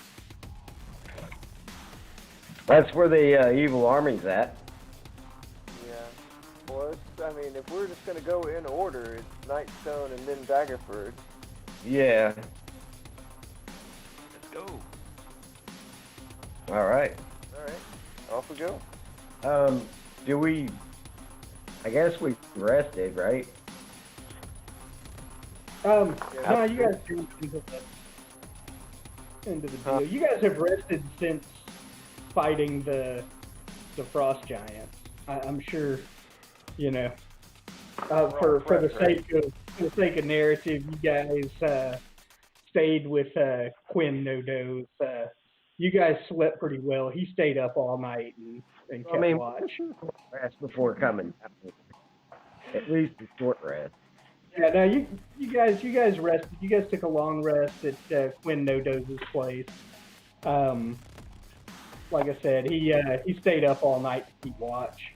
S2: That's where the evil army's at.
S3: Yeah. Well, I mean, if we're just going to go in order, it's Nightstone and then Daggerford.
S2: Yeah.
S4: Let's go.
S2: All right.
S3: All right. Off we go.
S2: I guess we rested, right?
S1: No, you guys do into the deal. You guys have rested since fighting the frost giant. I'm sure, you know. For the sake of narrative, you guys stayed with Quinn Nodo's. You guys slept pretty well. He stayed up all night and kept watch.
S2: Rest before coming. At least a short rest.
S1: Yeah, no, you guys rested. You guys took a long rest at Quinn Nodo's place. Like I said, he stayed up all night to keep watch.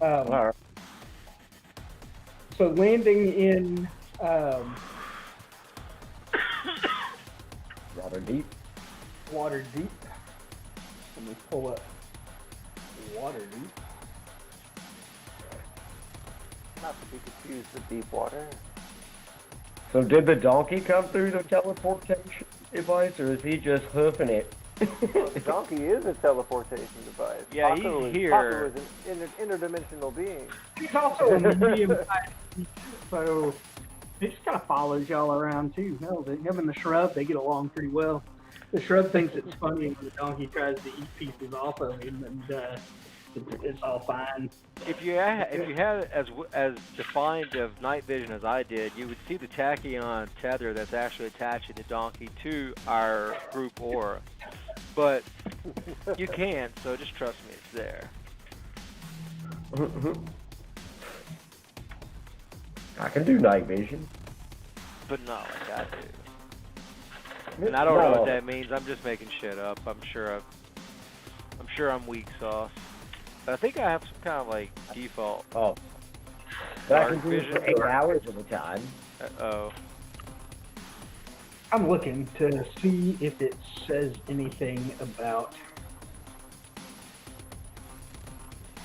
S2: All right.
S1: So landing in
S2: Waterdeep.
S1: Waterdeep. Let me pull up Waterdeep.
S3: Not to be confused with Deepwater.
S2: So did the donkey come through the teleportation device, or is he just hoofing it
S3: The donkey is a teleportation device.
S4: Yeah,
S3: Paco
S4: he's
S3: is,
S4: here.
S3: Paco is an interdimensional being.
S1: He's also a medium-sized beast, so he just kind of follows y'all around too. Hell, him and the shrub, they get along pretty well. The shrub thinks it's funny when the donkey tries to eat pieces off of him, and it's all fine.
S4: If you had as defined of night vision as I did, you would see the tachyon tether that's actually attaching the donkey to our group aura. But you can't, so just trust me, it's there.
S2: I can do night vision.
S4: But not like I do. And I don't know what that means. I'm just making shit up. I'm sure I'm weak sauce. But I think I have some kind of like default.
S2: Oh. But I can
S4: dark
S2: do it
S4: vision.
S2: for 8 hours at a time.
S4: Oh.
S1: I'm looking to see if it says anything about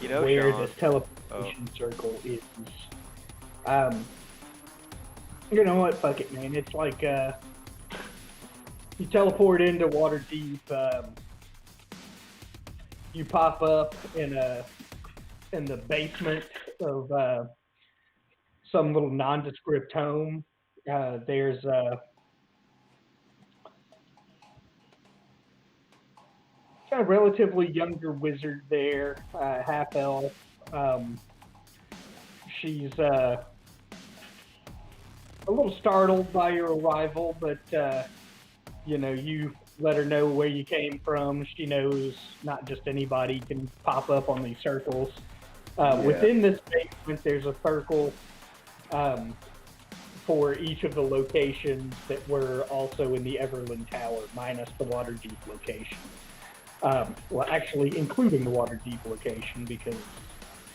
S1: where
S4: Sean,
S1: this teleportation circle is. You know what? Fuck it, man. It's like you teleport into Waterdeep. You pop up in the basement of some little nondescript home. There's kind of relatively younger wizard there, half elf. She's a little startled by your arrival, but you know, you let her know where you came from. She knows not just anybody can pop up on these circles. Within this basement, there's a circle for each of the locations that were also in the Everland Tower, minus the Waterdeep location. Well, actually, including the Waterdeep location, because,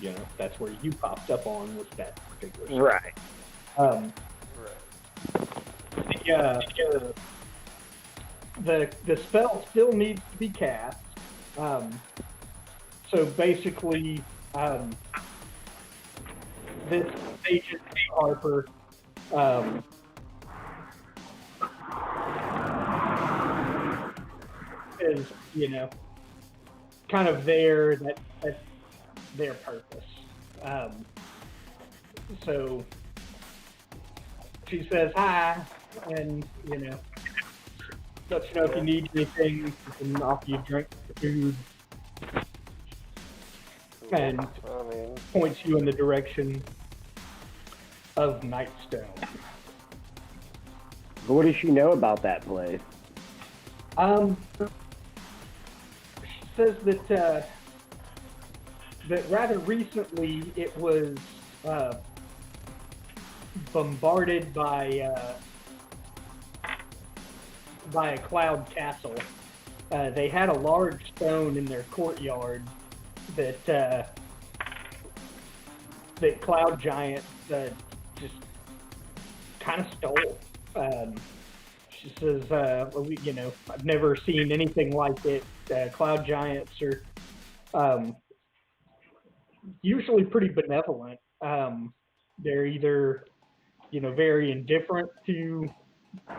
S1: you know, that's where you popped up on was that particular circle.
S2: Right.
S1: The spell still needs to be cast. So basically, this agent Harper is, you know, kind of there. That's their purpose. So she says hi, and you know, let you know if you need anything. You can offer you drink, food, and points you in the direction of Nightstone.
S2: What does she know about that place?
S1: She says that rather recently it was bombarded by a cloud castle. They had a large stone in their courtyard that Cloud Giant just kind of stole. She says, you know, I've never seen anything like it. Cloud Giants are usually pretty benevolent. They're either, you know, very indifferent to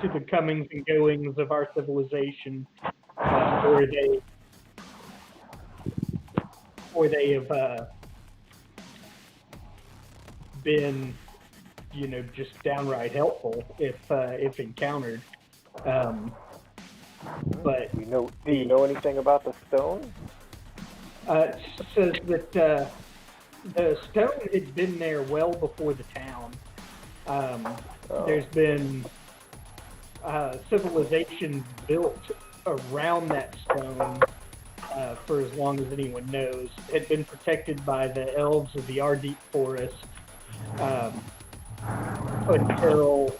S1: the comings and goings of our civilization, or they have been, you know, just downright helpful if encountered. But
S3: do you know anything about the stone?
S1: She says that the stone had been there well before the town. There's been civilization built around that stone for as long as anyone knows. It had been protected by the elves of the Ardeep Forest until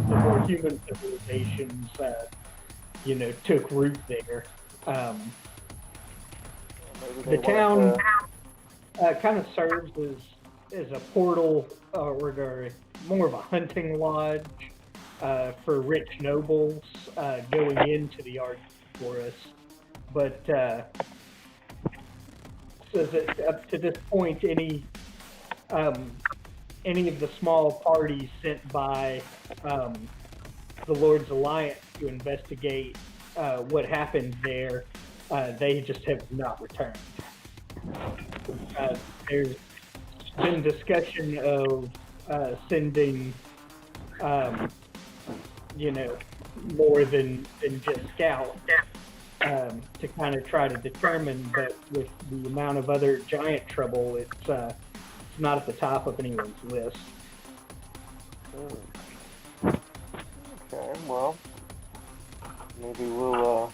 S1: the more human civilizations, you know, took root there. The town kind of serves as a portal or more of a hunting lodge for rich nobles going into the Ardeep Forest. But says that up to this point, any of the small parties sent by the Lord's Alliance to investigate what happened there, they just have not returned. There's been discussion of sending, more than just scouts to kind of try to determine, but with the amount of other giant trouble, it's not at the top of anyone's list.
S3: Okay, well, maybe we'll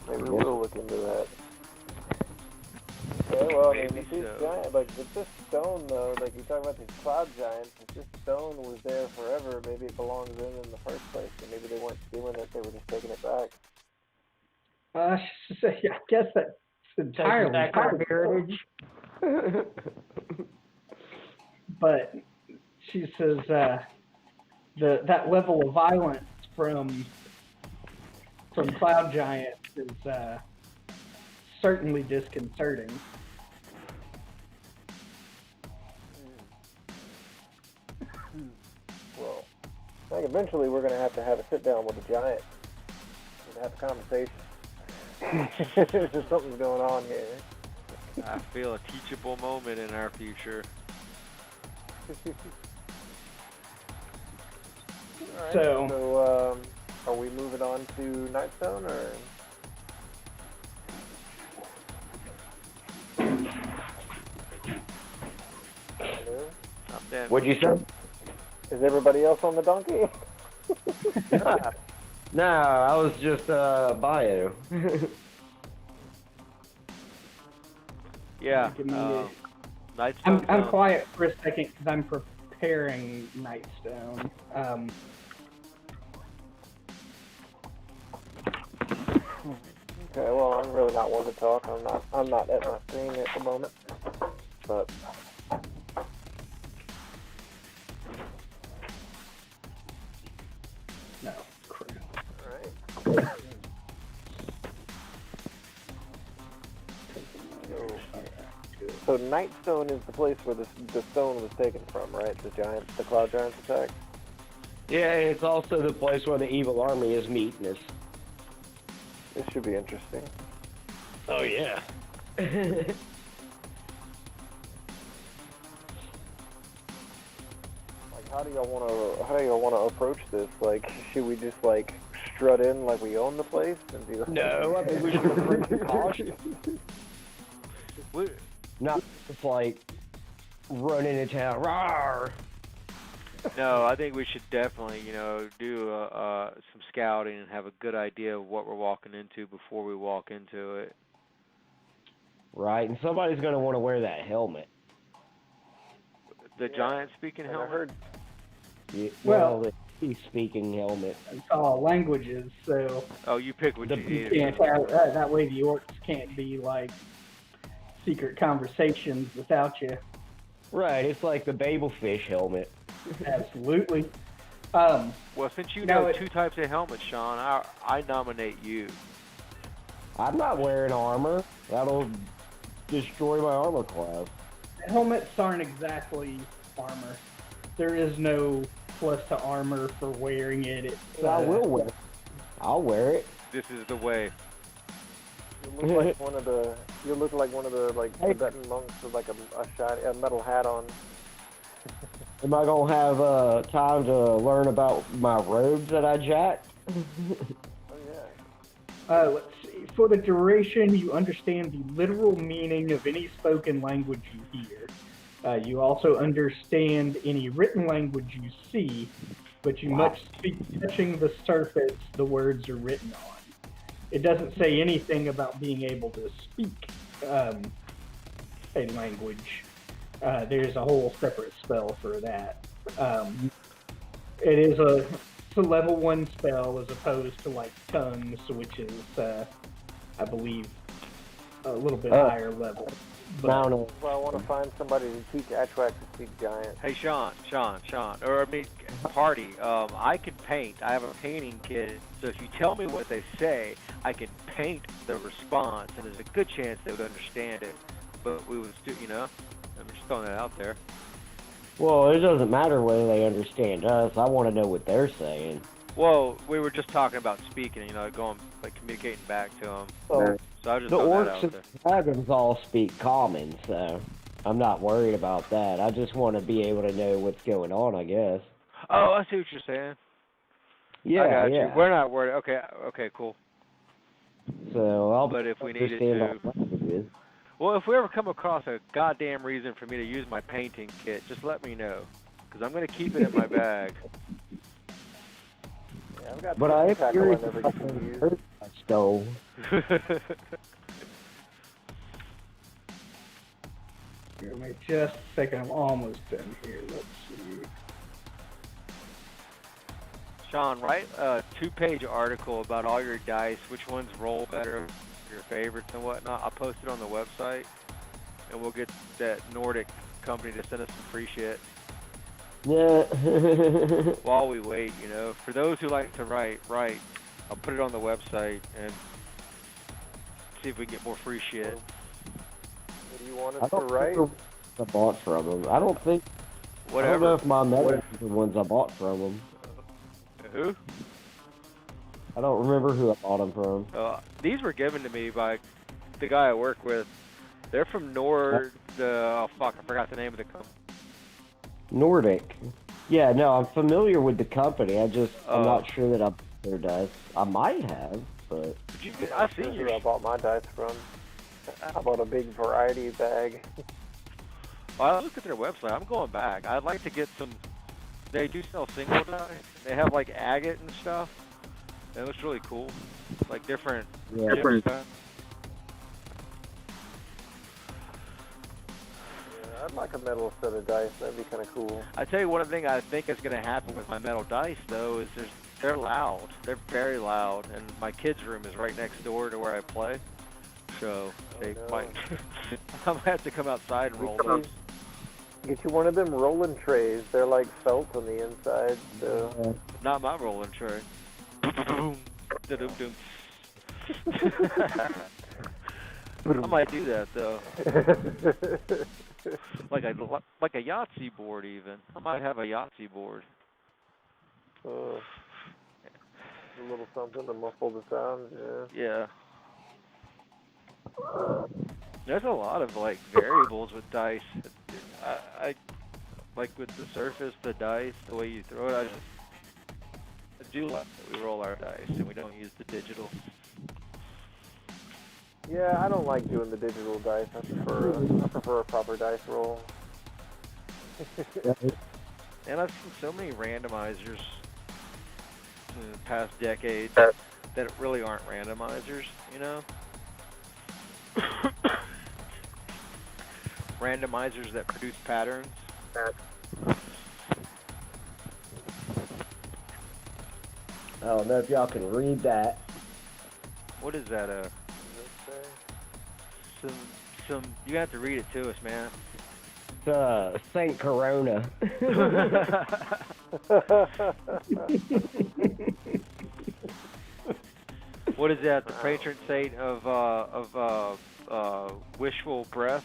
S3: look into that. Okay, well,
S4: Maybe
S3: if these
S4: so.
S3: giant, if this stone though, like you talk about these cloud giants, if this stone was there forever, maybe it belongs in the first place, and maybe they weren't stealing it, they were just taking it back.
S1: I guess that's entirely
S2: Back our heritage.
S1: But she says that level of violence from cloud giants is certainly disconcerting.
S3: Well, I think eventually we're going to have a sit down with the giant and have a conversation. There's just something's going on here.
S4: I feel a teachable moment in our future.
S3: Alright,
S1: So
S3: are we moving on to Nightstone, or? Hello?
S4: Not that
S2: What'd you say?
S3: Is everybody else on the donkey?
S2: No, I was just bio.
S4: Yeah.
S1: Give me
S4: Nightstone.
S1: I'm quiet for a second because I'm preparing Nightstone.
S3: Okay, well, I'm really not one to talk. I'm not at my screen at the moment. But
S1: No, crap.
S3: alright. So Nightstone is the place where the stone was taken from, right? The cloud giants attack.
S2: Yeah, it's also the place where the evil army is meeting us.
S3: This should be interesting.
S2: Oh yeah.
S3: Like, how do y'all want to approach this? Like, should we just like strut in like we own the place and be like,
S2: No, I think we should approach with caution. Not just like run into town. Rawr!
S4: No, I think we should definitely, do some scouting and have a good idea of what we're walking into before we walk into it.
S2: Right, and somebody's going to want to wear that helmet.
S4: The giant speaking
S3: And I
S4: helmet?
S3: heard
S2: Yeah,
S1: Well-
S2: the speaking helmet.
S1: It's all languages, so
S4: Oh, you pick what
S2: The
S4: you
S1: you
S4: need.
S1: can't have, that way the orcs can't be like secret conversations without you.
S2: Right, it's like the Babelfish helmet.
S1: Absolutely.
S4: Well, since you
S1: Now
S4: know
S1: it-
S4: two types of helmets, Sean, I nominate you.
S2: I'm not wearing armor. That'll destroy my armor class.
S1: Helmets aren't exactly armor. There is no plus to armor for wearing it. It's,
S2: I will wear it. I'll wear it.
S4: This is the way.
S3: you look like one of the Tibetan monks with like a metal hat on.
S2: Am I going to have time to learn about my robes that I jacked?
S3: Oh yeah.
S1: let's see. For the duration, you understand the literal meaning of any spoken language you hear. You also understand any written language you see, but you must speak touching the surface the words are written on. It doesn't say anything about being able to speak a language. There's a whole separate spell for that. It's a level 1 spell as opposed to like tongues, which is, I believe, a little bit higher level. But,
S2: No.
S3: Well, I want to find somebody to teach Atrak to speak giant.
S4: Hey, Sean, party. I can paint. I have a painting kit. So if you tell me what they say, I can paint the response, and there's a good chance they would understand it. But we would still, I'm just throwing that out there.
S2: Well, it doesn't matter whether they understand us. I want to know what they're saying.
S4: Well, we were just talking about speaking, you know, going, like, communicating back to them.
S3: So,
S4: So I was just
S2: The
S4: throwing that
S2: orcs
S4: out
S2: and
S4: there.
S2: dragons all speak common, so I'm not worried about that. I just want to be able to know what's going on, I guess.
S4: Oh, I see what you're saying.
S2: Yeah,
S4: I got
S2: yeah.
S4: you. We're not worried. Okay, cool.
S2: So I'll
S4: But if we needed
S2: understand
S4: to,
S2: all languages.
S4: well, if we ever come across a goddamn reason for me to use my painting kit, just let me know, because I'm gonna keep it in my bag.
S3: yeah, I've got
S2: But I am
S3: tackle I
S2: curious
S3: never
S2: about
S3: get to use.
S2: the I stole.
S1: Give me just a second. I'm almost done here. Let's see.
S4: Sean, write a 2-page article about all your dice, which ones roll better, your favorites and whatnot. I'll post it on the website, and we'll get that Nordic company to send us some free shit
S2: Yeah.
S4: while we wait, you know. For those who like to write, I'll put it on the website and see if we can get more free shit.
S3: What do you want
S2: I
S3: us to
S2: don't
S3: write?
S2: remember what I bought from them. I don't know
S4: Whatever.
S2: if my medals are the ones I bought from them.
S4: Who?
S2: I don't remember who I bought them from.
S4: These were given to me by the guy I work with. They're from Nord. Oh fuck, I forgot the name of the company.
S2: Nordic. Yeah, no, I'm familiar with the company. I'm not sure that I bought their dice. I might have, but
S4: I've seen
S3: That's
S4: your.
S3: where I bought my dice from. I bought a big variety bag.
S4: Well, I looked at their website. I'm going back. I'd like to get some. They do sell single dice. They have like agate and stuff. It looks really cool. Like different.
S2: yeah.
S4: Stuff.
S3: Yeah, I'd like a metal set of dice. That'd be kind of cool.
S4: I tell you one thing I think is going to happen with my metal dice though is they're loud. They're very loud, and my kids' room is right next door to where I play. So they
S3: no.
S4: might. I might have to come outside and roll them.
S3: Get you one of them rolling trays. They're like felt on the inside. So.
S4: Not my rolling tray. Boom, doom, doom. I might do that though. Like a Yahtzee board even. I might have a Yahtzee board.
S3: A little something to muffle the sound. Yeah.
S4: Yeah. There's a lot of like variables with dice. I like with the surface, the dice, the way you throw it. I do like that we roll our dice and we don't use the digital.
S3: Yeah, I don't like doing the digital dice. I prefer a proper dice roll.
S4: And I've seen so many randomizers in the past decades that really aren't randomizers, you know? Randomizers that produce patterns.
S2: I don't know if y'all can read that.
S4: What is that? Some. You have to read it to us, man.
S2: It's Saint Corona.
S4: What is that? The patron saint of wishful breath,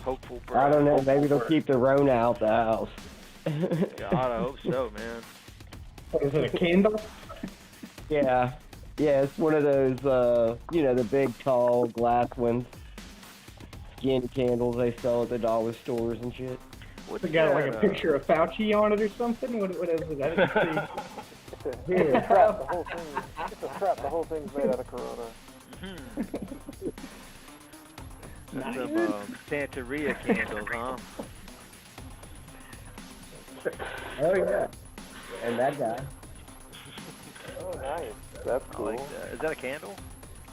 S4: hopeful breath.
S2: I don't know. Maybe they'll keep the Rona out the house.
S4: God, I hope so, man.
S1: What is it, a candle?
S2: Yeah. Yeah, it's one of those, the big, tall, glass ones. Skin candles they sell at the dollar stores and shit.
S4: What's
S1: It got
S4: that,
S1: like a picture of Fauci on it or something? What is it? I didn't see.
S3: It's a trap. The whole thing. It's a trap. The whole thing's made out of Corona.
S4: That's some Santeria candles, huh?
S2: Oh, yeah. And that guy.
S3: Oh, nice. That's
S4: I
S3: cool.
S4: like that. Is that a candle?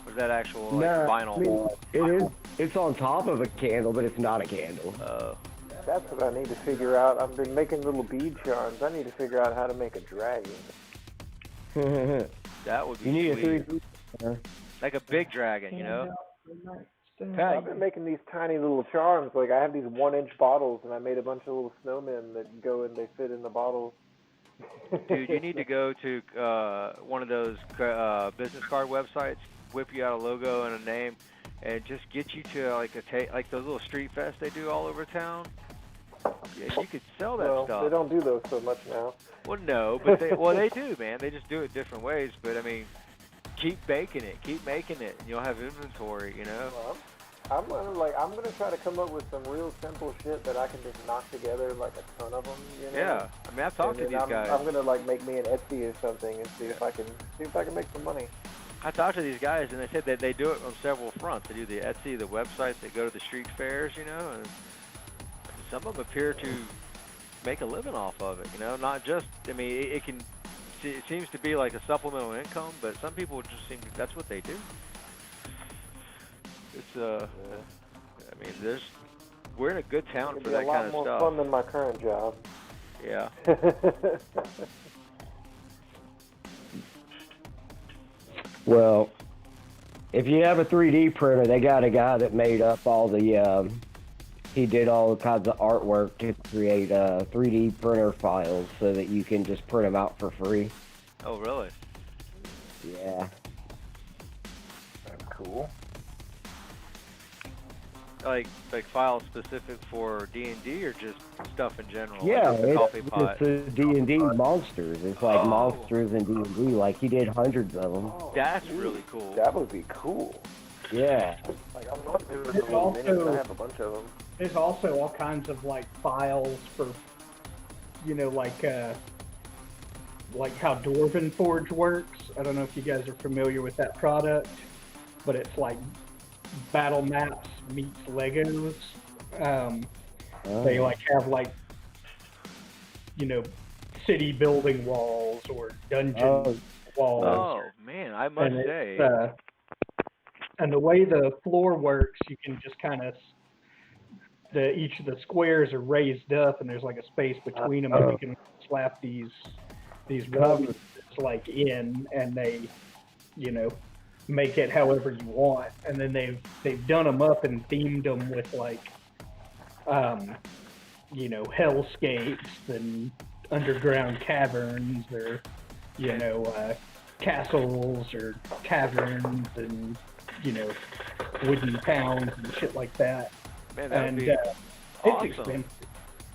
S4: Or is that actual
S2: No,
S4: vinyl?
S2: I mean, it is. It's on top of a candle, but it's not a candle.
S3: That's what I need to figure out. I've been making little bead charms. I need to figure out how to make a dragon.
S4: That would be
S2: You need
S4: sweet.
S2: a 3D.
S4: Like a big dragon, you know?
S3: I've been making these tiny little charms. Like I have these 1-inch bottles, and I made a bunch of little snowmen that go and they fit in the bottles.
S4: Dude, you need to go to one of those business card websites, whip you out a logo and a name, and just get you to like like those little street fests they do all over town. Yeah, you could sell that
S3: Well,
S4: stuff.
S3: they don't do those so much now.
S4: Well, no, but they do, man. They just do it different ways. But I mean, keep baking it, keep making it, and you'll have inventory. You know.
S3: Well, I'm gonna try to come up with some real simple shit that I can just knock together like a ton of them. You know?
S4: Yeah, I mean, I've talked to these guys.
S3: I'm gonna like make me an Etsy or something and see if I can make some money.
S4: I talked to these guys, and they said that they do it on several fronts. They do the Etsy, the website. They go to the street fairs, you know, and some of them appear to make a living off of it. You know, not just. I mean, it seems to be like a supplemental income, but some people just seem that's what they do. It's I mean, we're in a good town for that kind of stuff.
S3: It'd be a lot more fun than my current job.
S4: Yeah.
S2: Well, if you have a 3D printer, they got a guy that made up all the, he did all kinds of artwork to create 3D printer files so that you can just print them out for free.
S4: Oh, really?
S2: Yeah.
S3: That's cool.
S4: Like files specific for D&D or just stuff in general?
S2: Yeah,
S4: like the coffee pot.
S2: it's D&D monsters. It's like monsters in D&D. Like he did hundreds of them.
S4: That's really cool.
S3: That would be cool.
S2: Yeah.
S3: Like I'm not doing
S1: There's also-
S3: I have a bunch of them.
S1: There's also all kinds of like files for, you know, like how Dwarven Forge works. I don't know if you guys are familiar with that product, but it's like battle maps meets Legos. They like have like, you know, city building walls or dungeon walls.
S4: Oh man, I must say.
S1: And the way the floor works, you can just kind of each of the squares are raised up, and there's like a space between them, and you can slap these walls like in, and they, you know, make it however you want. And then they've done them up and themed them with like, you know, hellscapes and underground caverns, or you know, castles or caverns, and you know, wooden towns and shit like that.
S4: Man,
S1: And
S4: awesome.
S1: it's expensive.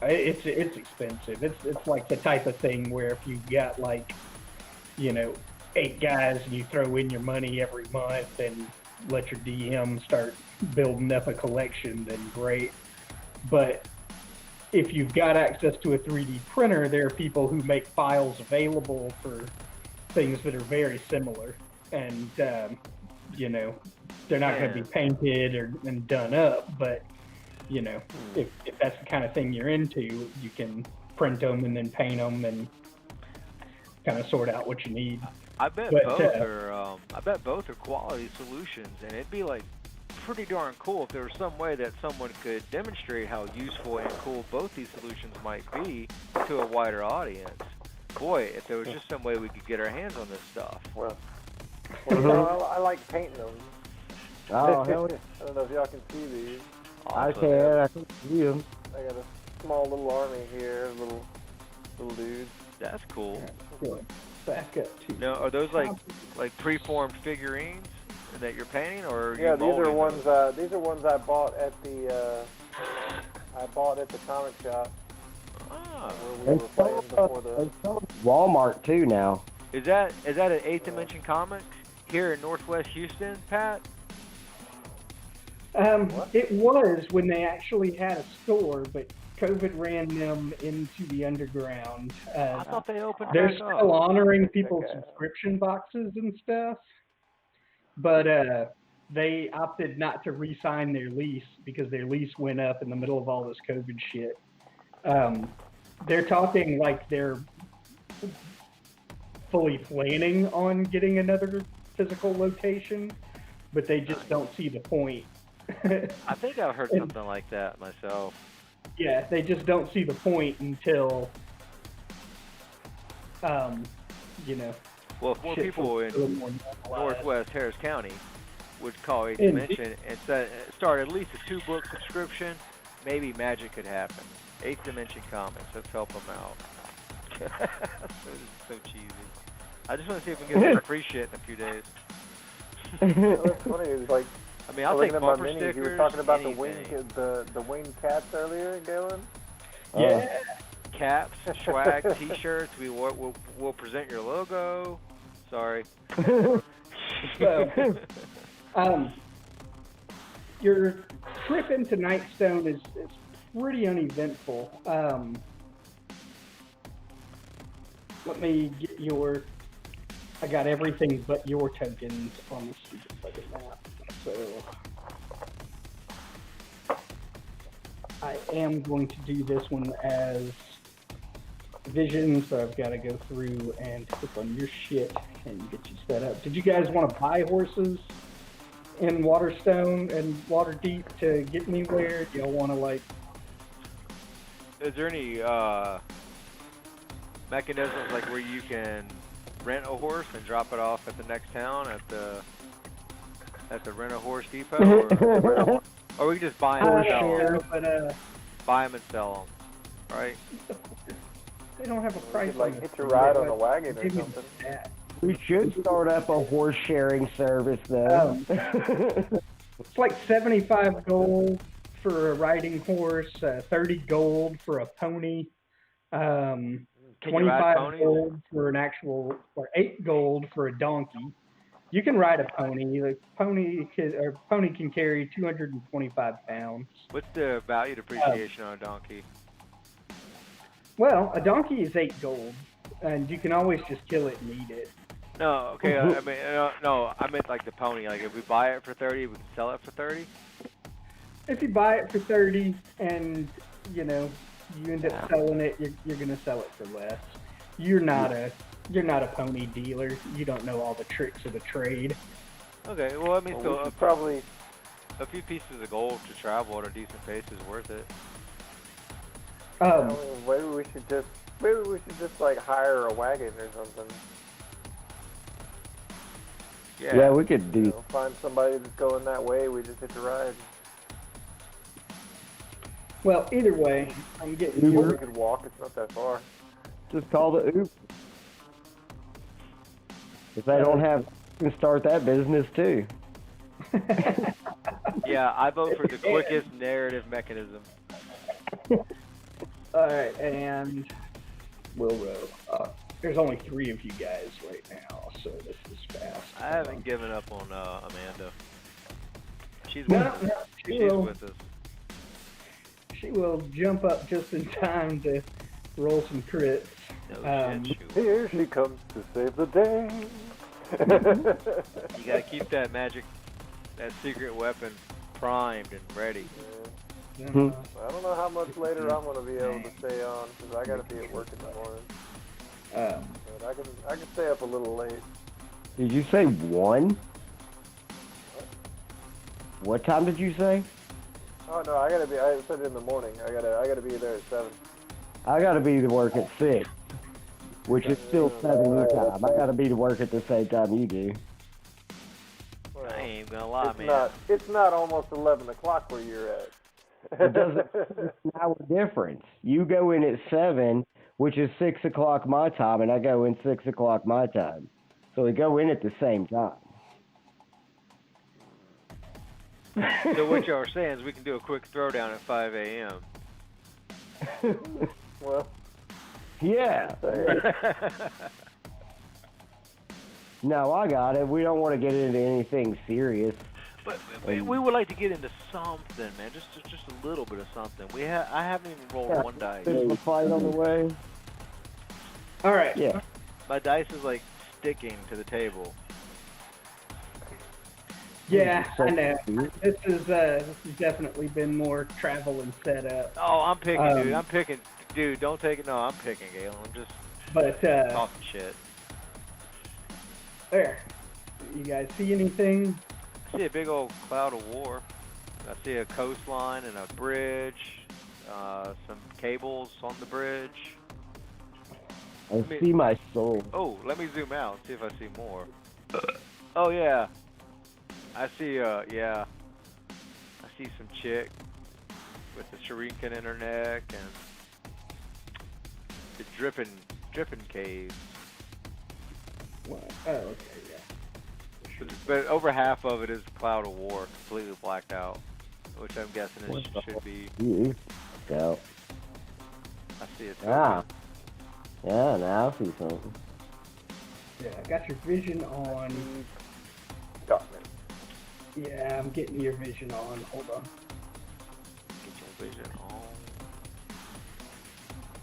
S1: It's expensive. It's like the type of thing where if you've got like, you know, 8 guys and you throw in your money every month and let your DM start building up a collection, then great. But if you've got access to a 3D printer, there are people who make files available for things that are very similar, and you know, they're not going to be painted and done up, but you know, if that's the kind of thing you're into, you can print them and then paint them and kind of sort out what you need.
S4: I bet both are quality solutions, and it'd be like pretty darn cool if there was some way that someone could demonstrate how useful and cool both these solutions might be to a wider audience. Boy, if there was just some way we could get our hands on this stuff.
S3: Well, I like painting them.
S2: Oh, hell yeah.
S3: I don't know if y'all can see these.
S2: Awesome. I can see them.
S3: I got a small little army here, little dudes.
S4: That's cool.
S1: Back up to.
S4: Now, are those like preformed figurines that you're painting, or are you
S3: Yeah, these are
S4: molding
S3: ones.
S4: them?
S3: These are ones I bought at the comic shop
S4: Ah.
S3: where we were playing before the.
S2: They sell Walmart too now.
S4: Is that at 8th Dimension Comics here in Northwest Houston, Pat?
S1: It was when they actually had a store, but COVID ran them into the underground.
S4: I thought they opened
S1: They're
S4: back
S1: still
S4: up.
S1: honoring people's subscription boxes and stuff, but they opted not to re-sign their lease because their lease went up in the middle of all this COVID shit. They're talking like they're fully planning on getting another physical location, but they just don't see the point.
S4: I think I've heard something like that myself.
S1: Yeah, they just don't see the point until, you know.
S4: Well, if more
S1: shit
S4: people
S1: feels a
S4: in
S1: little more normalized.
S4: Northwest Harris County would call 8th
S1: Indeed.
S4: Dimension and start at least a 2-book subscription, maybe magic could happen. 8th Dimension Comics, let's help them out. so cheesy. I just want to see if we can get some free shit in a few days.
S3: What's funny is like.
S4: I mean, I'll
S3: Looking
S4: take
S3: at my
S4: bumper
S3: minis,
S4: stickers.
S3: you were talking about
S4: anything.
S3: the winged cats earlier, Galen.
S1: Yeah.
S4: Caps, swag, T-shirts. We'll present your logo. Sorry.
S1: So, your trip into Nightstone is pretty uneventful. Let me get your. I got everything but your tokens on the stupid fucking map. So I am going to do this one as vision, so I've got to go through and click on your shit and get you set up. Did you guys want to buy horses in Waterstone and Waterdeep to get anywhere? Do y'all want to like?
S4: Is there any mechanisms like where you can rent a horse and drop it off at the next town at the rent a horse depot, or we can just buy them and sell them?
S1: But
S4: Buy them and sell them, right?
S1: they don't have a price.
S3: Like
S1: on
S3: hit
S1: it.
S3: your ride on a wagon or
S1: Give me
S3: something.
S1: that.
S2: We should start up a horse sharing service, though.
S1: It's like 75 gold for a riding horse, 30 gold for a pony,
S4: Can you
S1: 25
S4: ride ponies?
S1: gold for an actual, or 8 gold for a donkey. You can ride a pony. The pony can carry 225 pounds.
S4: What's the value depreciation on a donkey?
S1: Well, a donkey is 8 gold, and you can always just kill it and eat it.
S4: No, okay. I mean, no. I meant like the pony. Like if we buy it for 30, we can sell it for 30.
S1: If you buy it for 30 and, you know, you end up selling it, you're going to sell it for less. You're not a pony dealer. You don't know all the tricks of the trade.
S4: Okay. Well, I mean,
S3: Well,
S4: so
S3: we should probably
S4: a few pieces of gold to travel at a decent pace is worth it.
S3: maybe we should just like hire a wagon or something.
S2: Yeah, we could
S3: You
S2: do.
S3: know, find somebody that's going that way. We just hit the ride.
S1: Well, either way, I'm getting
S3: Or we
S1: your,
S3: could walk. It's not that far.
S2: Just call the Uber. If they don't have, we can start that business too.
S4: Yeah, I vote for the quickest narrative mechanism.
S1: all right, and we'll row. There's only 3 of you guys right now, so this is fast.
S4: I haven't given up on Amanda. She's
S1: No,
S4: with us.
S1: no, she
S4: She's
S1: will.
S4: with us.
S1: She will jump up just in time to roll some crits.
S4: No shit, she will.
S3: Here she comes to save the day.
S4: You gotta keep that magic, that secret weapon primed and ready.
S3: I don't know how much later I'm gonna be able to stay on because I gotta be at work in the morning. But I can stay up a little late.
S2: Did you say 1? What time did you say?
S3: Oh no, I said in the morning. I gotta be there at 7.
S2: I gotta be to work at 6, which is still 7 your time. I gotta be to work at the same time you do.
S3: Well,
S4: I ain't gonna lie,
S3: it's not almost 11 o'clock where you're at.
S2: It doesn't. It's an hour difference. You go in at 7, which is 6 o'clock my time, and I go in 6 o'clock my time. So we go in at the same time.
S4: So what y'all are saying is we can do a quick throwdown at 5 a.m.
S3: Well,
S2: Yeah. No, I got it. We don't want to get into anything serious.
S4: But we would like to get into something, man. Just a little bit of something. I haven't even rolled one dice.
S2: There's a fight on the way.
S1: All right.
S2: Yeah.
S4: My dice is like sticking to the table.
S1: Yeah, I know. This has definitely been more travel and setup.
S4: Oh, I'm picking, dude. I'm picking. Dude, don't take it. No, I'm picking, Galen. I'm just
S1: But
S4: talking shit.
S1: there. You guys see anything?
S4: I see a big old cloud of war. I see a coastline and a bridge. Some cables on the bridge.
S2: I see my soul.
S4: Oh, let me zoom out and see if I see more. Oh yeah, I see. Yeah, I see some chick with the shuriken in her neck and the dripping cave.
S1: What? Oh, okay, yeah.
S4: But over half of it is cloud of war, completely blacked out, which I'm guessing it should be.
S2: You. So.
S4: I see it.
S2: Ah. Yeah, now I see something.
S1: Yeah, I got your vision on.
S3: Darkness.
S1: Yeah, I'm getting your vision on. Hold on.
S4: Get your vision on.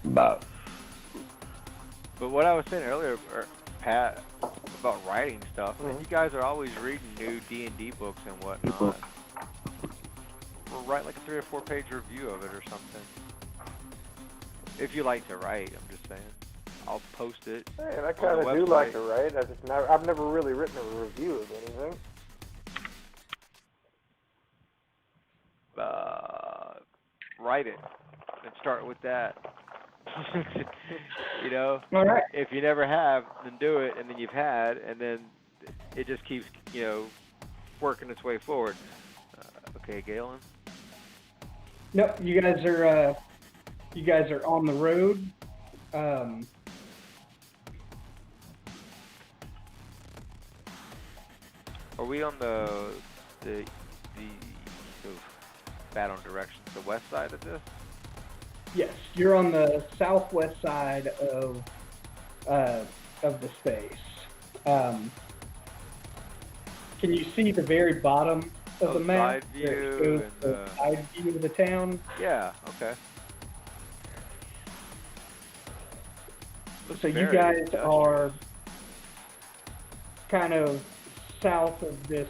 S2: About.
S4: But what I was saying earlier, Pat, about writing stuff, and you guys are always reading new D&D books and whatnot. We'll write like a 3 or 4 page review of it or something. If you like to write, I'm just saying. I'll post it.
S3: Hey, and I kind of do like to write. I've never really written a review of anything.
S4: Write it and start with that. You know,
S1: All right.
S4: if you never have, then do it, and then you've had, and then it just keeps, you know, working its way forward. Okay, Galen.
S1: Nope, you guys are on the road.
S4: Are we on the bad on directions, the west side of this?
S1: Yes, you're on the southwest side of the space. Can you see the very bottom of the map?
S4: Side view
S1: Shows
S4: and
S1: the side view of the town.
S4: Yeah. Okay. Looks
S1: So you
S4: very
S1: guys
S4: industrious.
S1: are kind of south of this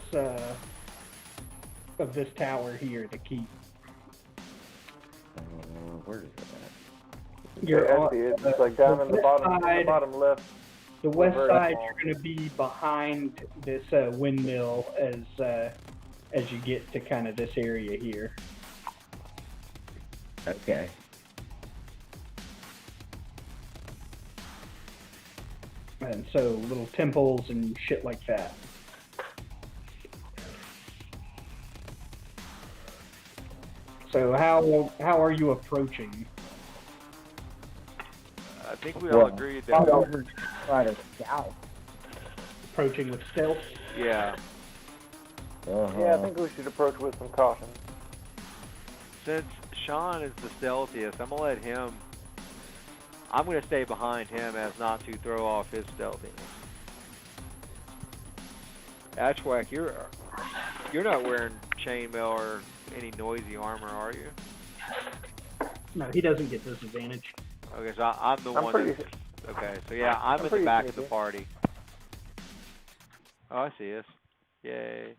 S1: tower here to keep.
S2: Where is it
S1: You're
S3: Yeah, I
S1: on
S3: see it. It's like down in the bottom left.
S1: the west
S3: very
S1: side.
S3: small.
S1: You're going to be behind this windmill as you get to kind of this area here.
S2: at? Okay.
S1: And so little temples and shit like that. So how are you approaching?
S4: I think we all agreed that.
S2: Over try to scout.
S1: Approaching with stealth?
S4: Yeah.
S3: Yeah, I think we should approach with some caution.
S4: Since Sean is the stealthiest, I'm gonna let him. I'm gonna stay behind him as not to throw off his stealthiness. Ashwack, you're not wearing chainmail or any noisy armor, are you?
S1: No, he doesn't get disadvantage.
S4: Okay, so I'm the one
S3: pretty-
S4: that's... Okay, so yeah, I'm at the
S3: pretty
S4: back of the
S3: sneaky.
S4: party. Oh, I see us. Yay.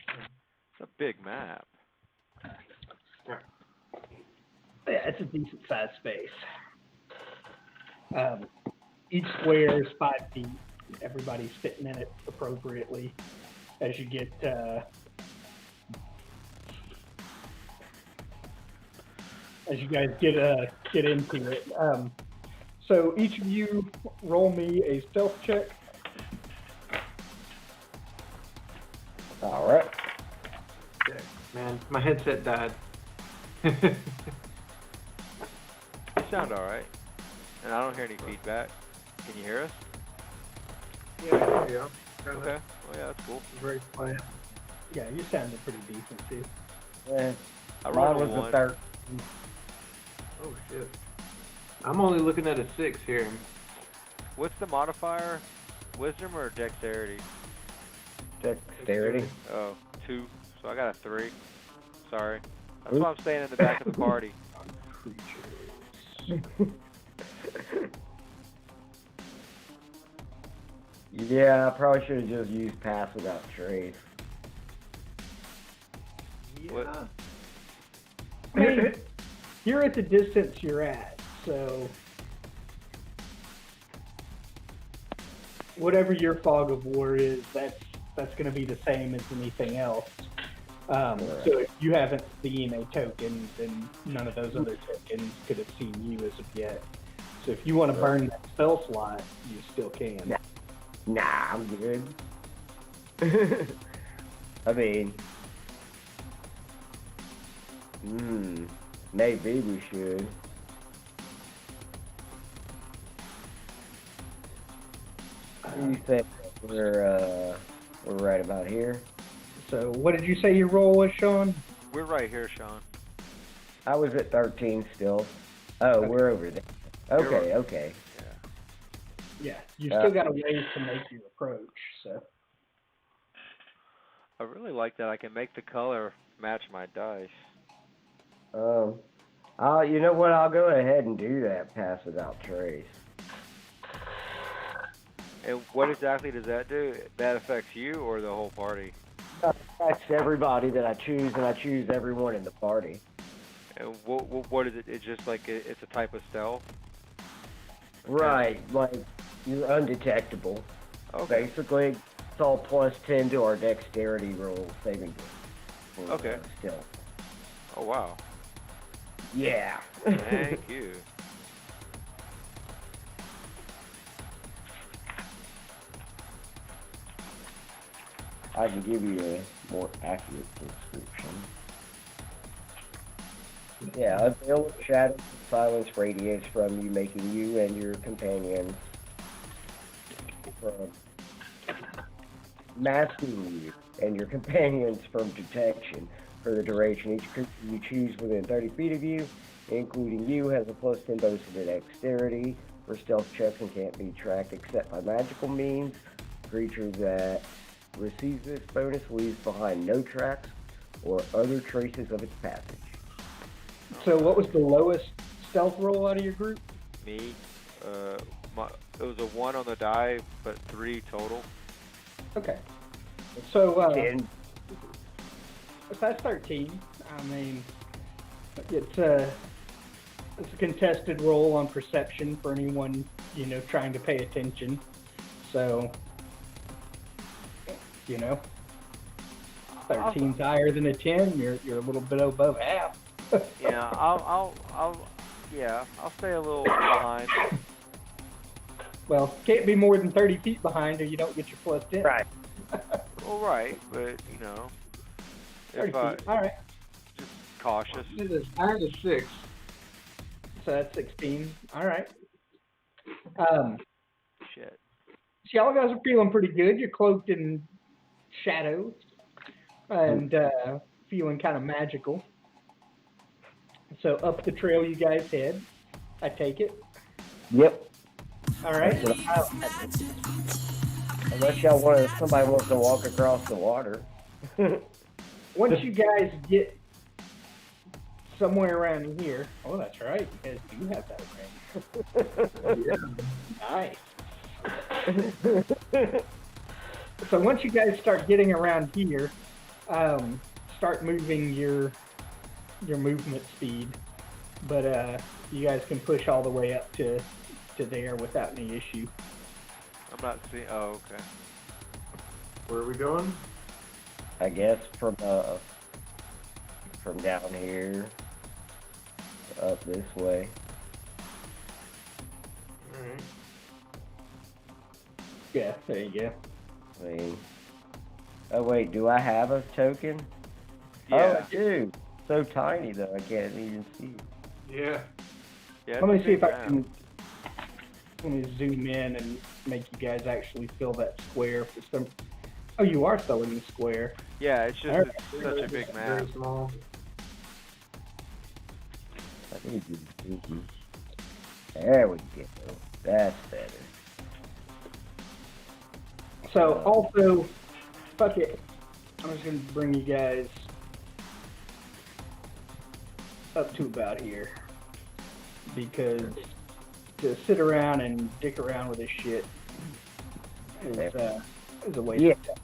S4: It's a big map.
S1: Yeah, it's a decent sized space. Each square is 5 feet. Everybody's fitting in it appropriately. As you get as you guys get into it. So each of you roll me a stealth check.
S2: All right.
S8: Man, my headset died.
S4: You sound alright. And I don't hear any feedback. Can you hear us?
S8: Yeah, there you go.
S4: Okay. Oh yeah, that's cool.
S8: Very quiet.
S1: Yeah, you sounded pretty decent too.
S2: Yeah.
S4: I
S2: Mine
S4: rolled a
S2: was a
S4: 1.
S2: 13.
S8: Oh shit. I'm only looking at a 6 here.
S4: What's the modifier? Wisdom or dexterity?
S2: Dexterity.
S4: Oh, 2. So I got a 3. Sorry. That's why I'm staying in the back of the party.
S2: Yeah, I probably should have just used pass without trace.
S4: What?
S1: I mean, you're at the distance you're at, so whatever your fog of war is, that's going to be the same as anything else. So if you haven't seen a token, then none of those other tokens could have seen you as of yet. So if you want to burn that spell slot, you still can.
S2: Nah, I'm good. I mean, maybe we should. You think we're right about here?
S1: So what did you say your roll was, Sean?
S4: We're right here, Sean.
S2: I was at 13 still. Oh, we're over there. Okay, okay.
S1: Yeah, you still got a ways to make your approach. So
S4: I really like that I can make the color match my dice.
S2: You know what? I'll go ahead and do that. Pass without trace.
S4: And what exactly does that do? That affects you or the whole party?
S2: That's everybody that I choose, and I choose everyone in the party.
S4: And what is it? It's just like it's a type of stealth?
S2: Right, like you're undetectable.
S4: Okay.
S2: Basically, it's all +10 to our dexterity roll saving throw. For,
S4: Okay.
S2: Stealth.
S4: Oh, wow.
S2: Yeah.
S4: Thank you.
S2: I can give you a more accurate description. Yeah, a veil of shadow and silence radiates from you, making you and your companions from masking you and your companions from detection for the duration. Each creature you choose within 30 feet of you, including you, has a +10 bonus to dexterity for stealth checks and can't be tracked except by magical means. Creature that receives this bonus leaves behind no tracks or other traces of its passage.
S1: So what was the lowest stealth roll out of your group?
S4: Me, it was a 1 on the die, but 3 total.
S1: Okay. So
S2: 10.
S1: so that's 13. I mean, it's a contested roll on perception for anyone, trying to pay attention. So, 13's higher than a 10. You're a little bit above half.
S4: Yeah, I'll stay a little behind.
S1: Well, can't be more than 30 feet behind or you don't get your +10.
S2: Right.
S4: Well, right, but
S1: 30
S4: if
S1: feet. All right.
S4: just cautious.
S8: I had a 6.
S1: So that's 16. All right.
S4: Shit.
S1: So y'all guys are feeling pretty good. You're cloaked in shadows and feeling kind of magical. So up the trail you guys head, I take it.
S2: Yep.
S1: All right.
S2: Unless somebody wants to walk across the water.
S1: Once you guys get somewhere around here, oh, that's right, you guys do have that ring. Nice. So once you guys start getting around here, start moving your movement speed, but you guys can push all the way up to there without any issue.
S4: I'm not seeing. Oh, okay.
S8: Where are we going?
S2: I guess from down here up this way.
S8: Alright.
S1: Yeah, there you go.
S2: I mean, oh wait, do I have a token?
S4: Yeah.
S2: Oh, I do. So tiny though, I can't even see.
S8: Yeah.
S4: Yeah.
S1: Let me
S4: it's
S1: see if I
S4: down.
S1: can. Let me zoom in and make you guys actually fill that square for some. Oh, you are filling the square.
S4: Yeah, it's just
S1: Alright.
S4: it's such a big map.
S8: Very small.
S2: I need to zoom. There we go. That's better.
S1: So also, fuck it. I'm just gonna bring you guys up to about here because to sit around and dick around with this shit is a waste
S2: Yeah.
S1: of time.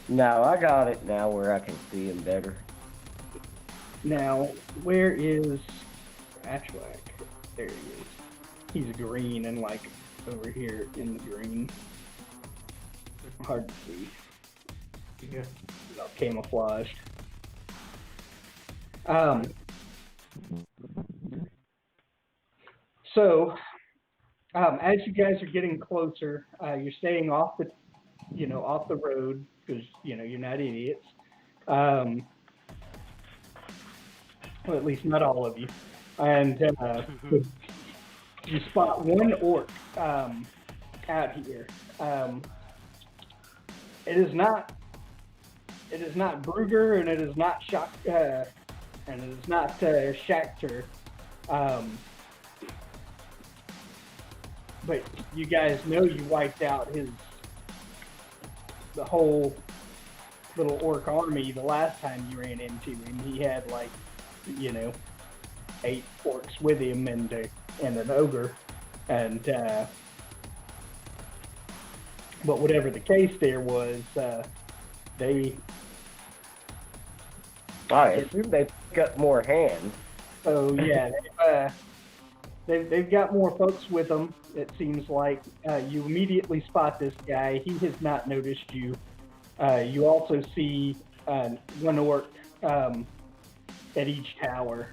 S2: No, I got it now where I can see him better.
S1: Now, where is Ashwak? There he is. He's green and like over here in the green. Hard to see.
S8: Yeah.
S1: He's all camouflaged. So, as you guys are getting closer, you're staying off the road because you're not idiots. Well, at least not all of you. And you spot one orc out here. It is not Brugger, and it is not Shachter. but you guys know you wiped out the whole little orc army the last time you ran into him. He had 8 orcs with him and an ogre, and but whatever the case there was, they.
S2: I assume they got more hands.
S1: Oh yeah, they've got more folks with them. It seems like you immediately spot this guy. He has not noticed you. You also see one orc at each tower.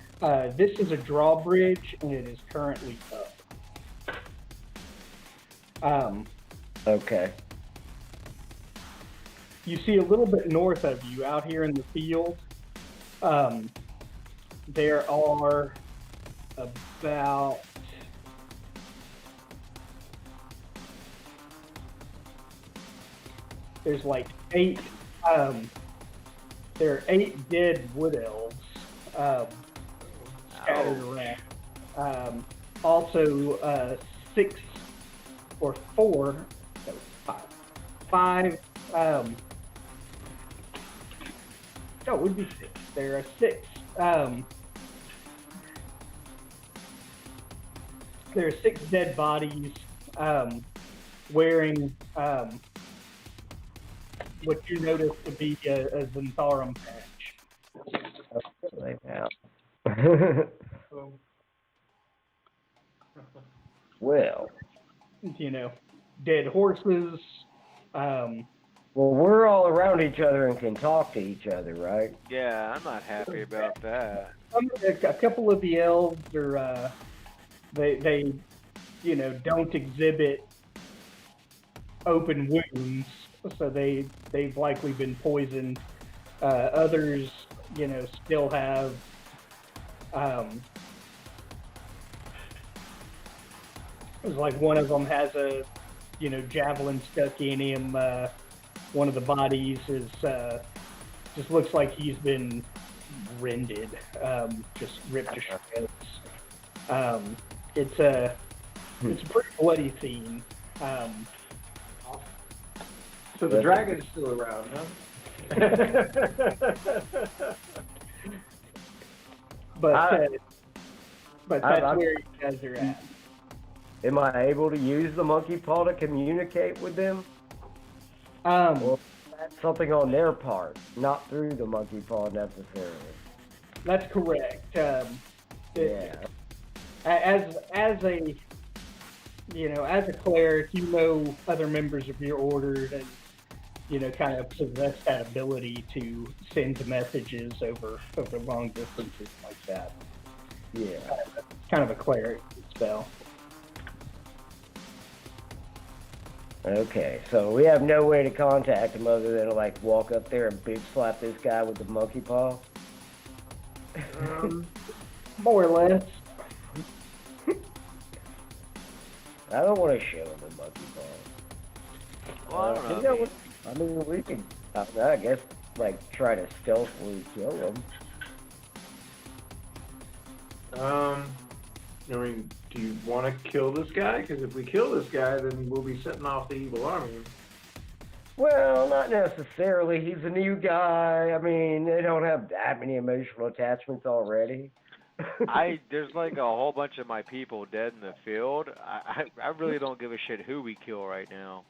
S1: This is a drawbridge, and it is currently up.
S2: Okay.
S1: You see a little bit north of you, out here in the field. There are about there's 8 there are 8 dead wood elves scattered around. Also 6 or 4 no, 5 no, it would be 6. There are 6 there are 6 dead bodies wearing what you notice to be a Zentharum patch.
S2: Well,
S1: dead horses.
S2: Well, we're all around each other and can talk to each other, right?
S4: Yeah, I'm not happy about that.
S1: A couple of the elves are they don't exhibit open wounds, so they've likely been poisoned. Others, still have it's like one of them has a javelin stuck in him. One of the bodies is just looks like he's been rended, just ripped to shreds. It's a pretty bloody scene.
S8: So the dragon's still around, huh?
S1: But that's where you guys are at.
S2: Am I able to use the monkey paw to communicate with them? Or that's something on their part, not through the monkey paw necessarily.
S1: That's correct.
S2: Yeah.
S1: As a as a cleric, other members of your order and kind of possess that ability to send messages over long distances like that.
S2: Yeah.
S1: It's kind of a cleric spell.
S2: Okay, so we have no way to contact him other than to walk up there and big slap this guy with the monkey paw.
S1: More or less.
S2: I don't want to show him the monkey paw.
S4: Well, I don't know.
S2: I mean, we could, I guess, try to stealthily kill him.
S8: Do you want to kill this guy? Because if we kill this guy, then we'll be setting off the evil army.
S2: Well, not necessarily. He's a new guy. I mean, they don't have that many emotional attachments already.
S4: There's a whole bunch of my people dead in the field. I really don't give a shit who we kill right now.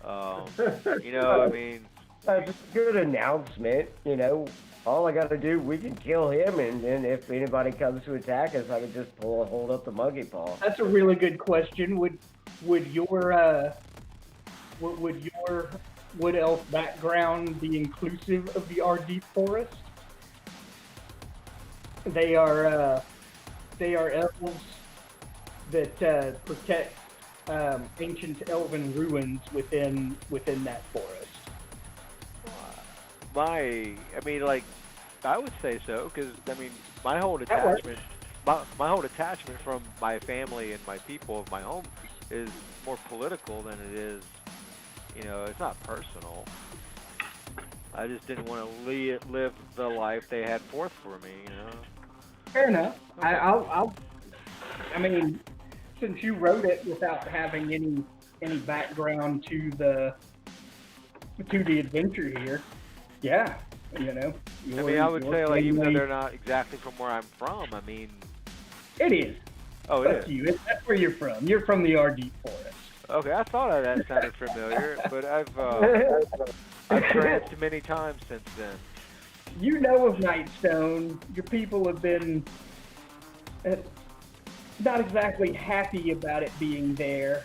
S4: I mean,
S2: It's a good announcement, All I got to do, we can kill him, and then if anybody comes to attack us, I can just hold up the monkey paw.
S1: That's a really good question. Would your wood elf background be inclusive of the Ardeep Forest? They are elves that protect ancient elven ruins within that forest.
S4: I would say so, because my whole attachment, my whole attachment from my family and my people of my home is more political than it is, it's not personal. I just didn't want to live the life they had forth for me,
S1: Fair enough. I mean, since you wrote it without having any background to the adventure here, yeah, you know.
S4: I mean, I would say, like, even though they're not exactly from where I'm from, I mean...
S1: It is.
S4: Oh, it
S1: Fuck
S4: is?
S1: you. That's where you're from. You're from the Ardeep Forest.
S4: Okay, I thought that sounded familiar, but I've tramped many times since then.
S1: You know of Nightstone. Your people have been not exactly happy about it being there,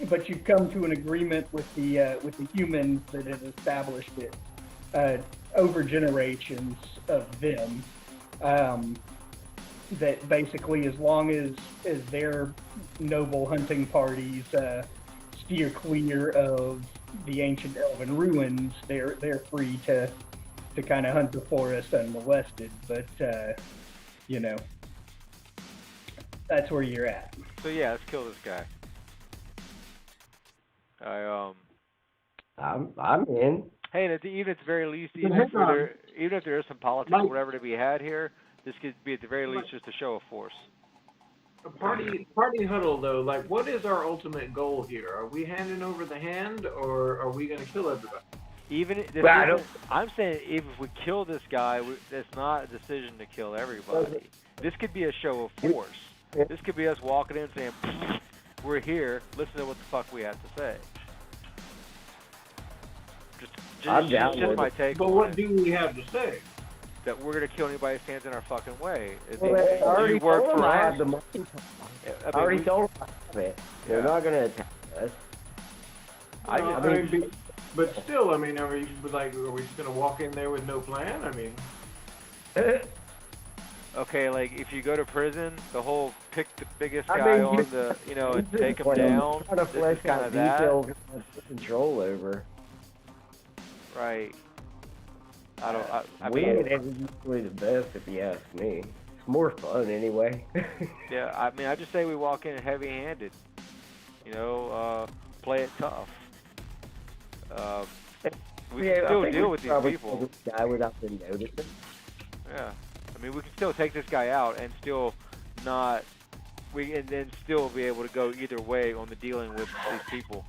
S1: but you've come to an agreement with the humans that have established it over generations of them. That basically, as long as their noble hunting parties steer clear of the ancient elven ruins, they're free to kind of hunt the forest unmolested. But you know, that's where you're at.
S4: So yeah, let's kill this guy.
S2: I'm in.
S4: Hey, and even at the very least,
S8: But
S4: even
S8: hang
S4: if there is some politics or whatever to be had here, this could be at the very least just a show of force.
S8: A party huddle though. Like, what is our ultimate goal here? Are we handing over the hand, or are we going to kill everybody?
S4: I'm saying even if we kill this guy, it's not a decision to kill everybody. This could be a show of force. This could be us walking in saying, "We're here. Listen to what the fuck we have to say." Just my take.
S8: But what do we have to say?
S4: That we're gonna kill anybody who stands in our fucking way.
S2: Well, I already
S4: work
S2: told
S4: for
S2: them I
S4: us.
S2: have the money. I already told them I have it. They're not going to attack us.
S8: But still, I mean, are we just gonna walk in there with no plan? I mean,
S4: okay, like if you go to prison, the whole pick the biggest guy on the, and take him down. This is kind of that.
S2: Control over.
S4: Right. I
S2: mean,
S4: mean,
S2: it is usually the best if you ask me. It's more fun anyway.
S4: yeah, I mean, I just say we walk in heavy-handed. Play it tough. We can still deal with these people.
S2: This guy without them noticing.
S4: Yeah, I mean, we can still take this guy out and still not. And then still be able to go either way on the dealing with these people.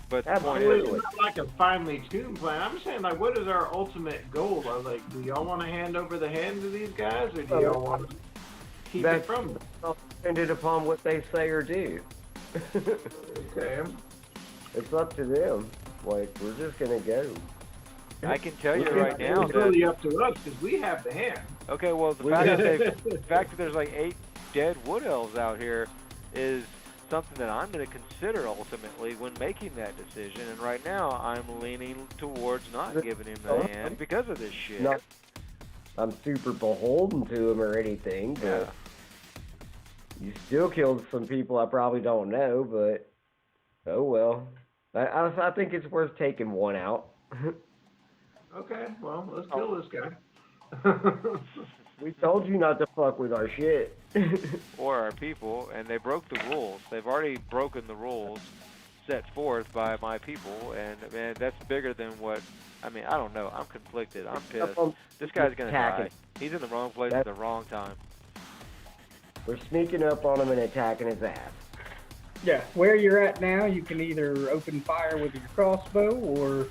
S4: But the point is,
S8: it's not like a finely tuned plan. I'm saying, like, what is our ultimate goal? Like, do y'all want to hand over the hand to these guys, or do y'all want to keep it from them?
S2: Dependent upon what they say or do.
S8: Okay.
S2: It's up to them. Like, we're just gonna go.
S4: I can tell you right now
S8: it's really up to us because we have the hand.
S4: Okay, well, the fact that there's like 8 dead wood elves out here is something that I'm going to consider ultimately when making that decision. And right now, I'm leaning towards not giving him the hand because of this shit.
S2: No, I'm super beholden to him or anything, but you still killed some people I probably don't know. But oh well. I think it's worth taking one out.
S8: Okay, well, let's kill this guy.
S2: We told you not to fuck with our shit.
S4: Or our people, and they broke the rules. They've already broken the rules set forth by my people, and man, that's bigger than what. I mean, I don't know. I'm conflicted. I'm pissed. This guy's gonna die. He's in the wrong place at the wrong time.
S2: We're sneaking up on him and attacking his ass.
S1: Yeah, where you're at now, you can either open fire with your crossbow, or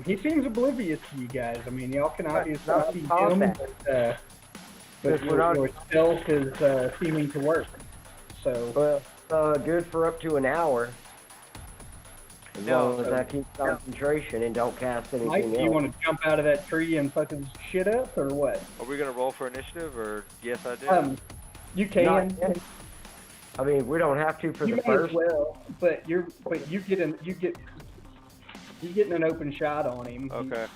S1: he seems oblivious to you guys. I mean, y'all can obviously see him, but your stealth is seeming to work. So,
S2: good for up to an hour. As long as I keep concentration and don't cast anything
S1: Mike,
S2: else.
S1: do you want to jump out of that tree and fuck his shit up, or what?
S4: Are we gonna roll for initiative, or yes, I do?
S1: You can.
S2: I mean, we don't have to for the first.
S1: You may as well, but you getting an open shot on him.
S4: Okay.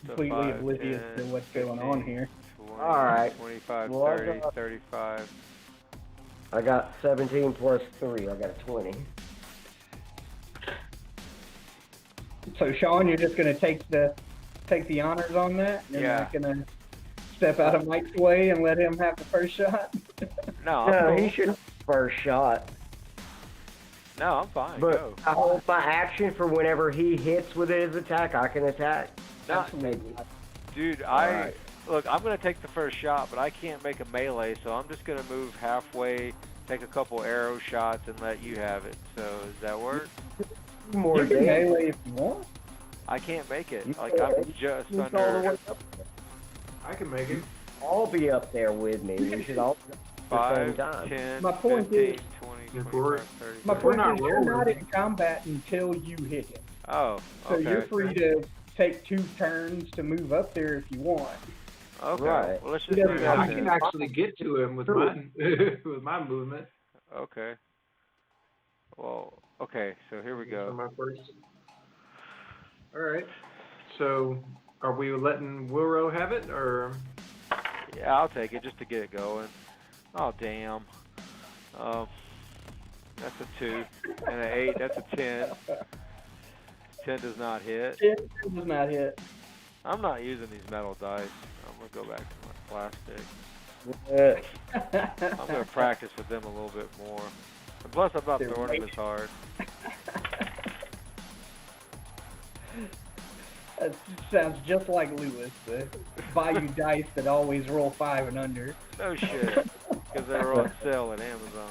S1: He's completely oblivious to what's going on here.
S4: 20,
S2: all right.
S4: 25,
S2: well,
S4: 30, 35.
S2: I got 17 plus 3. I got 20.
S1: So, Sean, you're just going to take the honors on that? You're not going to step out of Mike's way and let him have the first shot?
S4: No,
S2: he should have the first shot.
S4: No, I'm fine.
S2: But
S4: go.
S2: I hold my action for whenever he hits with his attack, I can attack.
S1: Absolutely.
S4: Dude, look, I'm going to take the first shot, but I can't make a melee, so I'm just going to move halfway take a couple arrow shots and let you have it. So does that work?
S2: More
S1: You can
S2: damage.
S1: melee if you want.
S4: I can't make it.
S2: You
S4: Like
S2: can-
S4: I'm just
S2: Sneak all the
S4: under
S2: way up.
S8: I can make it.
S2: I'll be up there with me. We should all be at the same
S4: 5,
S2: time.
S4: 10,
S1: My point
S4: 15,
S1: is-
S4: 20,
S8: If
S4: 25,
S8: we're-
S4: 30.
S1: My
S8: We're
S1: point
S8: not
S1: is, you're
S8: rolling.
S1: not in combat until you hit him.
S4: Oh,
S1: So
S4: okay.
S1: you're free to take 2 turns to move up there if you want.
S4: Okay.
S2: Right.
S4: Well, let's just
S1: He
S4: do
S1: doesn't
S4: that
S8: I
S1: have
S8: can
S4: then.
S8: actually get to him with my with my movement.
S4: Okay. Well, okay. So here we
S8: For
S4: go.
S8: my first. All right. So, are we letting Wilro have it, or
S4: Yeah, I'll take it just to get it going. Oh damn. That's a 2 and an 8. That's a 10. 10 does not hit.
S1: It does not hit.
S4: I'm not using these metal dice. I'm gonna go back to my plastic. I'm gonna practice with them a little bit more. And plus, I'm not
S1: They're
S4: throwing them
S1: right.
S4: as hard.
S1: That sounds just like Lewis, the buy you dice that always roll 5 and under.
S4: No shit, because they were on sale at Amazon.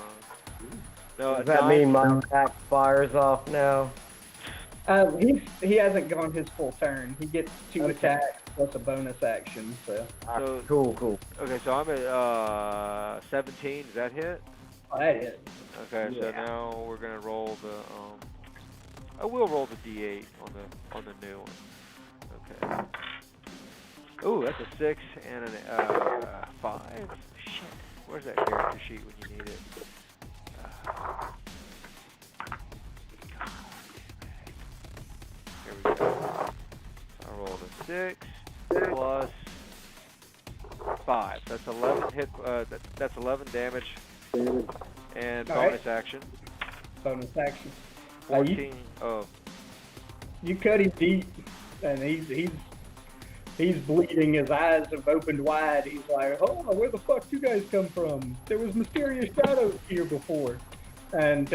S4: No,
S2: Does that mean my attack fires off now?
S1: He hasn't gone his full turn. He gets 2
S2: Okay.
S1: attacks plus a bonus action. So
S4: So-
S2: Cool.
S4: Okay, so I'm at 17. Does that hit?
S1: that hit.
S4: Okay, so
S2: Yeah.
S4: now we're gonna roll the. I will roll the D8 on the new one. Okay. Ooh, that's a 6 and a 5. Shit, where's that character sheet when you need it? Here we go. I rolled a 6 plus 5. That's 11 hit. That's 11 damage and
S1: All
S4: bonus action.
S1: Bonus action. You-
S4: 14. Oh,
S1: You cut him deep, and he's bleeding. His eyes have opened wide. He's like, "Oh, where the fuck you guys come from? There was mysterious shadows here before." And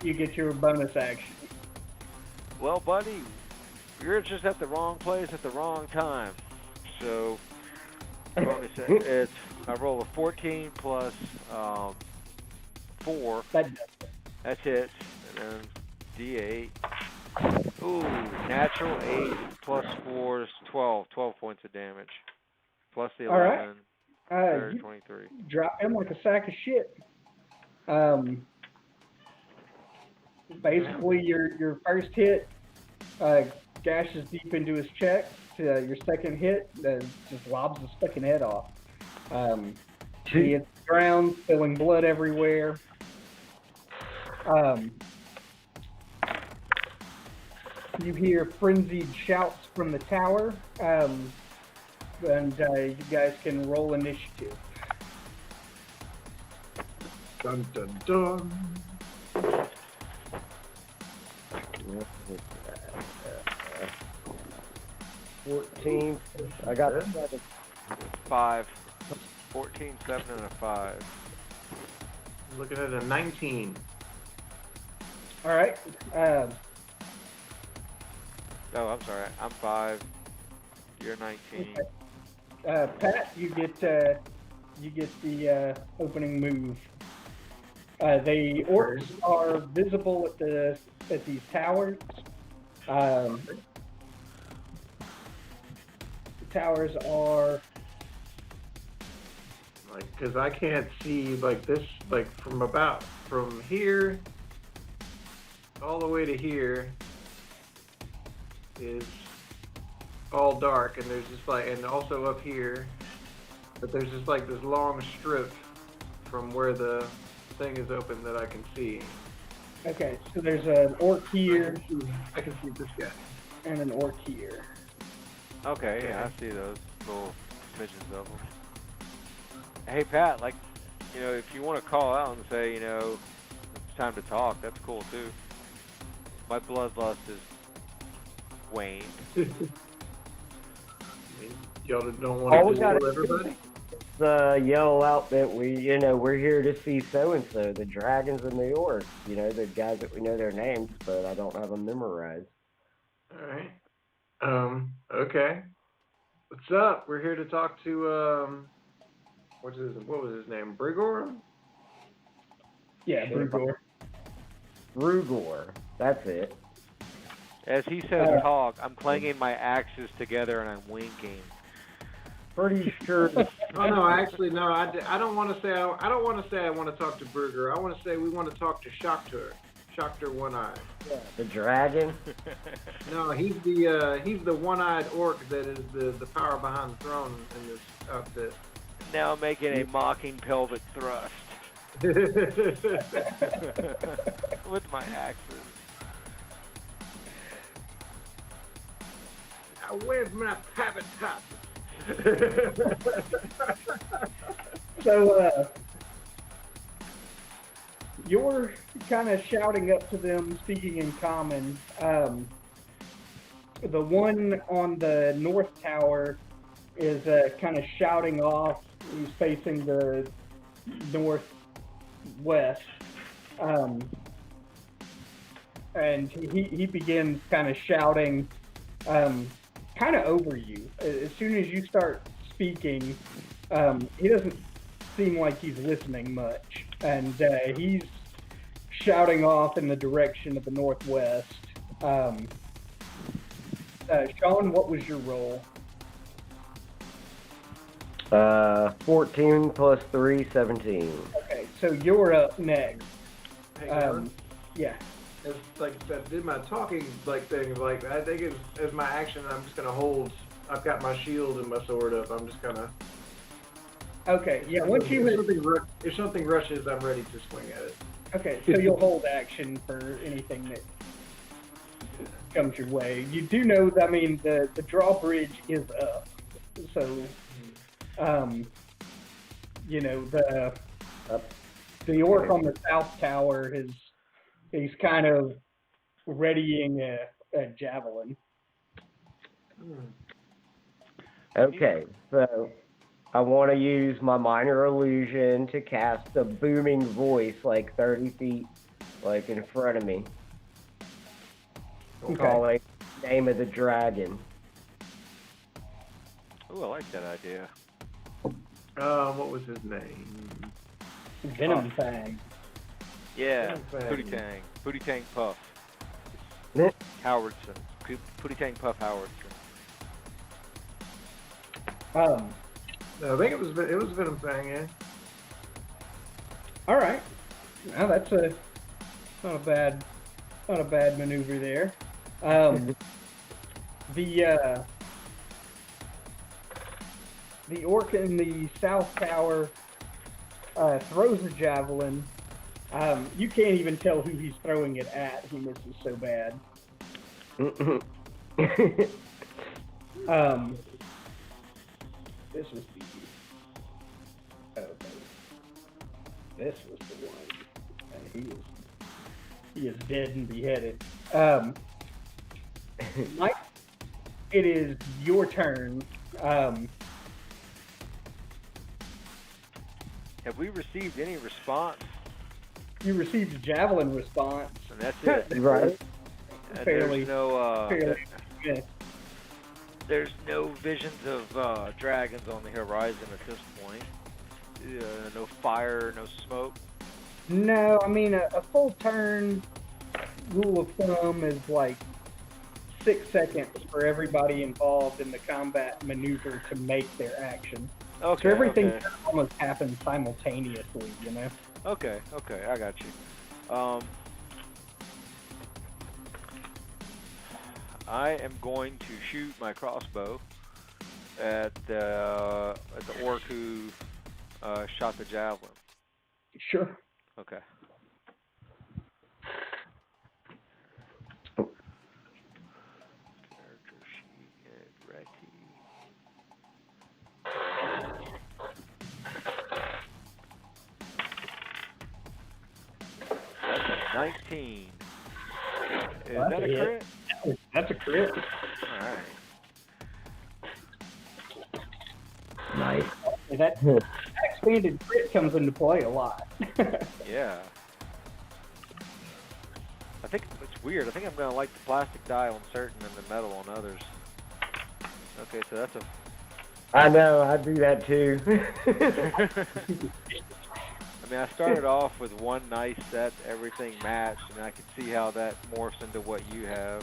S1: you get your bonus action.
S4: well, buddy, you're just at the wrong place at the wrong time. So, bonus. I roll a 14 plus 4. That's it. And then D8. Ooh, natural 8 plus 4 is 12. 12 points of damage. Plus the
S1: All right.
S4: 11.
S1: You
S4: 23.
S1: drop him like a sack of shit. Basically, your first hit gashes deep into his chest. Your second hit just lobs his fucking head off. He hits the ground, spilling blood everywhere. You hear frenzied shouts from the tower, and you guys can roll initiative.
S8: dun dun dun?
S2: 14. I got 7.
S4: 5. 14, 7, and a 5.
S8: I'm looking at a 19.
S1: All right.
S4: Oh, I'm sorry. I'm 5. You're 19.
S1: Pat, you get the opening move. The orcs are visible at these towers. The towers are
S8: Like, cause I can't see like this, like from here all the way to here is all dark, and there's just like, and also up here, but there's just like this long strip from where the thing is open that I can see.
S1: okay. So there's an orc here
S8: I can see this guy.
S1: and an orc here.
S4: Okay, yeah, I see those little smidgens of them. Hey, Pat, like, if you want to call out and say, it's time to talk, that's cool, too. My bloodlust is waned.
S8: Y'all don't
S2: All
S8: want
S2: we
S8: to
S2: gotta
S8: kill
S2: do
S8: everybody?
S2: Yell out that we're here to see so and so, the dragons and the orcs. The guys that we know their names, but I don't have them memorized.
S8: All right. Okay. What's up? We're here to talk to what was his name? Brigor?
S1: Yeah, Brugor.
S2: Rugor. That's it.
S4: As he says talk, I'm clanging my axes together and I'm winking.
S2: Pretty sure.
S8: Oh no, actually no. I don't want to say. I don't want to say I want to talk to Brugger. I want to say we want to talk to Shaktar. Shaktar One Eye.
S2: The dragon.
S8: No, he's the one-eyed orc that is the power behind the throne in this outfit.
S4: Now making a mocking pelvic thrust with my axes.
S8: Now, where's my pappy top?
S1: So, you're kind of shouting up to them, speaking in common. The one on the north tower is kind of shouting off. He's facing the northwest. And he begins kind of shouting kind of over you. As soon as you start speaking, he doesn't seem like he's listening much. And he's shouting off in the direction of the northwest. Sean, what was your roll?
S2: 14 plus 3, 17.
S1: Okay, so you're up next.
S8: Hey,
S1: Yeah.
S8: it's like I did my talking like thing. Like I think as my action, I'm just gonna hold. I've got my shield and my sword up. I'm just gonna.
S1: Okay, yeah, once you hit...
S8: If something rushes, I'm ready to swing at it.
S1: Okay, so you'll hold action for anything that comes your way. You do know that, I mean, the drawbridge is up. So, you know, the orc on the south tower he's kind of readying a javelin.
S2: Okay, so I want to use my minor illusion to cast a booming voice like 30 feet, like in front of me.
S1: Okay.
S2: Calling the name of the dragon.
S4: Ooh, I like that idea.
S8: What was his name?
S1: Venom Fang.
S4: Yeah,
S8: Venom
S4: Pootie
S8: Fang.
S4: Tang. Pootie Tang Puff.
S2: Eh.
S4: Howardson. Pootie Tang Puff Howardson.
S8: No, I think it was Venom Fang. Yeah.
S1: All right. Now that's not a bad maneuver there. The orc in the south tower throws a javelin. You can't even tell who he's throwing it at. He misses so bad. This was the. Oh, this was the one. And he is dead and beheaded. Mike, it is your turn.
S4: Have we received any response?
S1: You received a javelin response.
S4: And that's it.
S2: Right.
S4: And
S1: Fairly-
S4: there's no
S1: fairly yeah.
S4: there's no visions of dragons on the horizon at this point. No fire, no smoke.
S1: No, I mean a full turn rule of thumb is like 6 seconds for everybody involved in the combat maneuver to make their action.
S4: Okay.
S1: So everything
S4: Okay.
S1: almost happens simultaneously, you know.
S4: Okay, I got you. I am going to shoot my crossbow at the orc who shot the javelin.
S1: Sure.
S4: Okay. Character sheet, ready. That's a 19. Is
S1: Well,
S4: that
S1: that's
S4: a
S1: a hit.
S4: crit?
S1: That's a crit.
S4: Alright.
S2: Nice.
S1: That expanded crit comes into play a lot.
S4: Yeah. I think it's weird. I think I'm gonna like the plastic die on certain and the metal on others. Okay, so that's a
S2: I know, I do that too.
S4: I mean, I started off with one nice set, everything matched, and I can see how that morphs into what you have.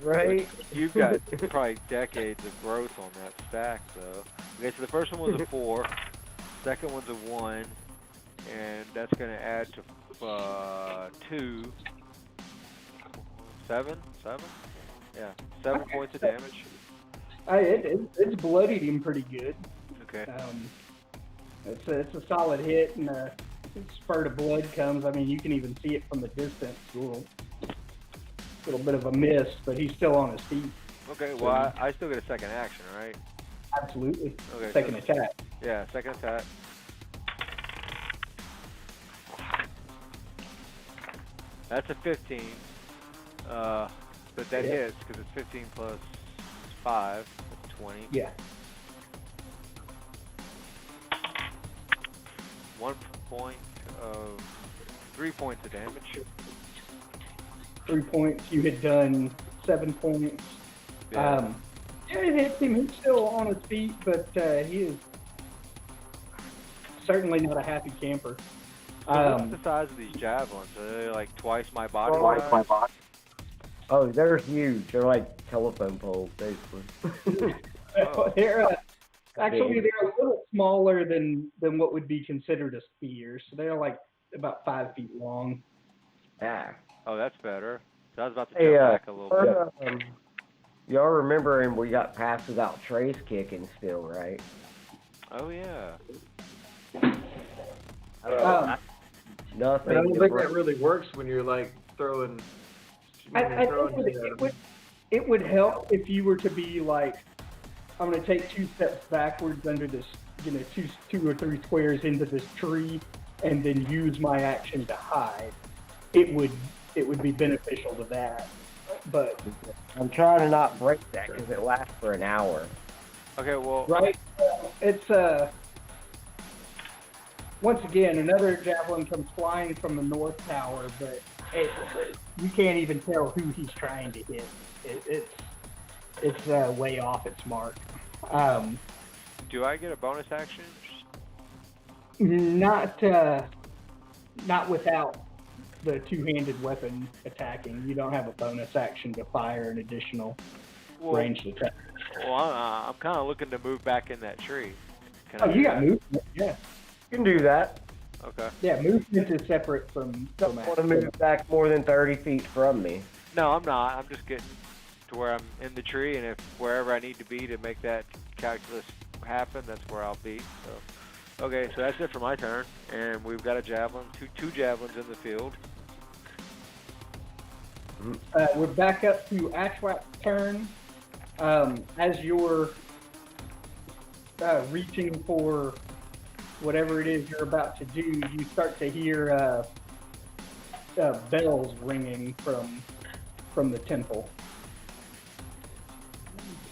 S2: Right?
S4: You've got probably decades of growth on that stack, though. Okay, so the first one was a 4, second one's a 1, and that's going to add to 2, 7? Yeah, 7 points of damage.
S1: It's bloodied him pretty good.
S4: Okay.
S1: It's a solid hit, and a spurt of blood comes. I mean, you can even see it from the distance. A little bit of a miss, but he's still on his feet.
S4: Okay, well, I still get a second action, right?
S1: Absolutely.
S4: Okay,
S1: Second attack.
S4: Yeah, second attack. That's a 15. But that hits because it's 15 plus 5. That's 20.
S1: Yeah.
S4: 1 point of 3 points of damage.
S1: 3 points. You had done 7 points.
S4: Yeah.
S1: It hits him. He's still on his feet, but he is certainly not a happy camper.
S4: What's the size of these javelins? Are they like twice my body size?
S2: Oh, they're huge. They're like telephone poles, basically.
S1: They're actually they're a little smaller than what would be considered a spear. So they're like about 5 feet long.
S2: Yeah.
S4: Oh, that's better. So I was about to jump back a little bit.
S2: Y'all remember, and we got past without trace kicking still, right?
S4: Oh yeah.
S2: Nothing.
S8: I don't think that really works when you're like throwing.
S1: I think it would help if you were to be like, I'm going to take 2 steps backwards under this, two or three squares into this tree, and then use my action to hide. It would be beneficial to that. But
S2: I'm trying to not break that because it lasts for an hour.
S4: Okay, well.
S1: Right. It's once again another javelin comes flying from the north tower, but you can't even tell who he's trying to hit. It's way off its mark.
S4: Do I get a bonus action?
S1: Not without the two-handed weapon attacking. You don't have a bonus action to fire an additional ranged attack.
S4: Well, I'm kind of looking to move back in that tree.
S1: You got movement, yeah.
S2: You can do that.
S4: Okay.
S1: Yeah, movement is separate from
S2: Don't want to move back more than 30 feet from me.
S4: No, I'm not. I'm just getting to where I'm in the tree, and if wherever I need to be to make that calculus happen, that's where I'll be. So, okay, so that's it for my turn, and we've got a javelin, two javelins in the field.
S1: We're back up to Ashwat's turn. As you're reaching for whatever it is you're about to do, you start to hear bells ringing from the temple.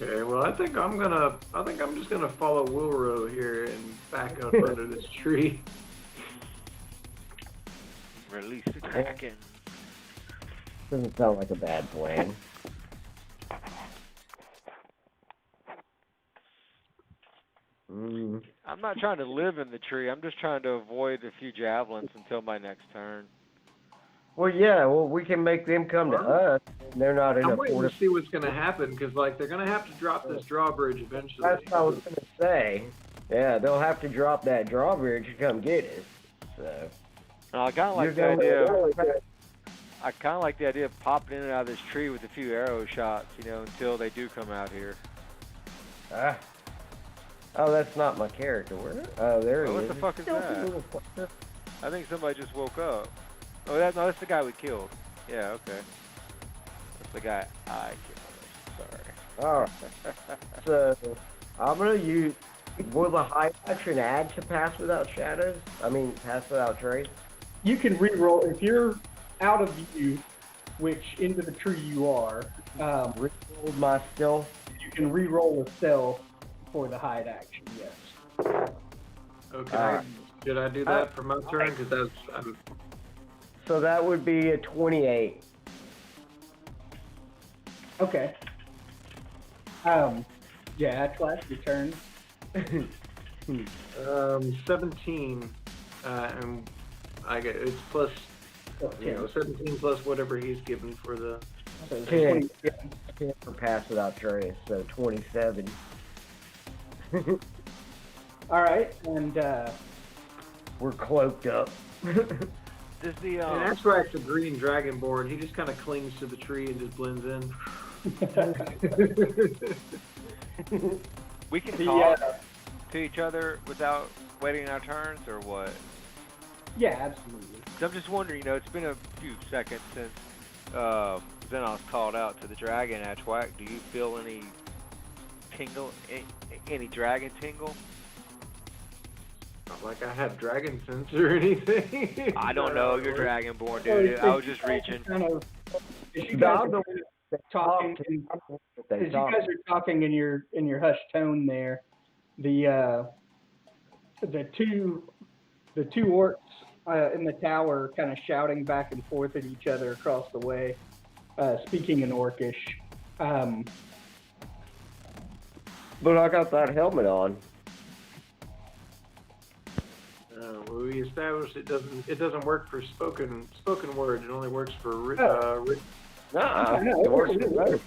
S8: Okay, well, I think I'm just gonna follow Wilro here and back up under this tree.
S4: Release the Kraken.
S2: Doesn't sound like a bad plan.
S4: I'm not trying to live in the tree. I'm just trying to avoid a few javelins until my next turn.
S2: Well, yeah. Well, we can make them come to us. They're not in
S8: I'm
S2: a
S8: waiting to see what's gonna happen because like they're gonna have to drop this drawbridge eventually.
S2: That's what I was gonna say. Yeah, they'll have to drop that drawbridge to come get us. So.
S4: I kind of like the idea. I kind of like the idea of popping in and out of this tree with a few arrow shots, until they do come out here.
S2: Oh, that's not my character. Where? Oh, there he is.
S4: What the fuck is that? I think somebody just woke up. Oh, that's the guy we killed. Yeah, okay. That's the guy I killed. Sorry.
S2: Alright. So, I'm going to use... Will the high action add to pass without shadows? I mean, pass without trace?
S1: You can re-roll if you're out of view, which into the tree you are.
S2: Re-roll my stealth?
S1: You can re-roll a stealth for the hide action, yes.
S8: Okay. Should I do that for my turn? Because
S2: So that would be a 28.
S1: Okay. Yeah, Atlas, your turn.
S8: 17, and I get it's plus,
S1: Oh,
S8: 17 plus whatever he's given for the.
S1: So
S2: 10.
S1: 20.
S2: 10 for pass without trace, so 27.
S1: All right, and
S2: We're cloaked up.
S4: Does the
S8: And that's why it's a green dragonborn. He just kind of clings to the tree and just blends in.
S4: we can
S1: the
S4: talk to each other without waiting our turns, or what?
S1: yeah, absolutely.
S4: 'Cause I'm just wondering, it's been a few seconds since Xenos called out to the dragon Atchwack. Do you feel any tingle, any dragon tingle?
S8: Not like I have dragon sense or anything.
S4: I don't know. You're dragonborn, dude. I was just reaching.
S1: Kind of, as you guys are talking, as you guys are talking in your hushed tone there, the two orcs in the tower kind of shouting back and forth at each other across the way, speaking in Orcish.
S2: But I got that helmet on.
S8: We established it doesn't work for spoken word. It only works for written.
S2: It works for both.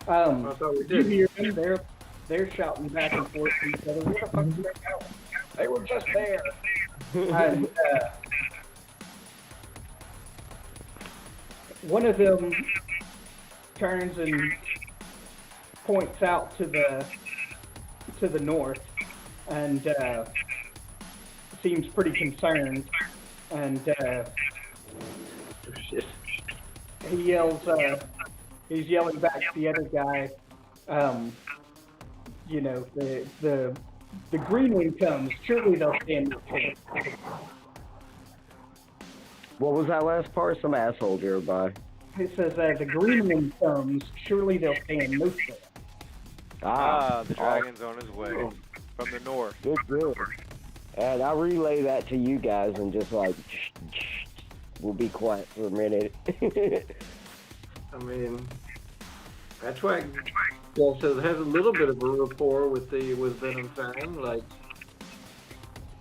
S8: I thought we
S1: You
S8: did.
S1: hear them? They're shouting back and forth to each other. Where the fuck did they go? They were just there. And one of them turns and points out to the north, and seems pretty concerned. And
S8: Shit.
S1: he yells. He's yelling back to the other guy. The green one comes. Surely they'll stand a chance.
S2: What was that last part? Some asshole drove by.
S1: It says the green one comes. Surely they'll stand no chance.
S4: The dragon's on his way from the north.
S2: Good. And I'll relay that to you guys and just like, we'll be quiet for a minute.
S8: I mean, that's why also has a little bit of a rapport with Venom Fang. Like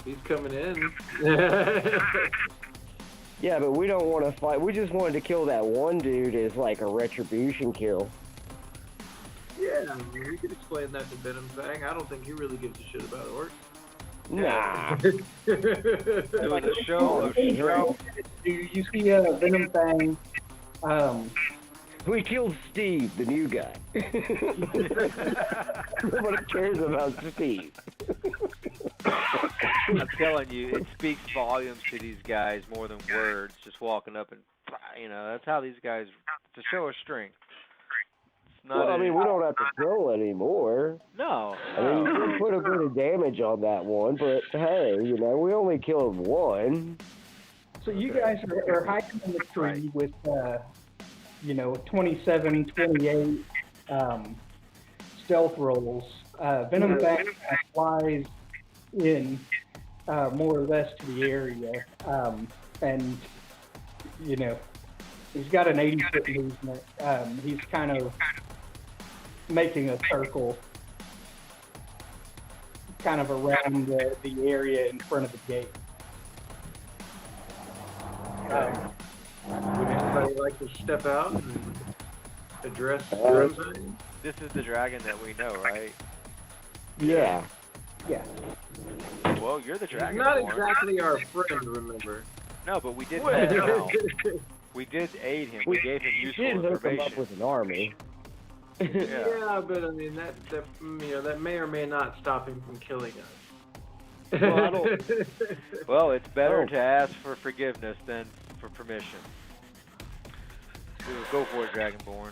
S8: he's coming in.
S2: Yeah, but we don't want to fight. We just wanted to kill that one dude as like a retribution kill.
S8: Yeah, I mean, we could explain that to Venom Fang. I don't think he really gives a shit about orcs.
S2: Nah.
S4: Doing a show of show.
S1: You see Venom Fang.
S2: We killed Steve, the new guy. Nobody cares about Steve.
S4: I'm telling you, it speaks volumes to these guys more than words. Just walking up and, that's how these guys, to show a strength. It's not.
S2: Well, I mean, we don't have to kill anymore.
S4: No.
S2: I mean, you can put a bit of damage on that one, but hey, we only killed one.
S1: So you guys are hiding in the tree with, 27, 28 stealth rolls. Venom Fang flies in more or less to the area, and he's got an 80-foot movement. He's kind of making a circle kind of around the area in front of the gate.
S8: Would anybody like to step out and address Rosa?
S4: This is the dragon that we know, right?
S2: Yeah.
S1: Yeah.
S4: Well, you're the
S8: He's
S4: dragon.
S8: not exactly our friend, remember?
S4: No, but we did help him out. We did aid him. We gave him useful
S2: did hook him
S4: information.
S2: up with an army.
S8: Yeah, but I mean that may or may not stop him from killing us.
S2: Well, I don't.
S4: Well, it's better to ask for forgiveness than for permission. Go for it, Dragonborn.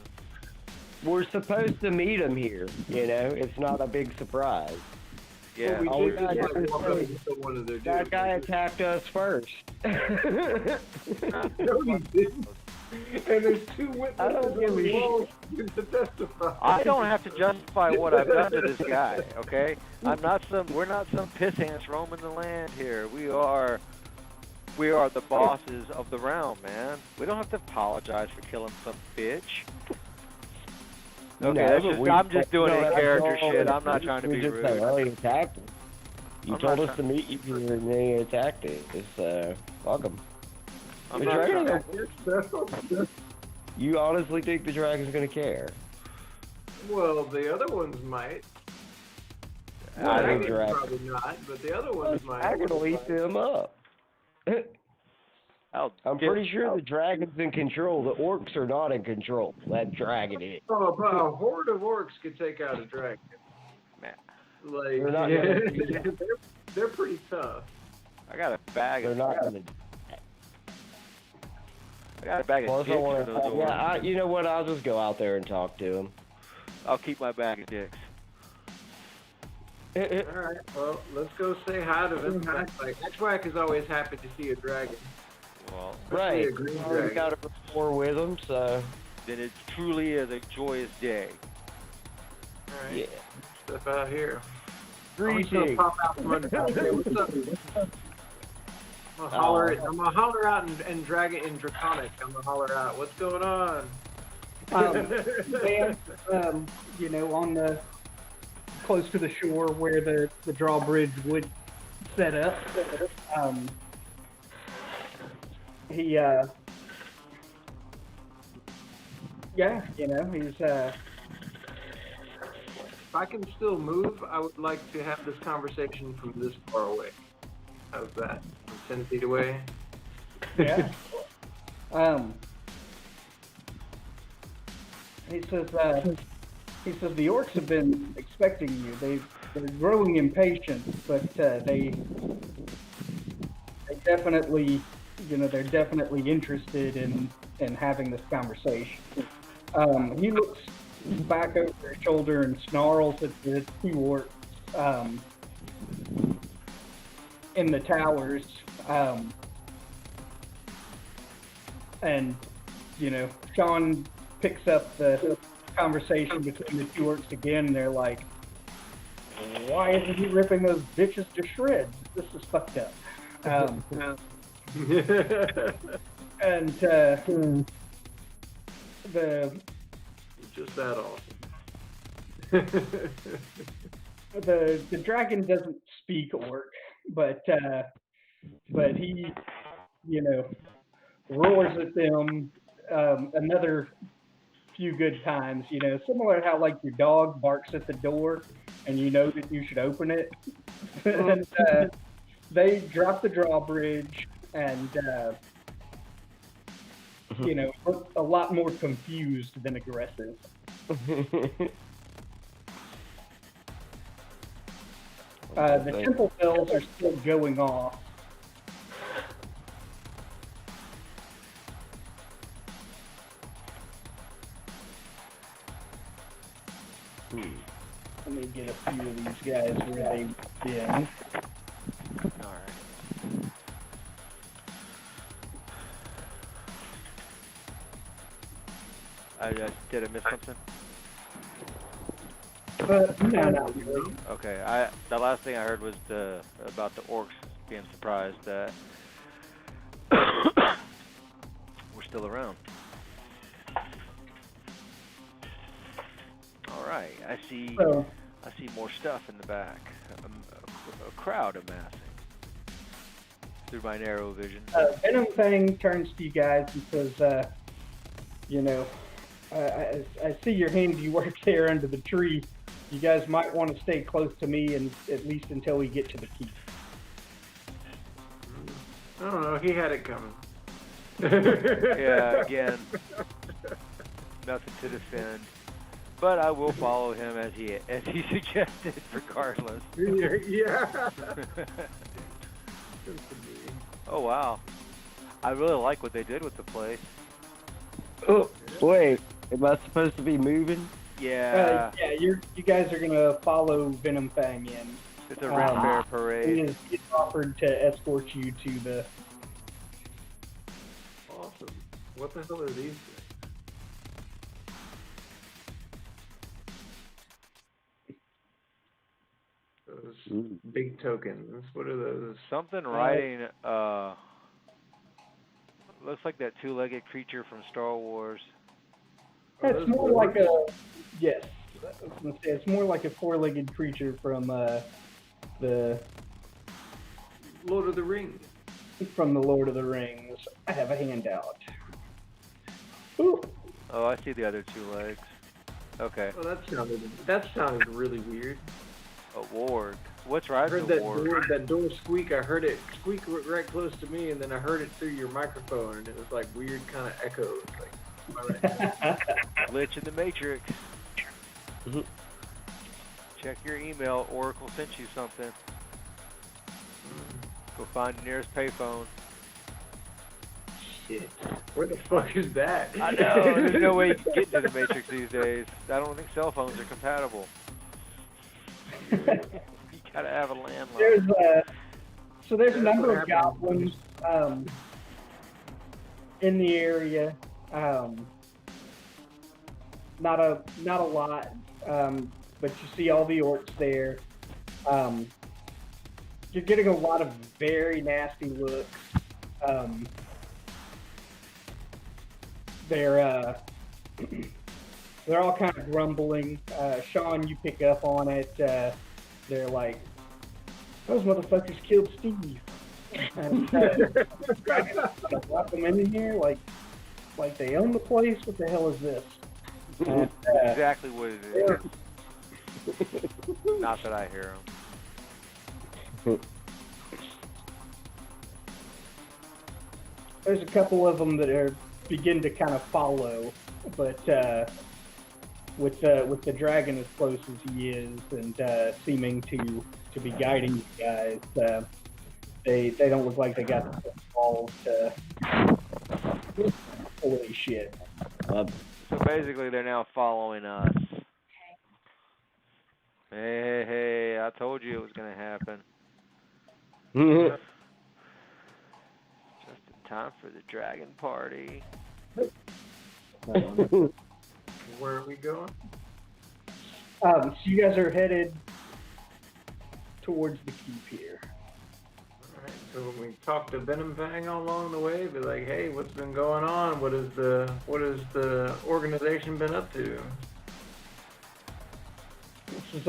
S2: We're supposed to meet him here. It's not a big surprise.
S4: Yeah.
S8: Well,
S2: All
S8: we
S2: we
S8: did
S2: gotta
S8: just
S2: do is
S8: walk
S2: say,
S8: up to one of their
S2: that
S8: dudes.
S2: guy attacked us first.
S8: No, he didn't. And there's two
S2: I don't
S8: witnesses
S2: give
S8: on
S2: a
S8: the wall to testify.
S4: I don't have to justify what I've done to this guy, okay? We're not some piss ants roaming the land here. We are the bosses of the realm, man. We don't have to apologize for killing some bitch. Okay,
S2: No,
S4: that's
S2: but
S4: just,
S2: we-
S4: I'm just doing
S2: no,
S4: it
S2: that's
S4: character
S2: all-
S4: shit. I'm not trying to
S2: we
S4: be
S2: just
S4: rude.
S2: say, oh, he attacked us. You
S4: I'm
S2: told
S4: not
S2: us to meet you here, and then you attacked us. Welcome.
S4: I'm
S2: The
S4: not
S2: dragon,
S4: trying.
S2: you honestly think the dragon's gonna care?
S8: Well, the other ones might.
S2: I
S8: Dragon's
S2: think dragon.
S8: probably not, but the other ones might.
S2: Dragon will eat them up.
S4: I'll
S2: I'm
S4: get-
S2: pretty sure the dragon's in control. The orcs are not in control. That dragon is.
S8: Oh, but a horde of orcs could take out a dragon.
S4: Man,
S8: Like,
S2: They're not gonna-
S8: they're pretty tough.
S4: I got a bag
S2: They're
S4: of.
S2: not gonna.
S4: I got a bag of
S2: Plus,
S4: dicks
S2: I want
S4: for
S2: to.
S4: those
S2: Yeah,
S4: orcs.
S2: you know what? I'll just go out there and talk to him.
S4: I'll keep my bag of dicks.
S8: Alright, well, let's go say hi to them. Like, Hatchwack is always happy to see a dragon.
S4: Well,
S8: Especially
S2: Right.
S8: a green
S2: We
S8: dragon.
S2: got a rapport with him, so
S4: then it truly is a joyous day.
S8: Alright,
S2: yeah.
S8: step out here. I'm just gonna
S2: Greetings.
S8: pop out from under. Hey, what's up? I'm gonna holler out and drag it in Draconic. I'm gonna holler out. What's going on?
S1: And, you know, on the close to the shore where the drawbridge would set up, he yeah, you know, he's
S8: If I can still move, I would like to have this conversation from this far away. How's that? From 10 feet away?
S1: yeah. He says the orcs have been expecting you. They're growing impatient, but they definitely, you know, they're definitely interested in having this conversation. He looks back over his shoulder and snarls at the two orcs in the towers, and you know, Sean picks up the conversation between the two orcs again, and they're like, "Why isn't he ripping those bitches to shreds? This is fucked up." And the
S8: Just that awesome.
S1: the dragon doesn't speak orc, but he, you know, roars at them another few good times. You know, similar to how like your dog barks at the door and you know that you should open it. And they drop the drawbridge and you know, look a lot more confused than aggressive. The temple bells are still going off. Let me get a few of these guys where they've been.
S4: Alright. Did I miss something?
S1: But no, not really.
S4: Okay, the last thing I heard was about the orcs being surprised that we're still around. All right, I see more stuff in the back. A crowd amassing through my narrow vision.
S1: Venom Fang turns to you guys and says, you know, I see your handiwork there under the tree. You guys might want to stay close to me, and at least until we get to the keep.
S8: I don't know. He had it coming.
S4: Yeah, again, nothing to defend, but I will follow him as he suggested, regardless.
S8: Yeah.
S4: Oh wow, I really like what they did with the place.
S2: Oh, wait. Am I supposed to be moving?
S4: Yeah,
S1: Yeah, you guys are gonna follow Venom Fang in.
S4: it's a Red Fair parade.
S1: He's offered to escort you to the.
S8: Awesome. What the hell are these things? Those big tokens. What are those?
S4: Something riding, looks like that two-legged creature from Star Wars.
S1: It's more like a yes. I was gonna say it's more like a four-legged creature from the
S8: Lord of the Rings.
S1: Lord of the Rings. I have a handout. Ooh.
S4: Oh, I see the other two legs. Okay.
S8: Well, that sounded really weird.
S4: A warg. What's
S8: I
S4: riding
S8: heard
S4: the
S8: that door squeak. I heard it squeak right close to me, and then I heard it through your microphone, and it was like weird kind of echoes. Like,
S4: glitch in the Matrix. Check your email. Oracle sent you something. Go find the nearest payphone.
S8: Shit. Where the fuck is that?
S4: I know. There's no way you can get into the Matrix these days. I don't think cell phones are compatible. You gotta have a landline.
S1: There's a number of goblins in the area. Not a lot, but you see all the orcs there. You're getting a lot of very nasty looks. They're all kind of grumbling. Sean, you pick up on it. They're like, those motherfuckers killed Steve. And lock them in here like they own the place. What the hell is this? And,
S4: exactly what it is. Not that I hear them.
S1: There's a couple of them that begin to kind of follow, but with the dragon as close as he is and seeming to be guiding you guys, they don't look like they got the balls to holy shit.
S4: So basically, they're now following us. Hey, I told you it was gonna happen. Just in time for the dragon party.
S8: Where are we going?
S1: So you guys are headed towards the keep here.
S8: Alright, so we talked to Venom Fang all along the way, be like, hey, what's been going on? What has the organization been up to?
S1: This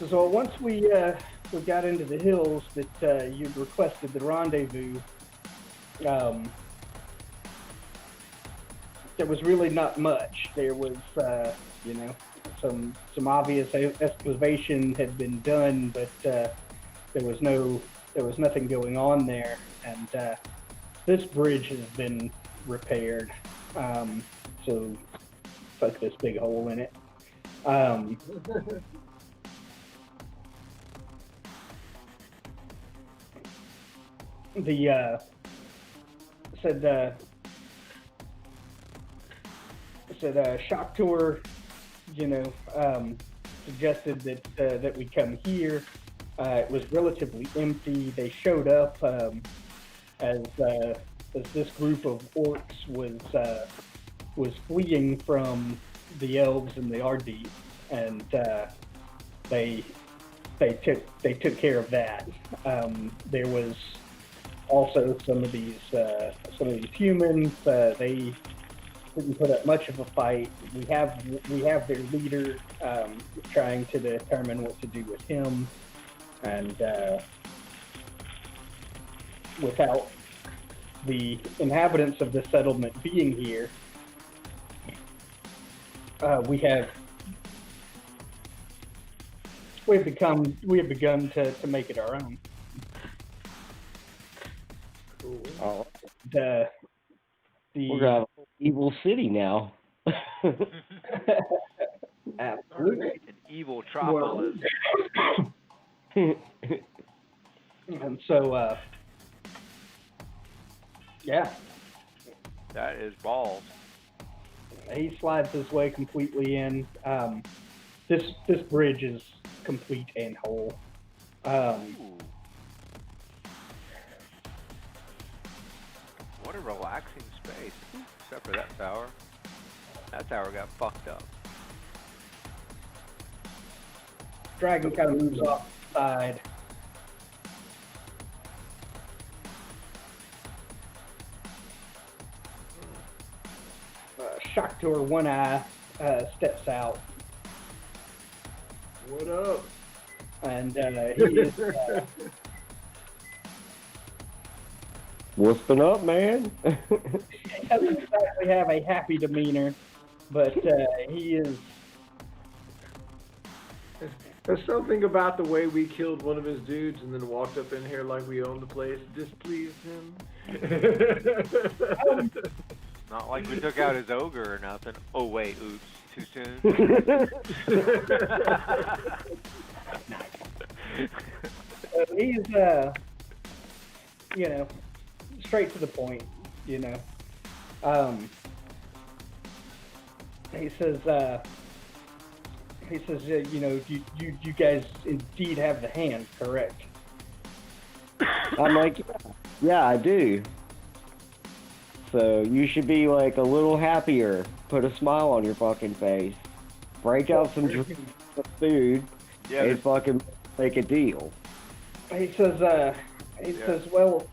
S1: is all. Once we got into the hills that you requested the rendezvous. There was really not much. There was, some obvious excavation had been done, but there was nothing going on there. And this bridge has been repaired, so fuck this big hole in it. Said Shock Tour, suggested that we come here. It was relatively empty. They showed up as this group of orcs was fleeing from the elves and the Ardeep, and they took care of that. There was also some of these humans. They didn't put up much of a fight. We have their leader trying to determine what to do with him, and without the inhabitants of the settlement being here, we have begun to make it our own.
S8: Cool.
S2: Oh,
S1: We're
S2: gonna have a evil city now.
S1: Absolutely.
S4: An evil tropolis.
S1: And so, yeah.
S4: That is balls.
S1: He slides his way completely in. This bridge is complete and whole.
S4: What a relaxing space. Except for that tower. That tower got fucked up.
S1: Dragon kind of moves off the side. shocked to her one eye, steps out.
S8: What up?
S1: And he is
S2: What's been up, man?
S1: he doesn't exactly have a happy demeanor, but he is.
S8: There's something about the way we killed one of his dudes and then walked up in here like we owned the place displeased him.
S4: Not like we took out his ogre or nothing. Oh wait, oops, too soon.
S1: He's you know, straight to the point. You know, he says, you know, you guys indeed have the hand, correct?
S2: I'm like, yeah, I do. So you should be like a little happier. Put a smile on your fucking face. Break out some food and fucking make a deal.
S1: He says, well,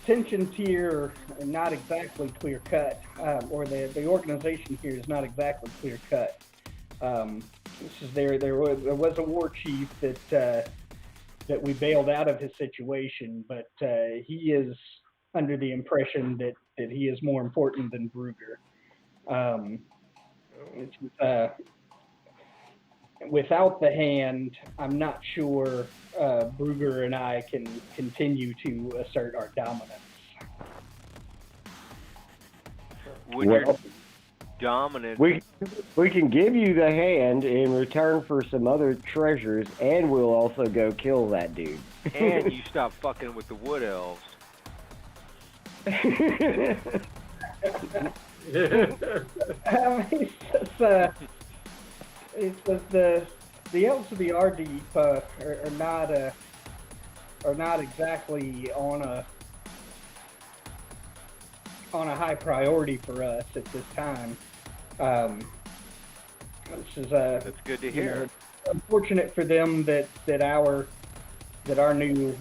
S1: tensions here are not exactly clear cut, or the organization here is not exactly clear cut. This is there was a war chief that we bailed out of his situation, but he is under the impression that he is more important than Brugger. Without the hand, I'm not sure Brugger and I can continue to assert our dominance.
S4: When you're dominant,
S2: We can give you the hand in return for some other treasures, and we'll also go kill that dude.
S4: and you stop fucking with the wood elves.
S1: He says the elves of the Ardeep are not exactly on a high priority for us at this time. This is
S4: That's good to hear.
S1: know, unfortunate for them that our new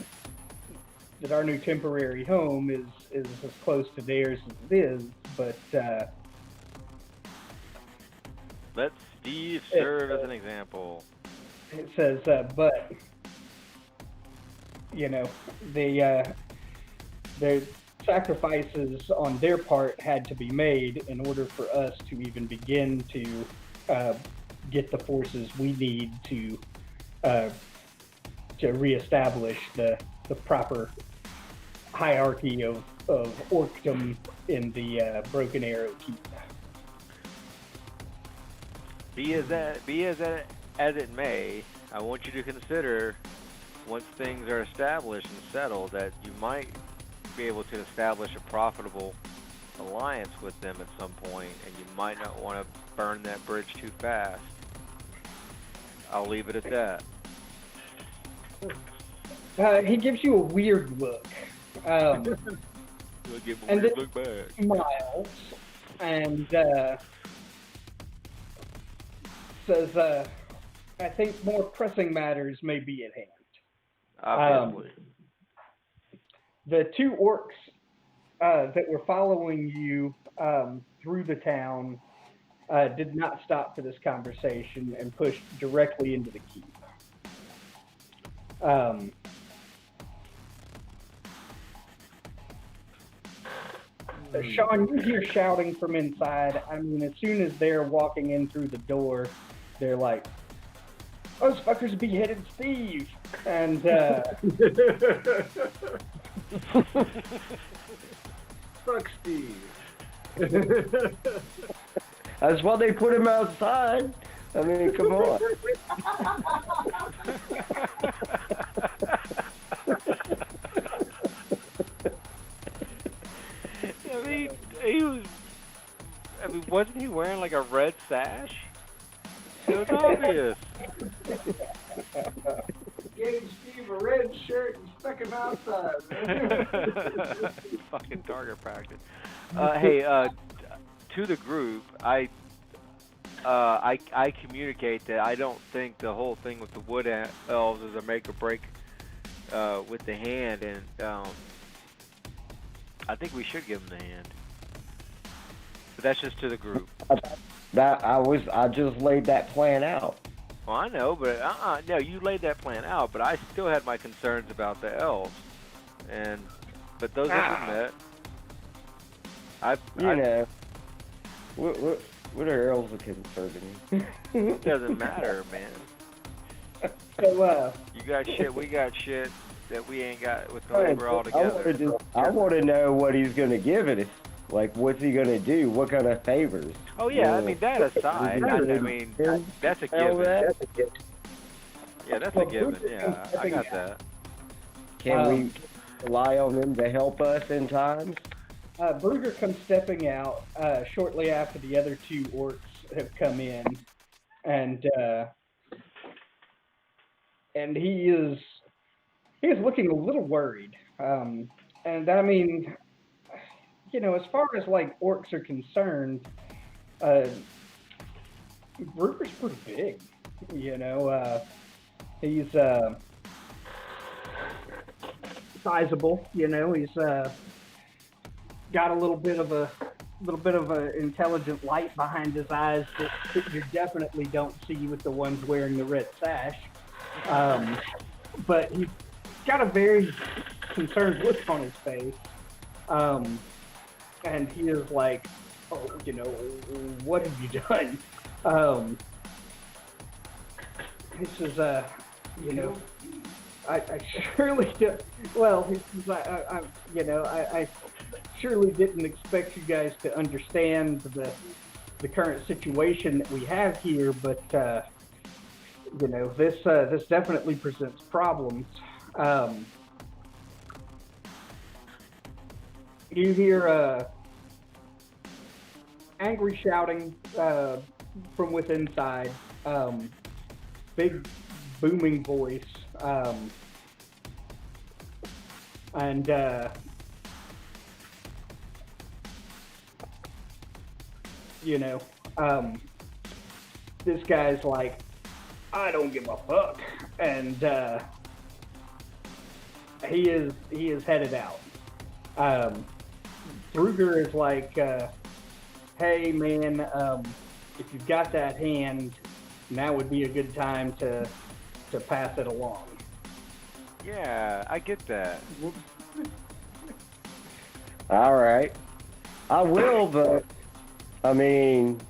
S1: temporary home is as close to theirs as it is, but
S4: Let Steve serve as an example.
S1: it says, but you know, the sacrifices on their part had to be made in order for us to even begin to get the forces we need to reestablish the proper hierarchy of orcdom in the Broken Arrow Keep.
S4: Be as it may, I want you to consider, once things are established and settled, that you might be able to establish a profitable alliance with them at some point, and you might not want to burn that bridge too fast. I'll leave it at that.
S1: He gives you a weird look.
S4: You'll give a
S1: And
S4: weird
S1: then
S4: look back.
S1: smiles and says, I think more pressing matters may be at hand.
S4: Obviously.
S1: The two orcs that were following you through the town did not stop for this conversation and pushed directly into the keep. Sean, you hear shouting from inside. I mean, as soon as they're walking in through the door, they're like, "Those fuckers beheaded Steve!" And
S8: Fuck Steve.
S2: That's why they put him outside. I mean, come on.
S4: I mean, wasn't he wearing like a red sash? It was obvious.
S8: Gave Steve a red shirt and stuck him outside.
S4: Fucking target practice. Hey, to the group, I communicate that I don't think the whole thing with the wood elves is a make or break with the hand, and I think we should give them the hand. But that's just to the group.
S2: I just laid that plan out.
S4: Well, I know, but no, you laid that plan out, but I still had my concerns about the elves, but those have been met.
S2: know, what are elves concerning me?
S4: It doesn't matter, man.
S1: So,
S4: You got shit, we got shit that we ain't got with the labor all together.
S2: I want to know what he's going to give it. Like, what's he going to do? What kind of favors?
S4: Oh yeah, I mean that aside, I mean that's a given. Yeah, that's a given. Yeah, I got that.
S2: Can we rely on them to help us in times?
S1: Brugger comes stepping out shortly after the other two orcs have come in, and he is looking a little worried. And I mean, you know, as far as like orcs are concerned, Brugger's pretty big. You know, he's sizable. You know, he's got a little bit of a intelligent light behind his eyes that you definitely don't see with the ones wearing the red sash. But he's got a very concerned look on his face. And he is like, oh, you know, what have you done? He says, you know, I surely do. Well, he says, I surely didn't expect you guys to understand the current situation that we have here, but you know, this definitely presents problems. You hear angry shouting from within inside, big booming voice, and you know, this guy's like, I don't give a fuck, and he is headed out. Brugger is like, hey man, if you've got that hand, now would be a good time to pass it along.
S4: Yeah, I get that.
S2: All right, I will, but I mean,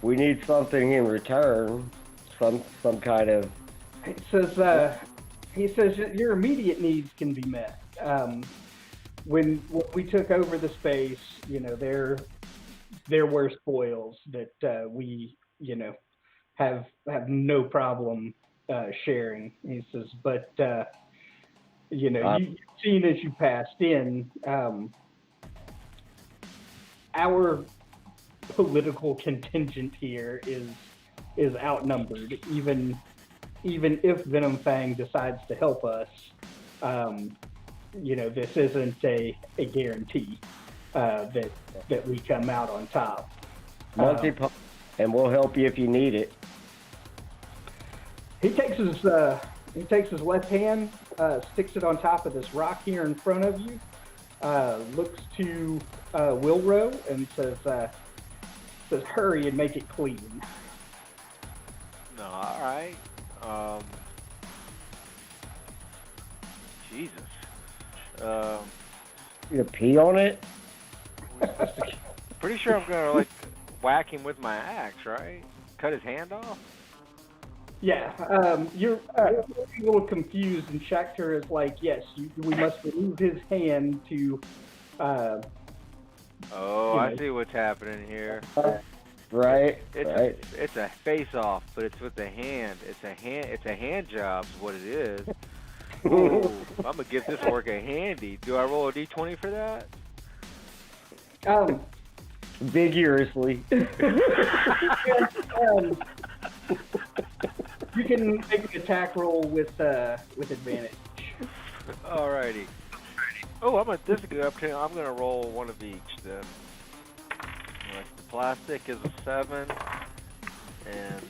S2: we need something in return, some kind of.
S1: He says your immediate needs can be met. When we took over the space, you know, there were spoils that we, you know, have no problem sharing. He says, but you know, you've seen as you passed in, our political contingent here is outnumbered. Even if Venom Fang decides to help us, you know, this isn't a guarantee that we come out on top.
S2: And we'll help you if you need it.
S1: He takes his left hand, sticks it on top of this rock here in front of you, looks to Wilro and says, hurry and make it clean.
S4: No, all right. Jesus.
S2: You gonna pee on it?
S4: Pretty sure I'm gonna like whack him with my axe, right? Cut his hand off.
S1: Yeah, you're a little confused, and Shakhtar is like, yes, we must remove his hand to.
S4: I see what's happening here.
S2: Right.
S4: It's a face-off, but it's with the hand. It's a hand job, is what it is. Ooh, I'm gonna give this orc a handy. Do I roll a d20 for that?
S2: Vigorously.
S1: You can make an attack roll with advantage.
S4: Alrighty. Oh, this is a good opportunity. I'm gonna roll one of each then. The plastic is a 7, and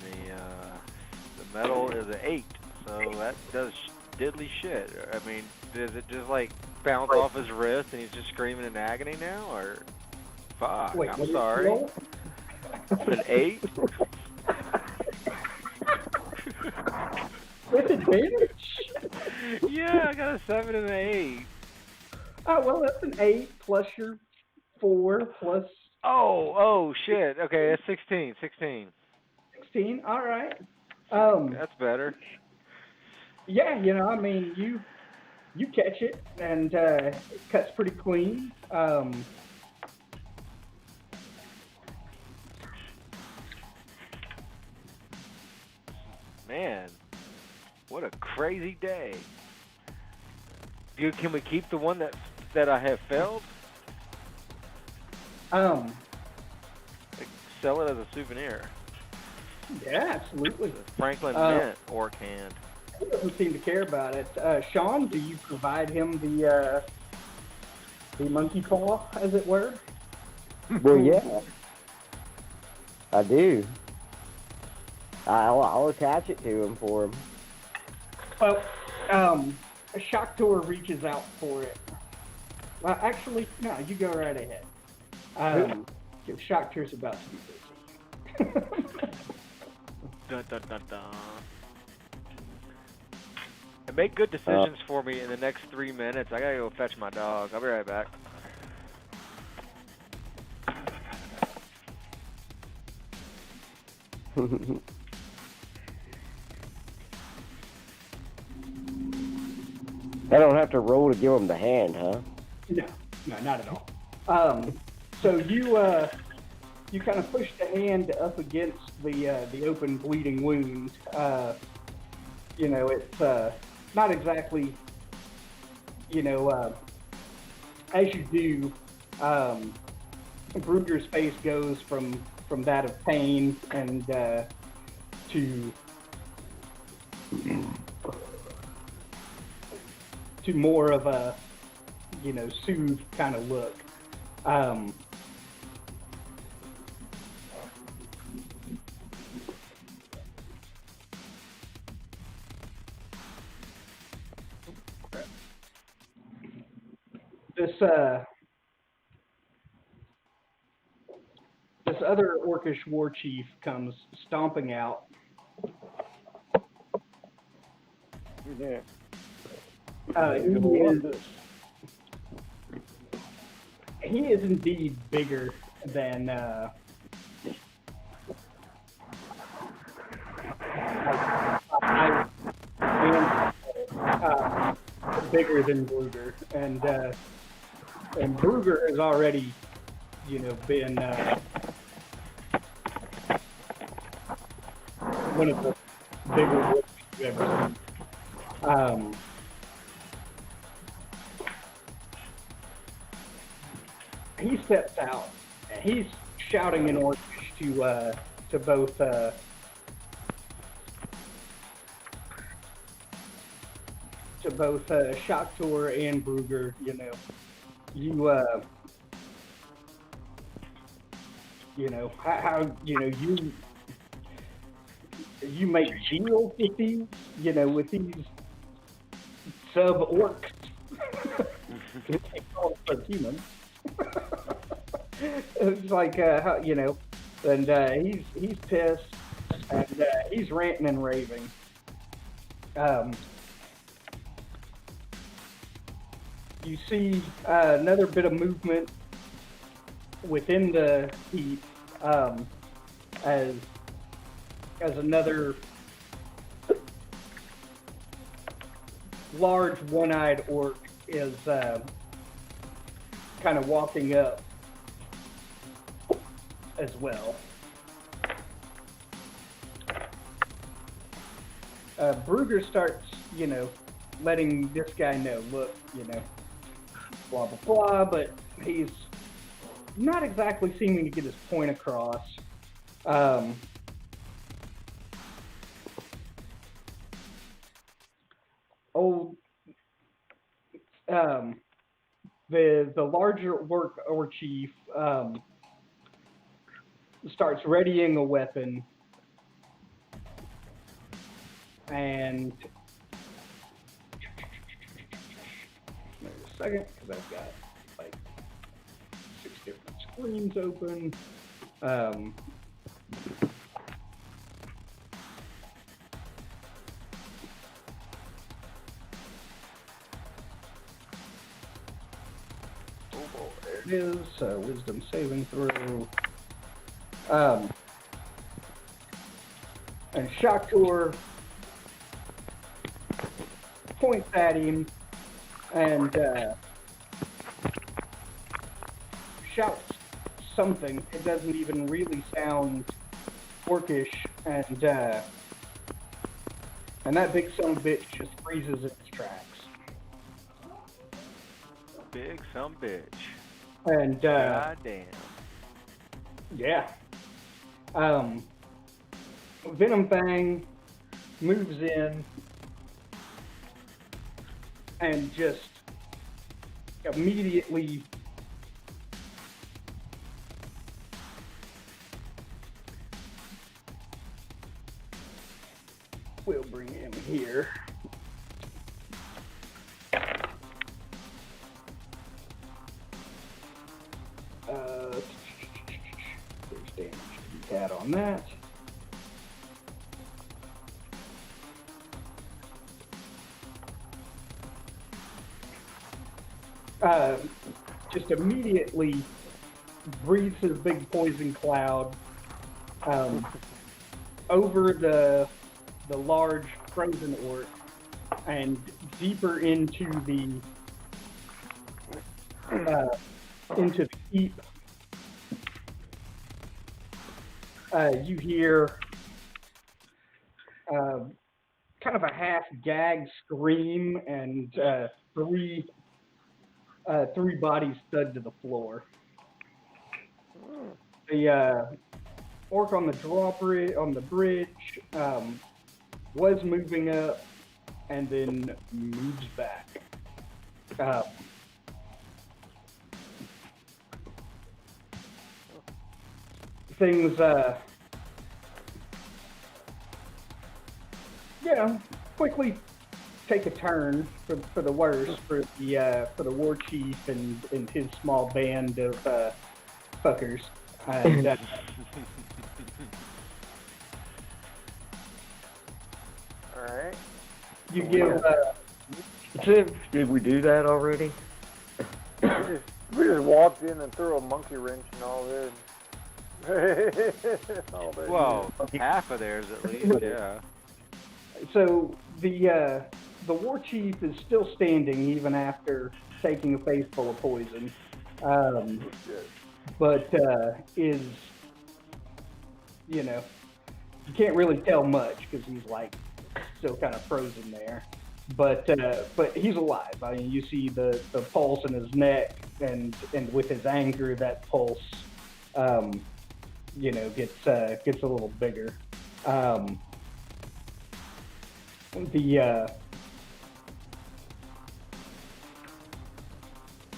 S4: the metal is an 8. So that does diddly shit. I mean, does it just like bounce off his wrist and he's just screaming in agony now, or Fuck,
S1: Wait,
S4: I'm
S1: what did you
S4: sorry.
S1: roll?
S4: An 8?
S1: With advantage?
S4: Yeah, I got a 7 and an 8.
S1: Oh, well, that's an 8 plus your 4 plus
S4: Oh, shit. Okay, it's 16.
S1: 16. All right.
S4: That's better.
S1: Yeah, I mean, you catch it, and it cuts pretty clean.
S4: Man, what a crazy day. Dude, can we keep the one that I have felled?
S1: Um,
S4: Like, sell it as a souvenir.
S1: yeah, absolutely.
S4: Franklin Mint orc hand.
S1: He doesn't seem to care about it. Sean, do you provide him the monkey paw, as it were?
S2: Well, yeah, I do. I'll attach it to him for him.
S1: Well, Shocktor reaches out for it. Well, actually, no, you go right ahead. Shocktor's about to be busy.
S4: Dun, dun, dun, dun. And make good decisions for me in the next 3 minutes. I gotta go fetch my dog. I'll be right back.
S2: I don't have to roll to give him the hand, huh?
S1: No, not at all. So you kind of push the hand up against the open bleeding wound. It's not exactly, as you do, Brugger's face goes from that of pain and to more of a, soothed kind of look. This other orcish war chief comes stomping out.
S3: Yeah.
S1: He is indeed bigger than bigger than Brugger, and Brugger has already, been one of the bigger wolves you've ever seen. He steps out, and he's shouting in Orcish to both Shocktor and Brugger. How you make deals with these, with these sub orcs. They call them humans. It's like and he's pissed, and he's ranting and raving. You see another bit of movement within the heap as another large one-eyed orc is kind of walking up as well. Brugger starts, letting this guy know, look, blah, blah, blah, but he's not exactly seeming to get his point across. The larger or chief starts readying a weapon, and wait a second, because I've got like 6 different screen's open. There it is. Wisdom saving throw. And Shaktur points at him and shouts something. It doesn't even really sound orcish, and that big son of a bitch just freezes in its tracks.
S4: Big some bitch.
S1: And
S4: God damn.
S1: yeah. Venom Fang moves in and just immediately we'll bring him here. There's damage to be had on that. Just immediately breathes his big poison cloud over the large frozen orc and deeper into the keep. You hear kind of a half gag scream and three bodies thud to the floor. The orc on the bridge was moving up and then moves back. Things quickly take a turn for the worse for the war chief and his small band of fuckers. And,
S3: All right.
S1: you give
S2: Did we do that already?
S3: We just walked in and threw a monkey wrench and all this.
S4: Well, half of theirs at least, yeah.
S1: so the war chief is still standing even after taking a face full of poison, but is you can't really tell much because he's like still kind of frozen there. But he's alive. I mean, you see the pulse in his neck, and with his anger, that pulse, gets a little bigger.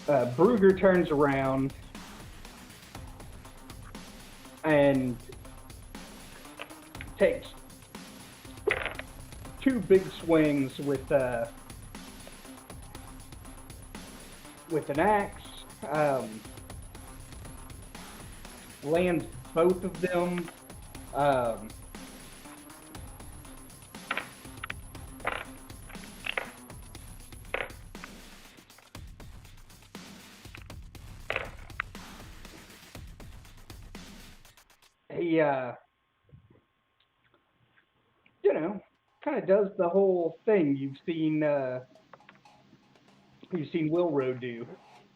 S1: Brugger turns around and takes two big swings with an axe, lands both of them. He kind of does the whole thing you've seen Wilro do,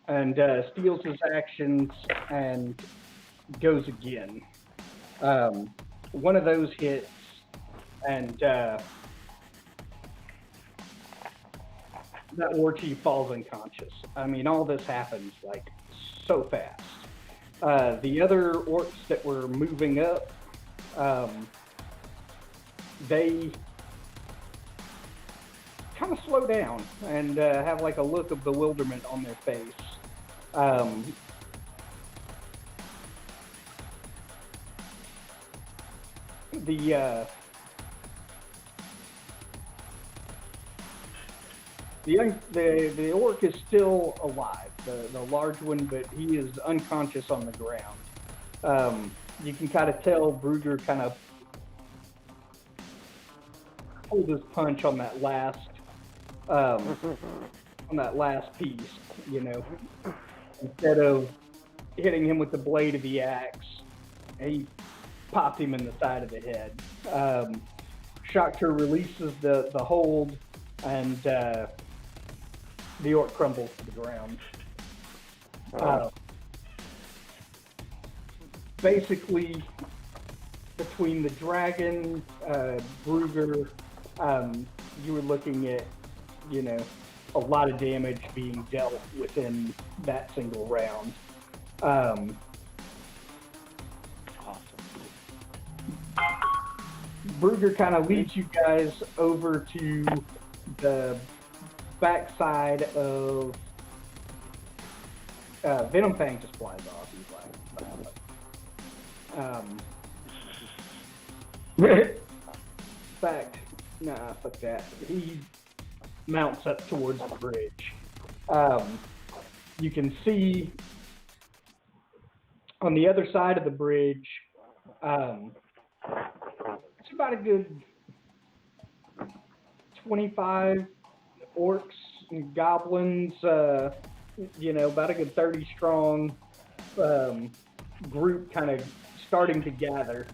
S1: and steals his actions and goes again. One of those hits, and that war chief falls unconscious. I mean, all this happens like so fast. The other orcs that were moving up, they kind of slow down and have like a look of bewilderment on their face. The orc is still alive, the large one, but he is unconscious on the ground. You can kind of tell Brugger kind of pulled his punch on that last piece. You know, instead of hitting him with the blade of the axe, he popped him in the side of the head. Shocker releases the hold, and the orc crumbles to the ground. Basically, between the dragon, Brugger, you were looking at, you know, a lot of damage being dealt within that single round.
S4: Awesome.
S1: Brugger kind of leads you guys over to the backside of Venom Fang. Just flies off. He's like, in fact, nah, fuck that. He mounts up towards the bridge. You can see on the other side of the bridge, it's about a good 25 orcs and goblins, you know, about a good 30 strong group kind of starting to gather.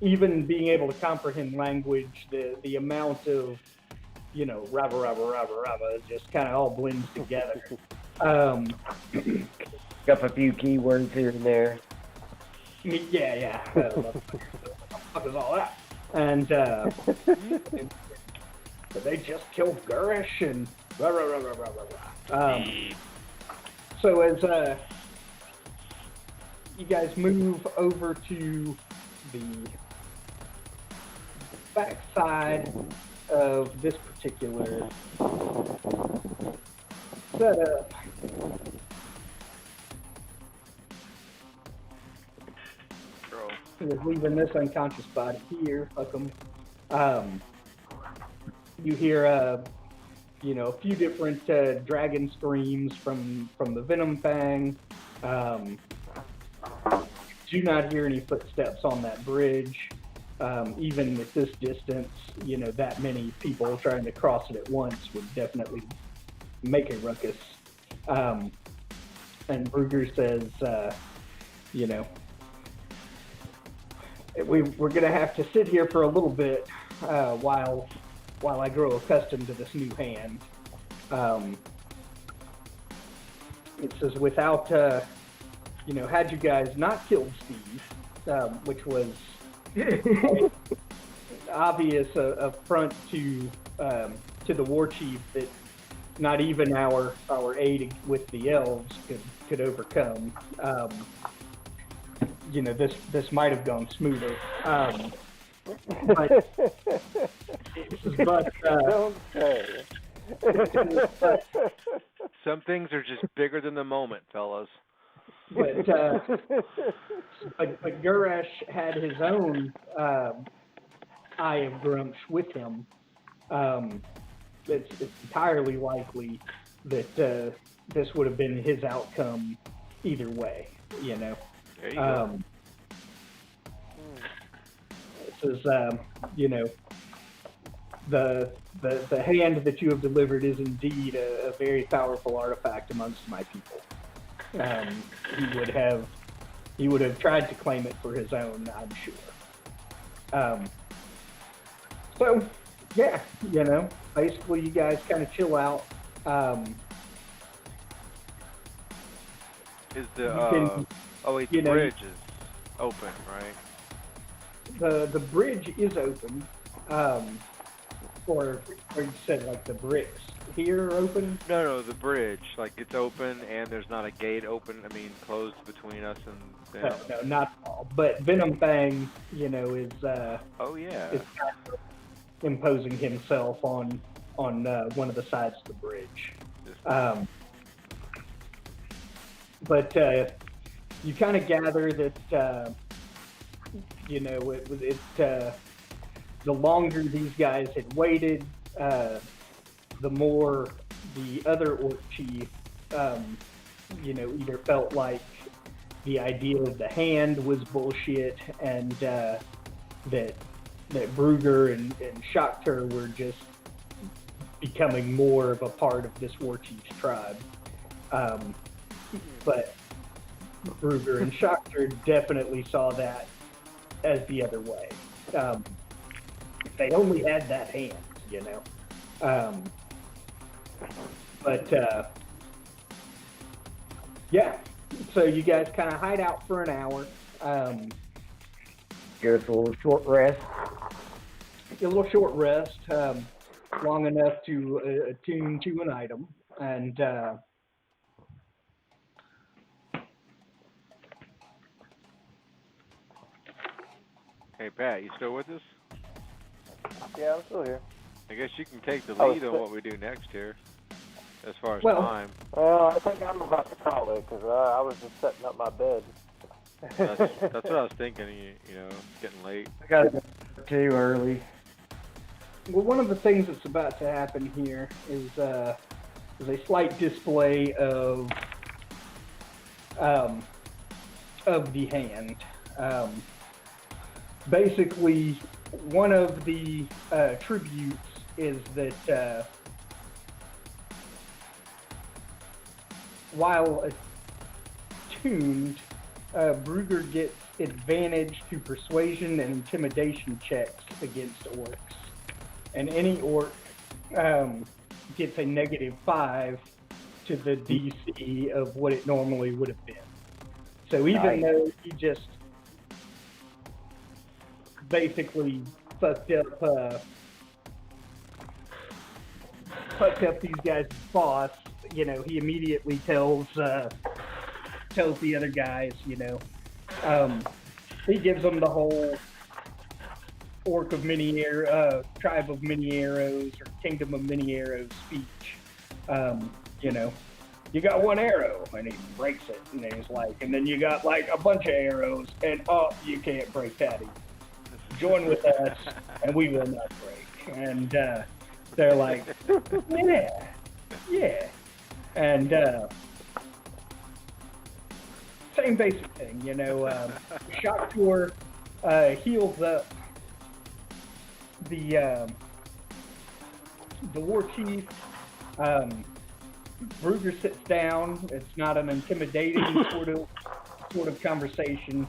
S1: Even being able to comprehend language, the amount of, you know, rubber, just kind of all blends together.
S2: Got a few keywords here and there.
S1: Yeah. What is all that? And they just killed Gurish and so as you guys move over to the backside of this particular setup, we're leaving this unconscious body here. Fuck 'em. You hear you know, a few different dragon screams from the Venom Fang. Do not hear any footsteps on that bridge. Even at this distance, you know, that many people trying to cross it at once would definitely make a ruckus. And Brugger says, you know, we're going to have to sit here for a little bit while I grow accustomed to this new hand. It says, without, you know, had you guys not killed Steve, which was obvious affront to the war chief that not even our aid with the elves could overcome. You know, this might have gone smoother. But
S3: Don't say.
S4: Some things are just bigger than the moment, fellas.
S1: But Gurish had his own Eye of Grumsh with him. It's entirely likely that this would have been his outcome either way, you know.
S4: There you go.
S1: This is, you know, the hand that you have delivered is indeed a very powerful artifact amongst my people. He would have tried to claim it for his own, I'm sure. So, yeah, you know, basically you guys kind of chill out.
S4: Is the the bridge is open, right?
S1: The bridge is open, or you said like the bricks here are open?
S4: No, the bridge, like it's open and there's not a gate open, closed between us and them.
S1: No, not all. But Venom Fang, you know, is is kind of imposing himself on one of the sides of the bridge. But you kind of gather that you know, the longer these guys had waited, the more the other orc chief, either felt like the idea of the hand was bullshit, and that Brugger and Shakhtar were just becoming more of a part of this war chief's tribe. But Brugger and Shakhtar definitely saw that as the other way. If they only had that hand, yeah. So you guys kind of hide out for an hour.
S2: Give us a little short rest.
S1: A little short rest, long enough to attune to an item, and
S4: Hey, Pat, you still with us?
S3: Yeah, I'm still here.
S4: I guess you can take the
S3: I was
S4: lead on
S3: sick.
S4: what we do next here, as far as
S1: Well-
S4: time.
S3: Well, I think I'm about to call it because I was just setting up my bed.
S4: That's what I was thinking. It's getting late.
S2: I gotta go too early.
S1: well, one of the things that's about to happen here is a slight display of the hand. Basically, one of the tributes is that while attuned, Brugger gets advantage to persuasion and intimidation checks against orcs. And any orc gets a -5 to the DC of what it normally would have been. So even
S2: Nice.
S1: though he just basically fucked up these guys' boss, he immediately tells the other guys, he gives them the whole orc of many tribe of many arrows or kingdom of many arrows speech. You got one arrow, and he breaks it, and he's like, and then you got like a bunch of arrows, and you can't break that either. Join with us, and we will not break. And they're like, yeah, and same basic thing, Shakhtar heals up the war chief. Brugger sits down. It's not an intimidating sort of conversation,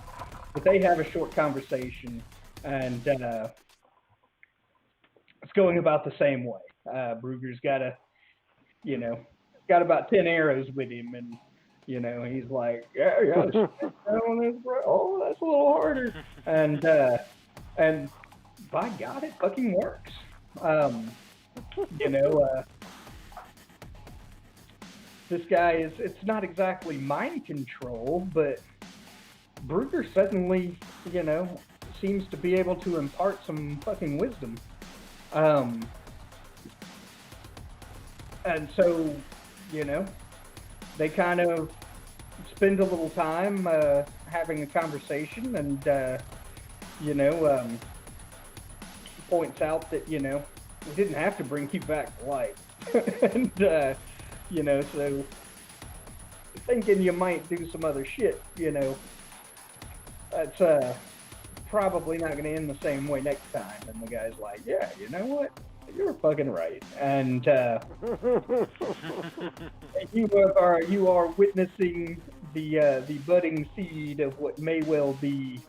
S1: but they have a short conversation, and it's going about the same way. Brugger's got about 10 arrows with him, and he's like, yeah, oh, that's a little harder, and by God, it fucking works. This guy it's not exactly mind control, but Brugger suddenly, seems to be able to impart some fucking wisdom. And so, they kind of spend a little time having a conversation, and, points out that, we didn't have to bring you back to life. And, so thinking you might do some other shit, that's probably not going to end the same way next time. And the guy's like, yeah, you know what? You're fucking right. And you are witnessing the budding seed of what may well be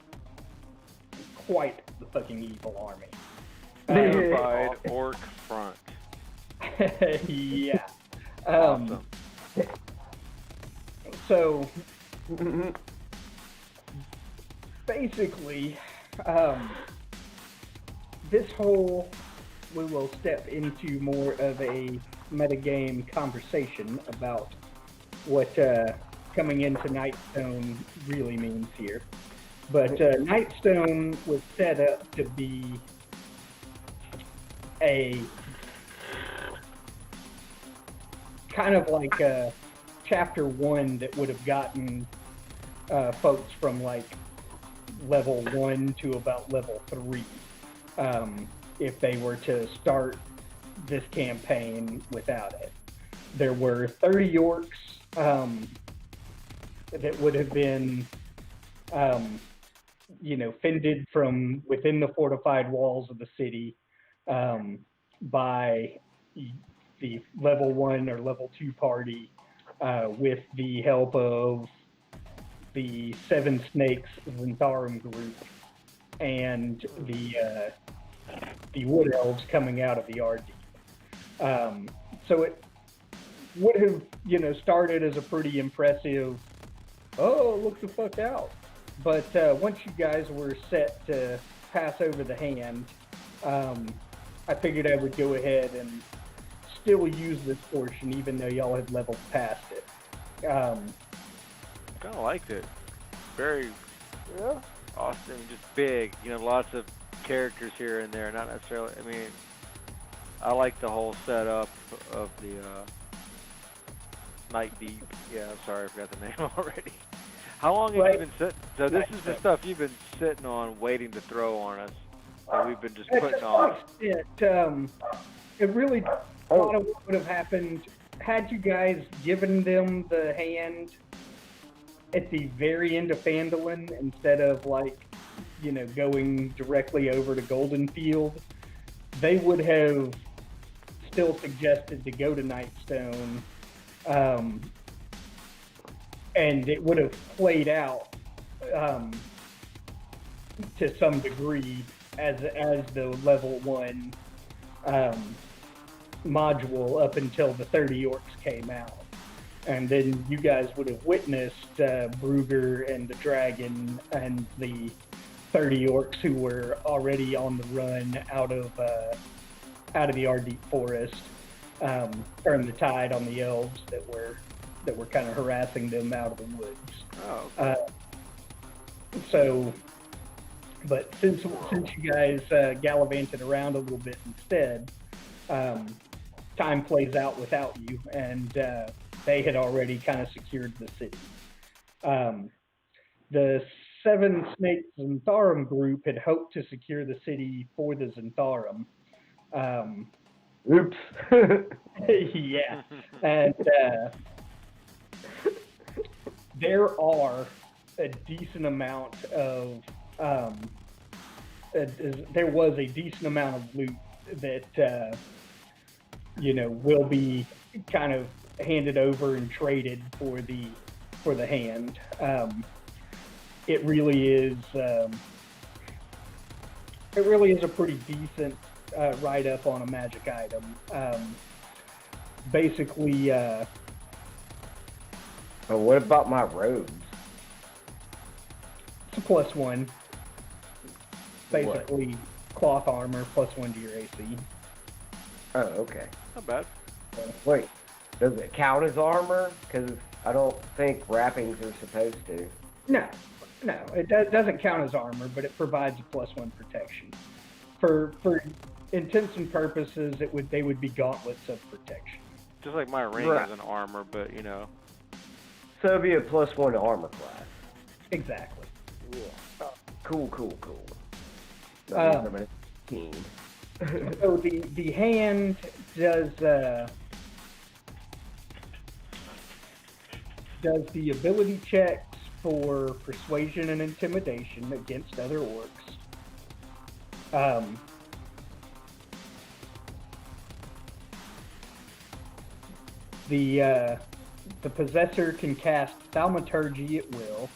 S1: quite the fucking evil army.
S4: Unified orc front.
S1: Yeah.
S4: Awesome.
S1: So basically, we will step into more of a metagame conversation about what coming into Nightstone really means here. But Nightstone was set up to be a kind of like a chapter 1 that would have gotten folks from like level 1 to about level 3 if they were to start this campaign without it. There were 30 orcs that would have been, fended from within the fortified walls of the city by the level 1 or level 2 party with the help of the Seven Snakes Zentharum group and the Wood Elves coming out of the RD. So it would have, started as a pretty impressive, oh, look the fuck out. But once you guys were set to pass over the hand, I figured I would go ahead and still use this portion, even though y'all had leveled past it.
S4: Kind of liked it. Very awesome, just big. Lots of characters here and there. Not necessarily. I mean, I like the whole setup of the Night Deep. Yeah, I'm sorry, I forgot the name already. How long have you been sitting? So this is the stuff you've been sitting on, waiting to throw on us. That we've been just putting on.
S1: It really thought of what would have happened had you guys given them the hand at the very end of Phandalin instead of going directly over to Golden Field. They would have still suggested to go to Nightstone, and it would have played out to some degree as the level 1 module up until the 30 orcs came out. And then you guys would have witnessed Brugger and the dragon and the 30 orcs who were already on the run out of the Ardeep forest, turn the tide on the elves that were kind of harassing them out of the woods.
S4: Oh. Okay.
S1: But since you guys gallivanted around a little bit instead, time plays out without you, and they had already kind of secured the city. The Seven Snakes Zentharum group had hoped to secure the city for the Zentharum.
S2: Oops.
S1: Yeah. And there are a decent amount of there was a decent amount of loot that will be kind of handed over and traded for the hand. It really is a pretty decent write-up on a magic item. Basically,
S2: But what about my robes?
S1: it's a +1. Basically, cloth armor +1 to your AC.
S2: Oh, okay.
S4: Not bad.
S2: Wait, does it count as armor? Because I don't think wrappings are supposed to.
S1: No, it doesn't count as armor, but it provides a +1 protection. For intents and purposes, they would be gauntlets of protection.
S4: Just like my ring
S2: Right.
S4: is an armor, but
S2: So it'd be a +1 to armor class.
S1: Exactly.
S2: Yeah. Cool.
S1: So the hand does the ability checks for persuasion and intimidation against other orcs. The possessor can cast thaumaturgy at will.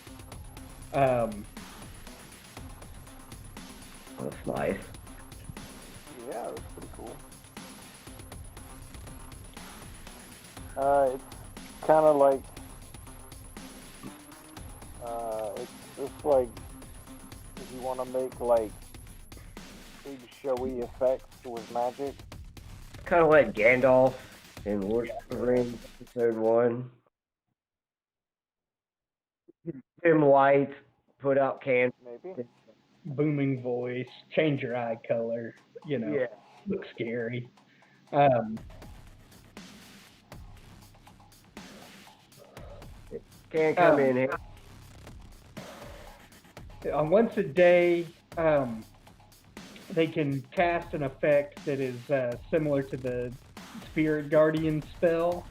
S2: That's nice.
S3: Yeah, that's pretty cool. It's kind of like, it's like if you want to make like big showy effects with magic.
S2: Kind of like Gandalf in Lord of the Rings, episode 1. Dim lights, put out candles.
S3: Maybe.
S1: Booming voice, change your eye color,
S2: Yeah.
S1: look scary.
S2: Can come in here.
S1: Once a day, they can cast an effect that is similar to the Spirit Guardian spell,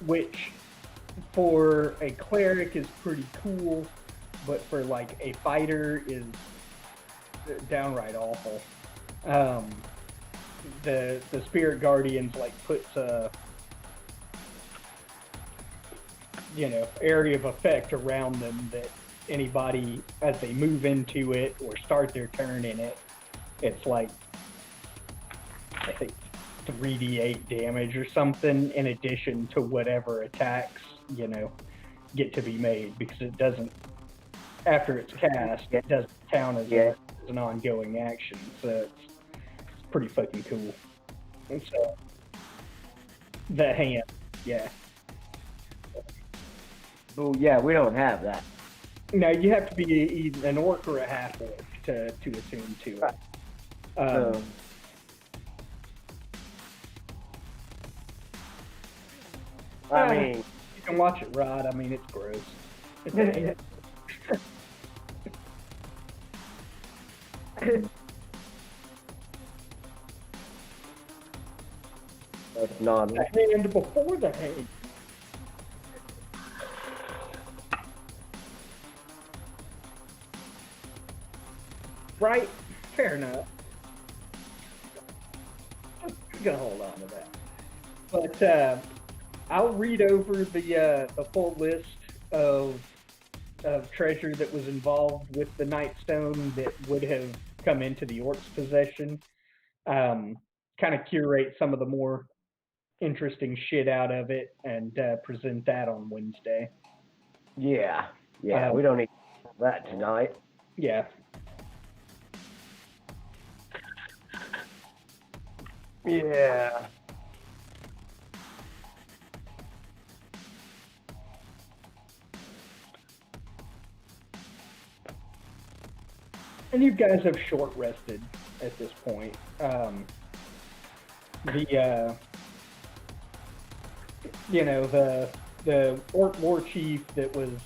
S1: which for a cleric is pretty cool, but for like a fighter is downright awful. The Spirit Guardians like puts a area of effect around them that anybody, as they move into it or start their turn in it, it's like, I think 3d8 damage or something in addition to whatever attacks, get to be made, because it doesn't, after it's cast, it doesn't count as an ongoing action, so it's pretty fucking cool. And so, the hand, yeah.
S2: Oh, yeah, we don't have that.
S1: No, you have to be either an orc or a half-orc to attune to it.
S2: I mean,
S1: you can watch it rot. I mean, it's gross.
S2: that's not.
S1: The hand before the hand. Right? Fair enough. I'm gonna hold on to that. But I'll read over the full list of treasure that was involved with the Nightstone that would have come into the Orc's possession. Kind of curate some of the more interesting shit out of it and present that on Wednesday.
S2: Yeah, we don't need that tonight.
S1: Yeah.
S2: Yeah.
S1: And you guys have short rested at this point. The orc war chief that was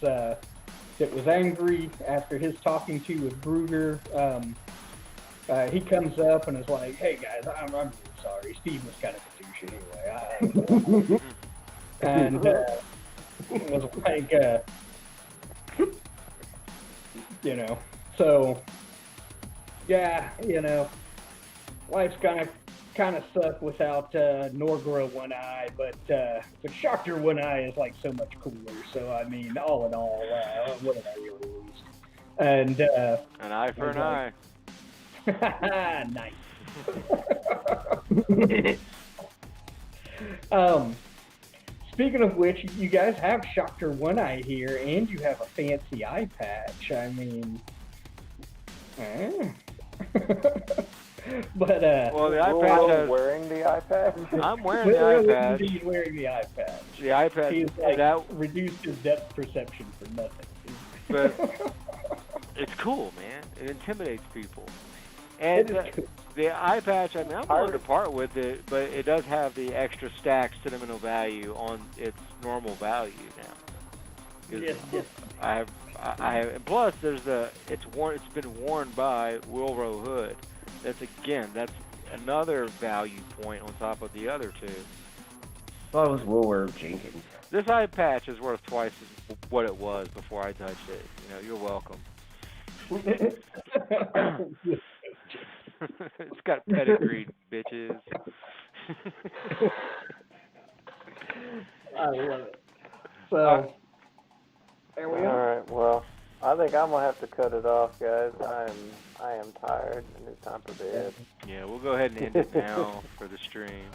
S1: angry after his talking to with Gruger, he comes up and is like, "Hey guys, I'm really sorry. Steve was kind of a douche anyway." And was like, so yeah, life's kind of suck without Norgra One Eye, but Shocker One Eye is like so much cooler. So I mean, all in all, what did I really lose? And
S4: an eye for an eye.
S1: Nice. Speaking of which, you guys have Shocker One Eye here, and you have a fancy eye patch. I mean, but
S4: well, the eye patch has...
S3: wearing the eye patch.
S4: I'm wearing the eye patch.
S1: Indeed, wearing the eye patch.
S4: The eye patch.
S1: He's like
S4: that
S1: reduced his depth perception for nothing.
S4: But it's cool, man. It intimidates people. And the eye patch, I mean, I'm willing to part with it, but it does have the extra stack sentimental value on its normal value now.
S1: Yes.
S4: I have, and plus it's been worn by Wilro Hood. That's another value point on top of the other two.
S2: Thought it was Wilbur Jenkins.
S4: This eye patch is worth twice what it was before I touched it. You're welcome. It's got pedigree, bitches.
S1: I love it. So, there we are.
S3: All right. Well, I think I'm gonna have to cut it off, guys. I am tired, and it's time for bed.
S4: Yeah, we'll go ahead and end it now for the stream.